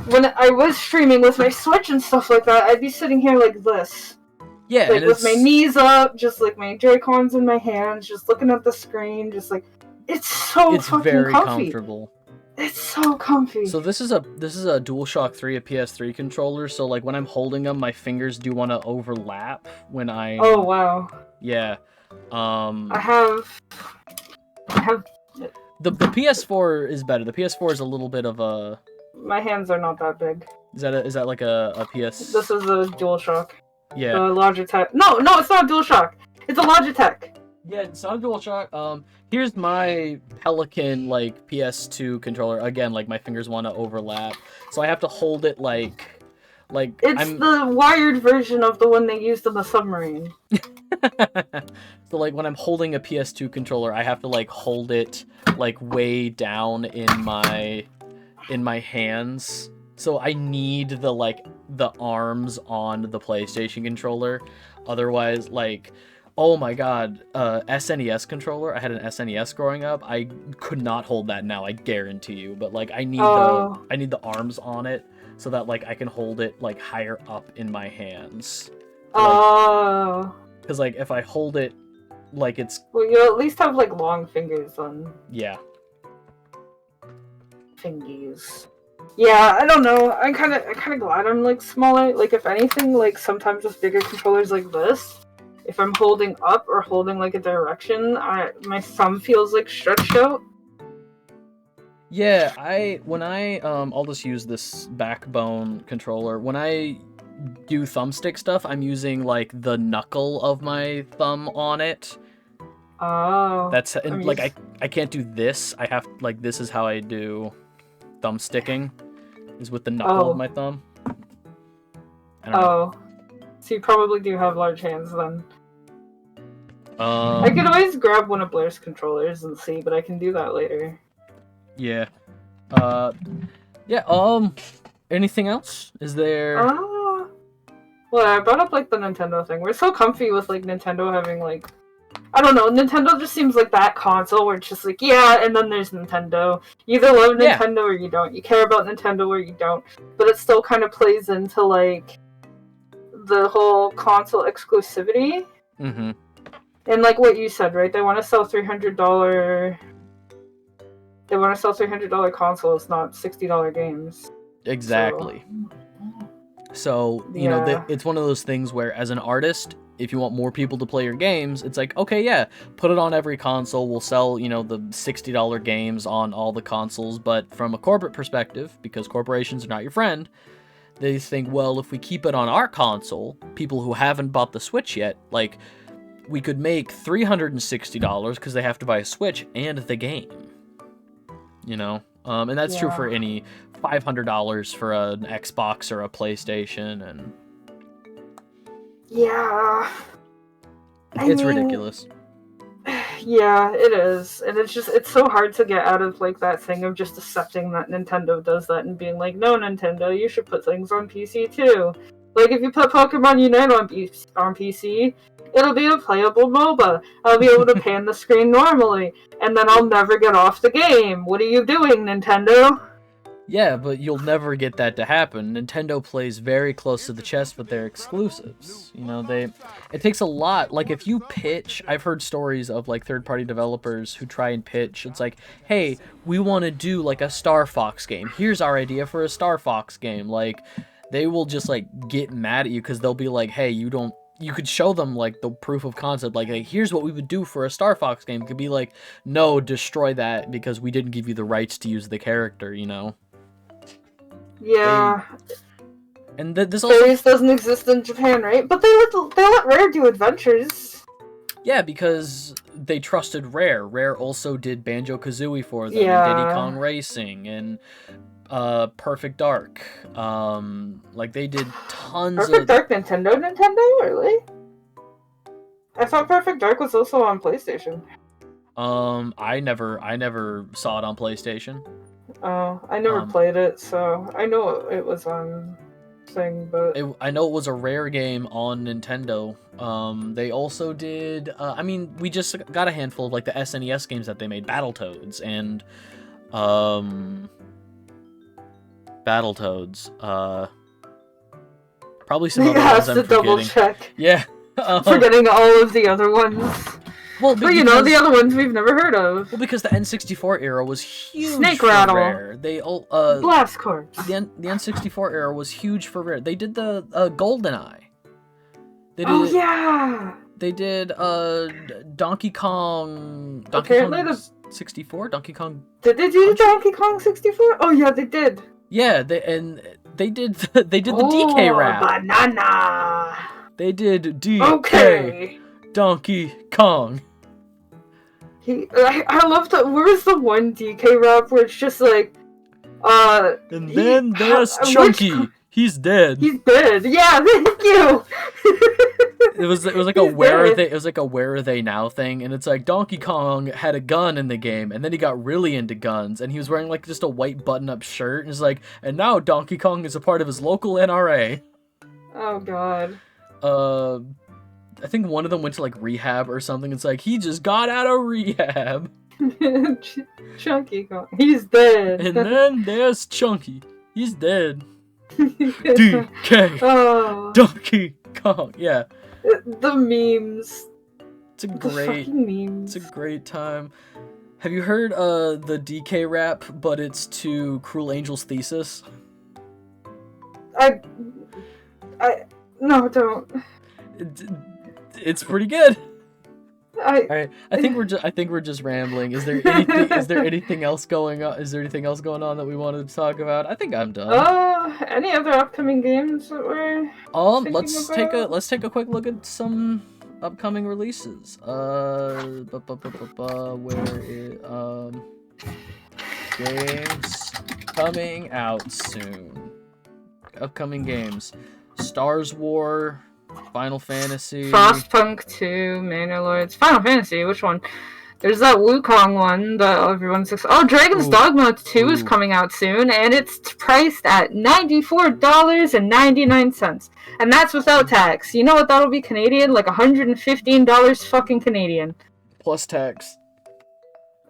when I was streaming with my Switch and stuff like that, I'd be sitting here like this. Yeah, like, with my knees up, just, like, my Joy-Cons in my hands, just looking at the screen, just, like... It's fucking very comfy. Comfortable. It's so comfy. So this is a DualShock 3, a PS3 controller. So like when I'm holding them, my fingers do want to overlap when I. Oh wow. Yeah. I have. The PS4 is better. The PS4 is a little bit of a. My hands are not that big. Is that like a PS? This is a DualShock. Yeah. The Logitech. No, it's not a DualShock. It's a Logitech. Yeah, it's not a DualShock. Here's my Pelican, like, PS2 controller. Again, like, my fingers want to overlap. So I have to hold it, like... It's the wired version of the one they used in the submarine. So, like, when I'm holding a PS2 controller, I have to, like, hold it, like, way down in my hands. So I need the arms on the PlayStation controller. Otherwise, like... Oh my god, SNES controller. I had an SNES growing up. I could not hold that now, I guarantee you. But like I need the arms on it so that like I can hold it like higher up in my hands. Oh. Because like if I hold it like it's well, you at least have like long fingers on. Yeah. Fingies. Yeah, I don't know. I'm kind of glad I'm like smaller. Like if anything, like sometimes with bigger controllers like this. If I'm holding up or holding like a direction, my thumb feels like stretched out. Yeah, I'll just use this backbone controller. When I do thumbstick stuff, I'm using like the knuckle of my thumb on it. Oh. That's like I can't do this. I have like this is how I do thumbsticking, is with the knuckle of my thumb. So you probably do have large hands then. I could always grab one of Blair's controllers and see, but I can do that later. Yeah. Yeah, anything else? Is there... Well, I brought up like the Nintendo thing. We're so comfy with like Nintendo having like, I don't know, Nintendo just seems like that console where it's just like, yeah, and then there's Nintendo. You either love Yeah. Nintendo or you don't. You care about Nintendo or you don't. But it still kind of plays into like the whole console exclusivity. Mm-hmm. And like what you said, right? They want to sell $300. They want to sell $300 consoles, not $60 games. Exactly. So you know, it's one of those things where, as an artist, if you want more people to play your games, it's like, okay, yeah, put it on every console. We'll sell, you know, the $60 games on all the consoles. But from a corporate perspective, because corporations are not your friend, they think, well, if we keep it on our console, people who haven't bought the Switch yet, like, we could make $360 because they have to buy a Switch and the game. You know? And that's true for any $500 for an Xbox or a PlayStation, and it's ridiculous. Yeah, it is, and it's so hard to get out of like that thing of just accepting that Nintendo does that and being like, no, Nintendo, you should put things on PC too. Like if you put Pokemon Unite on PC, it'll be a playable MOBA. I'll be able to pan the screen normally, and then I'll never get off the game. What are you doing, Nintendo? Yeah, but you'll never get that to happen. Nintendo plays very close to the chest with their exclusives. You know, it takes a lot. Like, if you pitch, I've heard stories of, like, third-party developers who try and pitch. It's like, hey, we want to do, like, a Star Fox game. Here's our idea for a Star Fox game. Like, they will just, like, get mad at you because they'll be like, hey, you could show them, like, the proof of concept. Like, hey, here's what we would do for a Star Fox game. It could be like, no, destroy that because we didn't give you the rights to use the character, you know? Yeah. And this also Fairies doesn't exist in Japan, right? But they let Rare do adventures. Yeah, because they trusted Rare. Rare also did Banjo-Kazooie for them, Yeah. and Diddy Kong Racing, and Perfect Dark. Like, they did tons Perfect Dark Nintendo, really? I thought Perfect Dark was also on PlayStation. I never saw it on PlayStation. Oh, I never played it, so I know it was on thing, but I know it was a Rare game on Nintendo. They also did. I mean, we just got a handful of like the SNES games that they made, Battletoads and probably some other ones I'm forgetting. Check. Yeah, forgetting all of the other ones. Well, but you know, the other ones we've never heard of. Well, because the N64 era was huge Snake for Rattle. Rare. They Blast Corps. The N64 era was huge for Rare. They did the GoldenEye. They did Donkey Kong. Donkey Kong 64. Donkey Kong. Did they do Donkey Kong 64? Oh yeah, they did. Yeah, they did the DK rap. Banana. They did DK. Donkey Kong. I love that. Where was the one DK rap where it's just like, and then there's Chunky. He's dead. He's dead. Yeah, thank you. It was like a where are they now thing, and it's like Donkey Kong had a gun in the game, and then he got really into guns, and he was wearing like just a white button-up shirt, and it's like, and now Donkey Kong is a part of his local NRA. Oh God. I think one of them went to like rehab or something. It's like he just got out of rehab. Chunky Kong, he's dead. And then there's Chunky, he's dead. DK. Donkey Kong. Yeah. The memes. It's a great time. Have you heard the DK rap, but it's to Cruel Angel's Thesis? No, don't. It's pretty good. All right. I think we're just rambling. Is there anything else going on? Is there anything else going on that we wanted to talk about? I think I'm done. Any other upcoming games that we're let's take a quick look at some upcoming releases. Games coming out soon. Upcoming games: Stars War, Final Fantasy, Frostpunk 2, Manor Lords, Final Fantasy. Which one? There's that Wukong one that everyone's oh, Dragon's Dogma 2 is coming out soon, and it's priced at $94.99, and that's without tax. You know what that'll be Canadian? Like $115 fucking Canadian. Plus tax.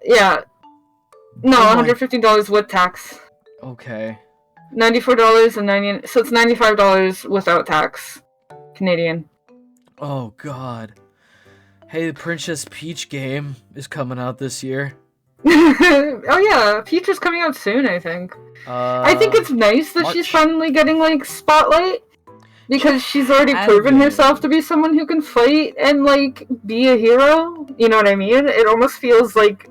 Yeah. No, $115 with tax. Okay. $94.90, so it's $95 without tax Canadian. Oh god. Hey, the Princess Peach game is coming out this year. Oh yeah, Peach is coming out soon, I think. I think it's nice that she's finally getting, like, spotlight. Because she's already proven herself to be someone who can fight and, like, be a hero. You know what I mean? It almost feels like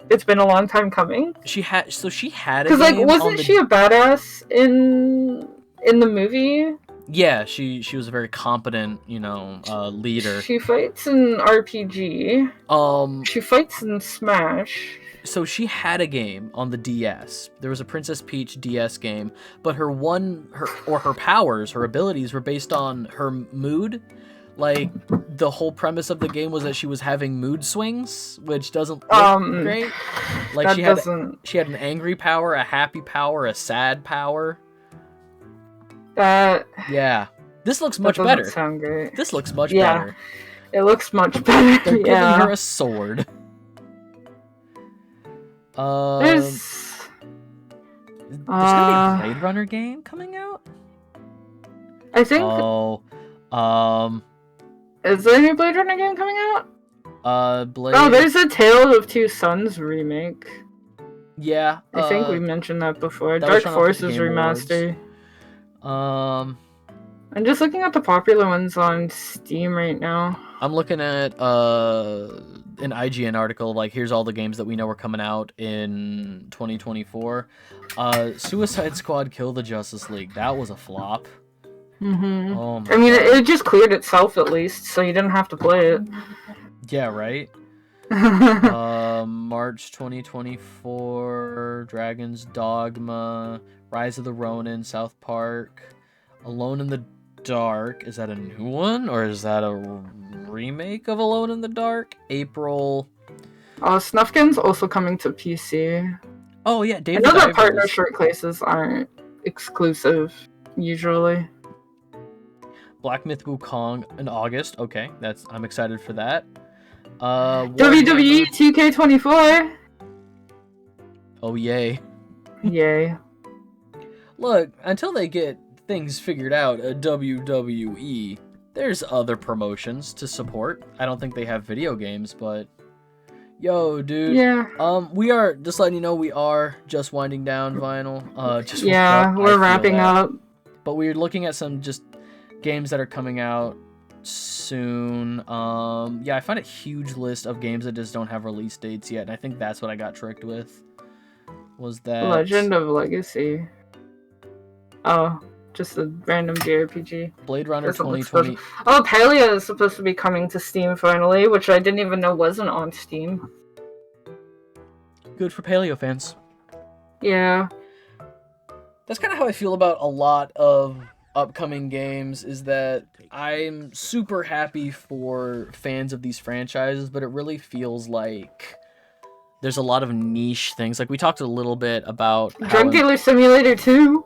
it's been a long time coming. She had a Because, like, wasn't she a badass in the movie? Yeah, she was a very competent, leader. She fights in RPG. She fights in Smash. So she had a game on the DS. There was a Princess Peach DS game, but her powers, her abilities were based on her mood. Like, the whole premise of the game was that she was having mood swings, which doesn't look great. Like, she had an angry power, a happy power, a sad power. Yeah. This looks much better. Doesn't sound great. This looks much better. It looks much better. They're giving her a sword. There's gonna be a Blade Runner game coming out? I think. Is there a new Blade Runner game coming out? There's a Tale of Two Sons remake. Yeah. I think we mentioned that before. Dark Forces remaster. Awards. I'm just looking at the popular ones on Steam right now. I'm looking at an IGN article, like, here's all the games that we know are coming out in 2024. Suicide Squad Kill the Justice League. That was a flop. Mm-hmm. Oh my I mean, God. it just cleared itself at least, so you didn't have to play it. Yeah, right? March 2024, Dragon's Dogma, Rise of the Ronin, South Park, Alone in the Dark. Is that a new one, or is that a remake of Alone in the Dark? April. Snufkin's also coming to PC. Oh yeah, David. I know that partner shirt cases aren't exclusive usually. Black Myth Wukong in August. Okay, I'm excited for that. WWE 2K24. Oh yay. Yay. Look, until they get things figured out at WWE, there's other promotions to support. I don't think they have video games, but yo, dude. Yeah. We are just letting you know we are just winding down, Vinyl. We're wrapping up. But we're looking at some just games that are coming out soon. I found a huge list of games that just don't have release dates yet, and I think that's what I got tricked with. Was that Legend of Legacy? Oh, just a random JRPG. Blade Runner 2020. Oh, Palia is supposed to be coming to Steam finally, which I didn't even know wasn't on Steam. Good for Paleo fans. Yeah. That's kind of how I feel about a lot of upcoming games, is that I'm super happy for fans of these franchises, but it really feels like there's a lot of niche things. Like, we talked a little bit about Drug Dealer Simulator 2.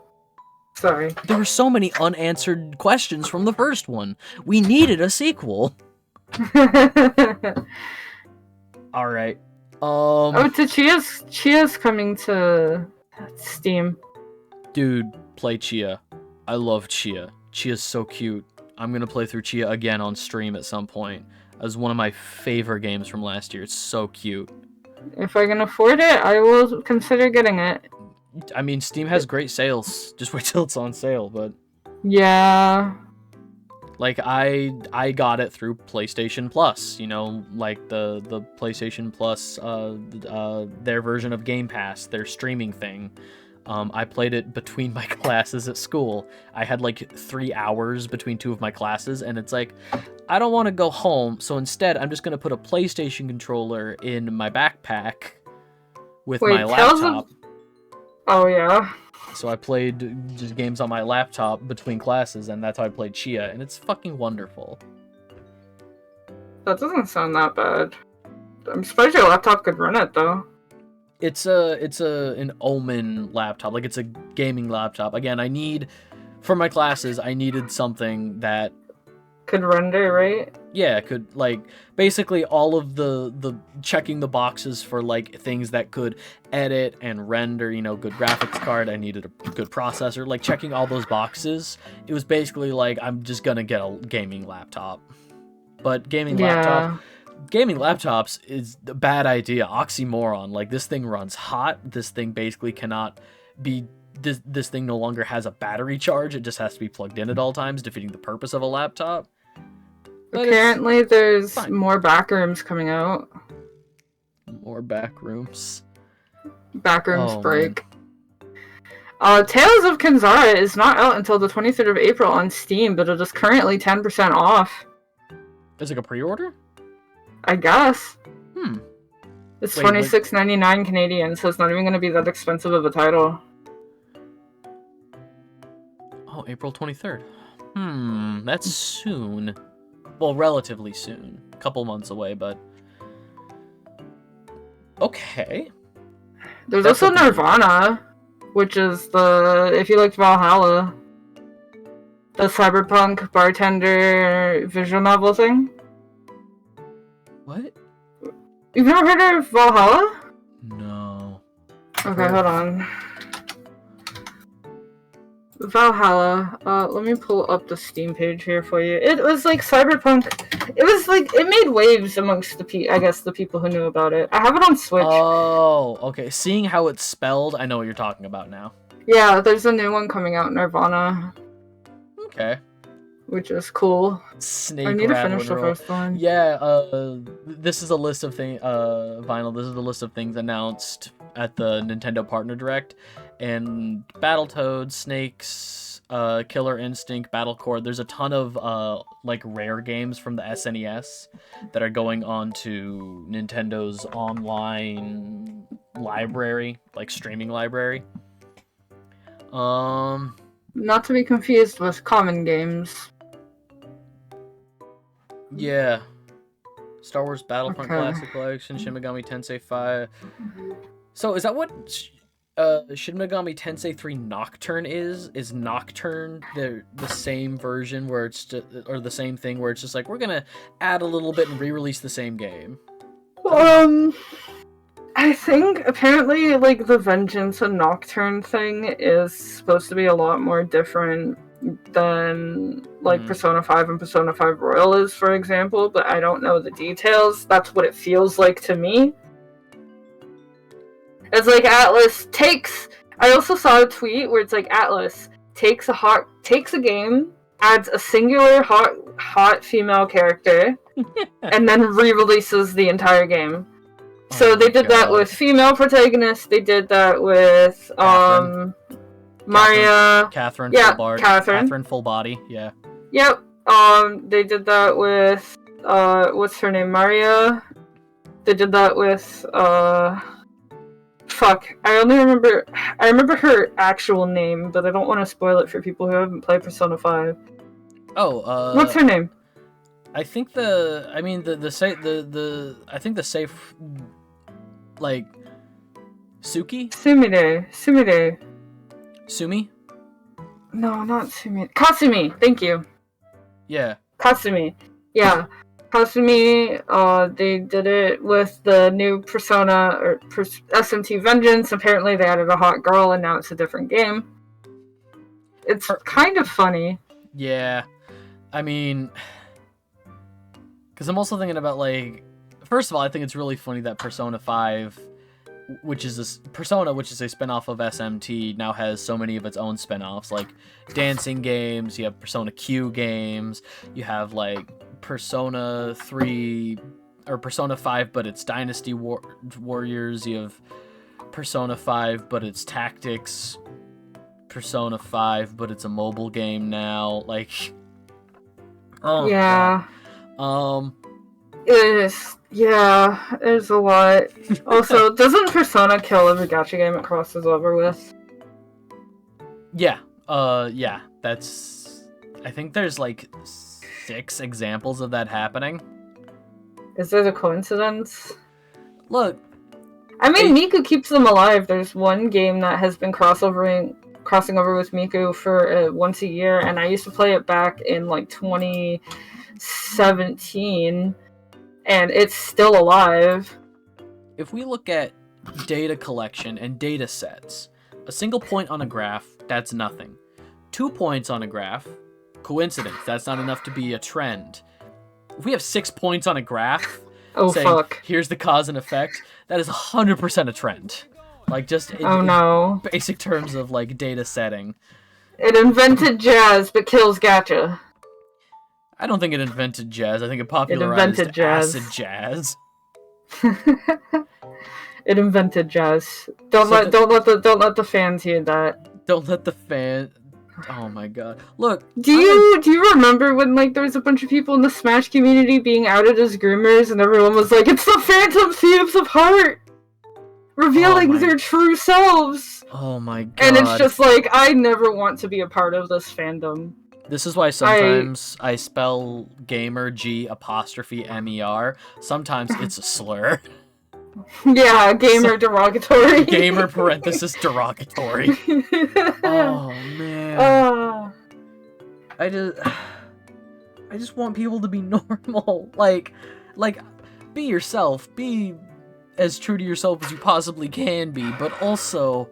Sorry. There were so many unanswered questions from the first one. We needed a sequel. Alright. Chia's coming to Steam. Dude, play Chia. I love Chia. Chia's so cute. I'm gonna play through Chia again on stream at some point. It was one of my favorite games from last year. It's so cute. If I can afford it, I will consider getting it. I mean, Steam has great sales. Just wait till it's on sale, but... Yeah. Like, I got it through PlayStation Plus, like the PlayStation Plus, their version of Game Pass, their streaming thing. I played it between my classes at school. I had like 3 hours between 2 of my classes, and it's like, I don't want to go home, so instead I'm just going to put a PlayStation controller in my backpack with my laptop. Oh, yeah. So I played just games on my laptop between classes, and that's how I played Chia, and it's fucking wonderful. That doesn't sound that bad. I'm surprised your laptop could run it though. It's an Omen laptop. Like, it's a gaming laptop. Again, for my classes, I needed something that could render, right? Yeah, could, like, basically all of the checking the boxes for, like, things that could edit and render, good graphics card. I needed a good processor, like, checking all those boxes. It was basically like, I'm just gonna get a gaming laptop. But gaming laptops is a bad idea. Oxymoron. Like, this thing runs hot. This thing basically cannot be... This thing no longer has a battery charge. It just has to be plugged in at all times, defeating the purpose of a laptop. But apparently there's more backrooms coming out. More backrooms? Backrooms break. Tales of Kenzara is not out until the 23rd of April on Steam, but it is currently 10% off. Is it a pre-order? I guess. It's $26.99 Canadian, so it's not even going to be that expensive of a title. Oh, April 23rd. That's soon. Well, relatively soon. A couple months away, but... Okay. There's also Nirvana, which is if you liked Valhalla, the cyberpunk bartender visual novel thing. What? You've never heard of Valhalla? No. Okay, hold on. Valhalla. Let me pull up the Steam page here for you. It was like cyberpunk. It was like it made waves amongst the people who knew about it. I have it on Switch. Oh, okay. Seeing how it's spelled, I know what you're talking about now. Yeah, there's a new one coming out, Nirvana. Okay. Which is cool. Snake I need to finish the first one. Yeah, this is a list of things, Vinyl, this is the list of things announced at the Nintendo Partner Direct. And Battletoads, Snakes, Killer Instinct, Battle Core, there's a ton of, like, rare games from the SNES that are going on to Nintendo's online library, like, streaming library. Not to be confused with common games. Yeah. Star Wars Battlefront Classic Collection, Shin Megami Tensei 5. So, is that what Shin Megami Tensei 3 Nocturne is? Is Nocturne the same version where it's just, or the same thing where it's just like, we're gonna add a little bit and re-release the same game? I think apparently like the Vengeance and Nocturne thing is supposed to be a lot more different than like Persona 5 and Persona 5 Royal is, for example, but I don't know the details. That's what it feels like to me. It's like Atlas takes... I also saw a tweet where it's like Atlas takes a game, adds a singular hot female character, and then re-releases the entire game. So they did that with female protagonists. They did that with Maria. Catherine. Yeah, full Catherine full body. Yeah. Yep. They did that with what's her name? Maria. They did that with fuck. I remember her actual name, but I don't want to spoil it for people who haven't played Persona 5. Oh, what's her name? I think I think the safe, like, Suki? Sumire. Sumi? No, not Sumi. Kasumi, thank you. Yeah. Kasumi. Yeah. Kasumi, they did it with the new Persona, or SMT Vengeance. Apparently they added a hot girl and now it's a different game. It's kind of funny. Yeah. I mean... Because I'm also thinking about, like... First of all, I think it's really funny that Persona 5, which is a spinoff of SMT, now has so many of its own spinoffs, like dancing games, you have Persona Q games, you have, like, Persona 3, or Persona 5, but it's Dynasty Warriors, you have Persona 5, but it's Tactics, Persona 5, but it's a mobile game now, like... Oh, yeah. God. There's a lot. Also, doesn't Persona kill every gacha game it crosses over with? Yeah. That's... I think there's, like, 6 examples of that happening. Is there a coincidence? Look. I mean, Miku keeps them alive. There's one game that has been crossing over with Miku for once a year, and I used to play it back in like 2017, and it's still alive. If we look at data collection and data sets, a single point on a graph, that's nothing. 2 points on a graph, coincidence, that's not enough to be a trend. If we have 6 points on a graph, saying, fuck, here's the cause and effect, that is 100% a trend. Like, just no. Basic terms of, like, data setting. It invented jazz, but kills gacha. I don't think it invented jazz. I think it popularized acid jazz. It invented jazz. Don't let the fans hear that. Don't let the fan. Oh my god! Look. Do you remember when like there was a bunch of people in the Smash community being outed as groomers, and everyone was like, "It's the Phantom Thieves of Heart, revealing their true selves." Oh my god! And it's just like, I never want to be a part of this fandom. This is why sometimes I spell gamer G''MER. Sometimes it's a slur. Yeah, gamer derogatory. Gamer parenthesis derogatory. Oh man. I just want people to be normal. Like be yourself. Be as true to yourself as you possibly can be, but also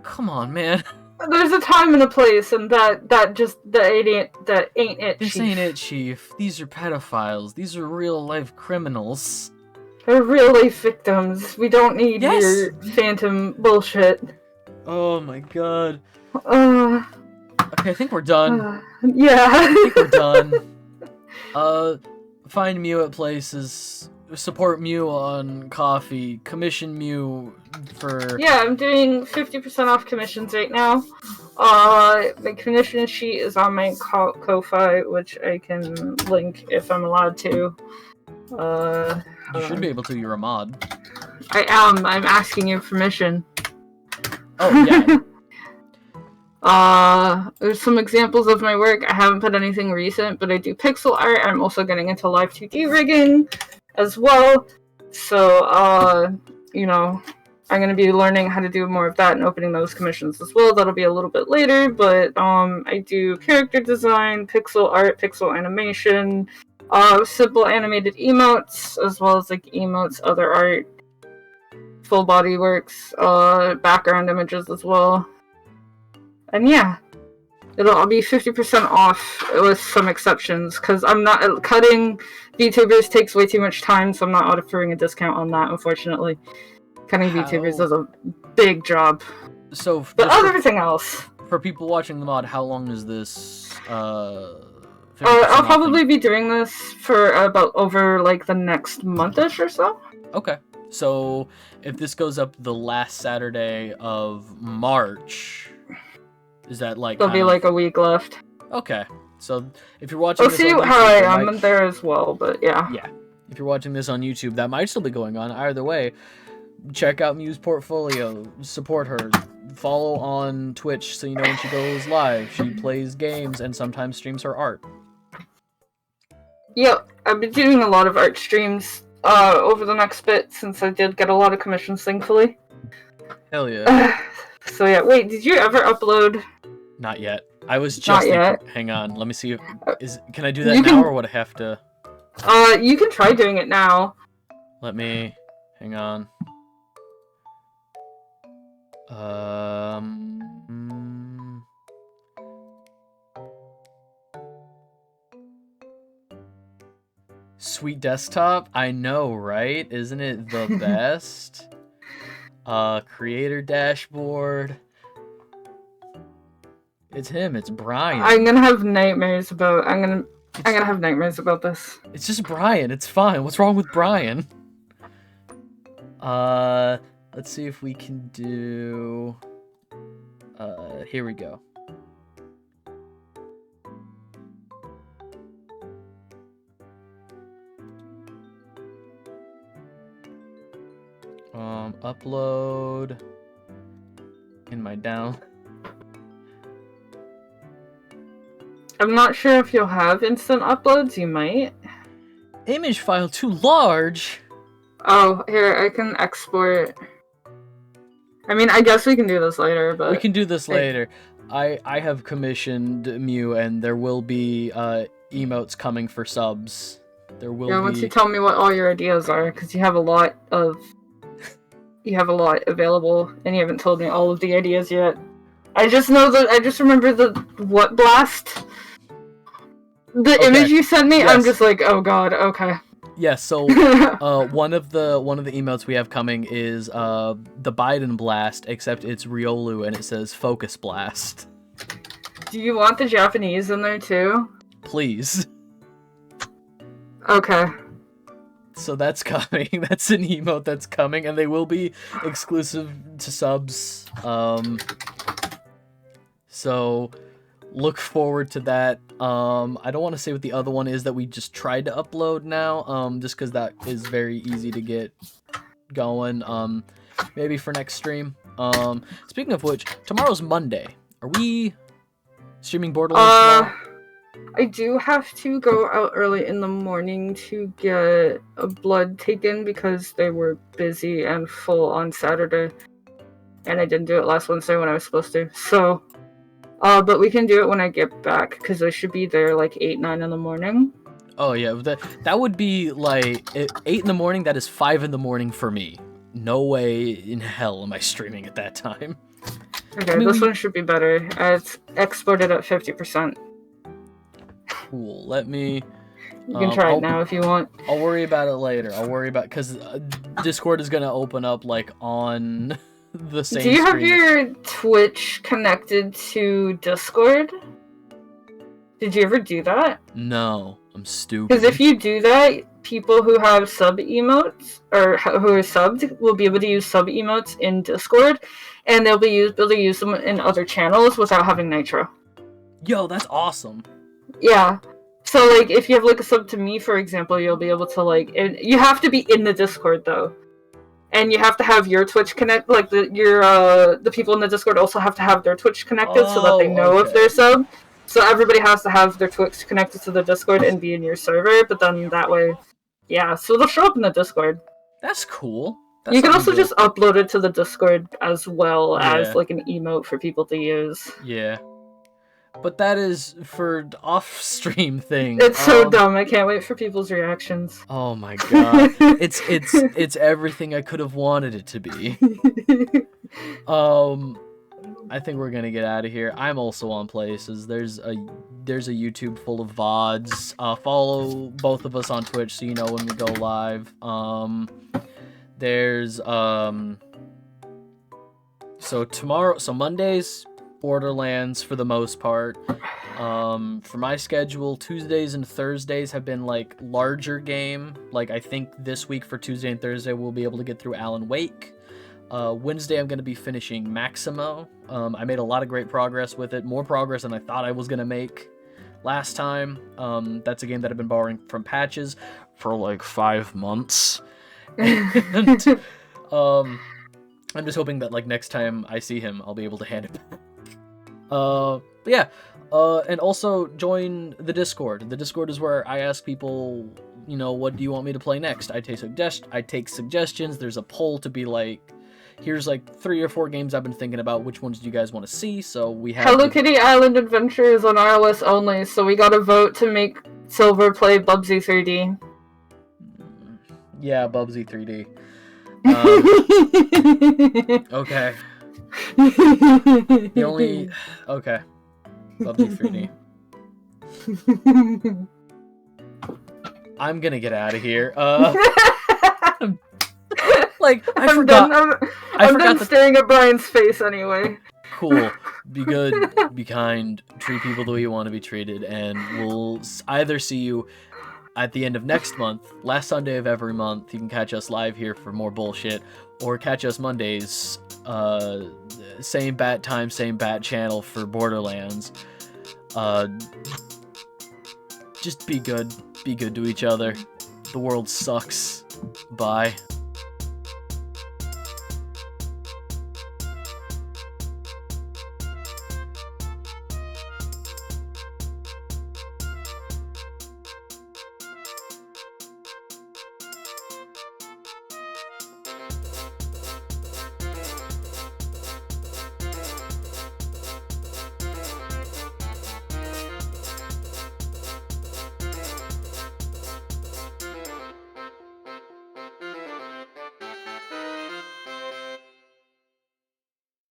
come on, man. There's a time and a place, and that ain't it. This ain't it, Chief. These are pedophiles. These are real life criminals. They're real life victims. We don't need your phantom bullshit. Oh my god. Okay, I think we're done. Yeah. I think we're done. Find Miu at places. Support Miu on coffee. Commission Miu for... Yeah, I'm doing 50% off commissions right now. The commission sheet is on my Ko-Fi, which I can link if I'm allowed to. You should be able to, you're a mod. I am. I'm asking your permission. Oh, yeah. There's some examples of my work. I haven't put anything recent, but I do pixel art. I'm also getting into live 2D rigging as well. So, you know, I'm going to be learning how to do more of that and opening those commissions as well. That'll be a little bit later, but I do character design, pixel art, pixel animation, simple animated emotes, as well as like emotes, other art, full body works, background images as well. And yeah, I'll be 50% off with some exceptions, because I'm not cutting VTubers takes way too much time, so I'm not offering a discount on that, unfortunately. Cutting VTubers is a big job. So, but everything else. For people watching the mod, how long is this? I'll probably be doing this for about over like the next monthish or so. Okay. So if this goes up the last Saturday of March, is that like... There'll be like a week left. Okay. So if you're watching this on YouTube, how I am there as well, but yeah. Yeah. If you're watching this on YouTube, that might still be going on. Either way, check out Miu's portfolio. Support her. Follow on Twitch so you know when she goes live. She plays games and sometimes streams her art. Yep. I've been doing a lot of art streams over the next bit, since I did get a lot of commissions, thankfully. Hell yeah. So yeah, wait, did you ever upload? Not yet. I was just hang on, let me see if can I do that now or would I have to? You can try doing it now. Let me hang on. Sweet desktop? I know, right? Isn't it the best? Creator dashboard. It's him, it's Brian. I'm gonna have nightmares about have nightmares about this. It's just Brian, it's fine. What's wrong with Brian? Let's see if we can do here we go. Upload in my down. I'm not sure if you'll have instant uploads, you might. Image file too large? Oh, here, I can export. I mean, I guess we can do this later, but... We can do this later. I have commissioned Miu, and there will be emotes coming for subs. There will be... once you tell me what all your ideas are, because you have a lot available, and you haven't told me all of the ideas yet. I just remember the what blast? The image you sent me, yes. I'm just like, oh god, okay. Yeah, so one of the emotes we have coming is the Biden blast, except it's Riolu and it says Focus Blast. Do you want the Japanese in there too? Please. Okay. So that's coming. That's an emote that's coming, and they will be exclusive to subs. So look forward to that. I don't want to say what the other one is that we just tried to upload now, just because that is very easy to get going. Maybe for next stream. Speaking of which, tomorrow's Monday. Are we streaming Borderlands tomorrow? I do have to go out early in the morning to get a blood taken because they were busy and full on Saturday. And I didn't do it last Wednesday when I was supposed to. So, but we can do it when I get back because I should be there like 8, 9 in the morning. Oh yeah, that would be like 8 in the morning. That is 5 in the morning for me. No way in hell am I streaming at that time. Okay, I mean, this one should be better. It's exported at 50%. Cool. Let me... You can try it now if you want. I'll worry about it later. I'll worry about... Because Discord is going to open up, like, on the same Do you have your Twitch connected to Discord? Did you ever do that? No. I'm stupid. Because if you do that, people who have sub emotes, or who are subbed, will be able to use sub emotes in Discord, and they'll be able to use them in other channels without having Nitro. Yo, that's awesome. Yeah. So, like, if you have, like, a sub to me, for example, you'll be able to, like... You have to be in the Discord, though. And you have to have your Twitch connect... Like, the people in the Discord also have to have their Twitch connected so that they know if they're sub. So everybody has to have their Twitch connected to the Discord and be in your server, but then that way... Yeah, so they'll show up in the Discord. That's cool. You can also just upload it to the Discord as well as, like, an emote for people to use. Yeah. But that is for off-stream thing. It's so dumb. I can't wait for people's reactions. Oh my god. It's everything I could have wanted it to be. I think we're gonna get out of here. I'm also on places. There's a YouTube full of VODs. Follow both of us on Twitch so you know when we go live. So Mondays, Borderlands for the most part. For my schedule, Tuesdays and Thursdays have been like larger game. Like I think this week for Tuesday and Thursday we'll be able to get through Alan Wake. Wednesday I'm going to be finishing Maximo. I made a lot of great progress with it. More progress than I thought I was going to make last time. That's a game that I've been borrowing from Patches for like 5 months. And, I'm just hoping that like next time I see him, I'll be able to hand it back. But yeah, and also join the Discord. The Discord is where I ask people, you know, what do you want me to play next? I take suggestions. There's a poll to be like, here's like 3 or 4 games I've been thinking about. Which ones do you guys want to see? So we have Hello Kitty Island Adventure is on our list only, so we gotta vote to make Silver play Bubsy 3D. Yeah, Bubsy 3D. Okay. The only... Okay. Bubsy 3D. I'm gonna get out of here. Like, I'm done staring at Brian's face anyway. Cool. Be good, be kind, treat people the way you want to be treated, and we'll either see you at the end of next month, last Sunday of every month. You can catch us live here for more bullshit, or catch us Mondays, same bat time, same bat channel for Borderlands. Just be good to each other. The world sucks. Bye.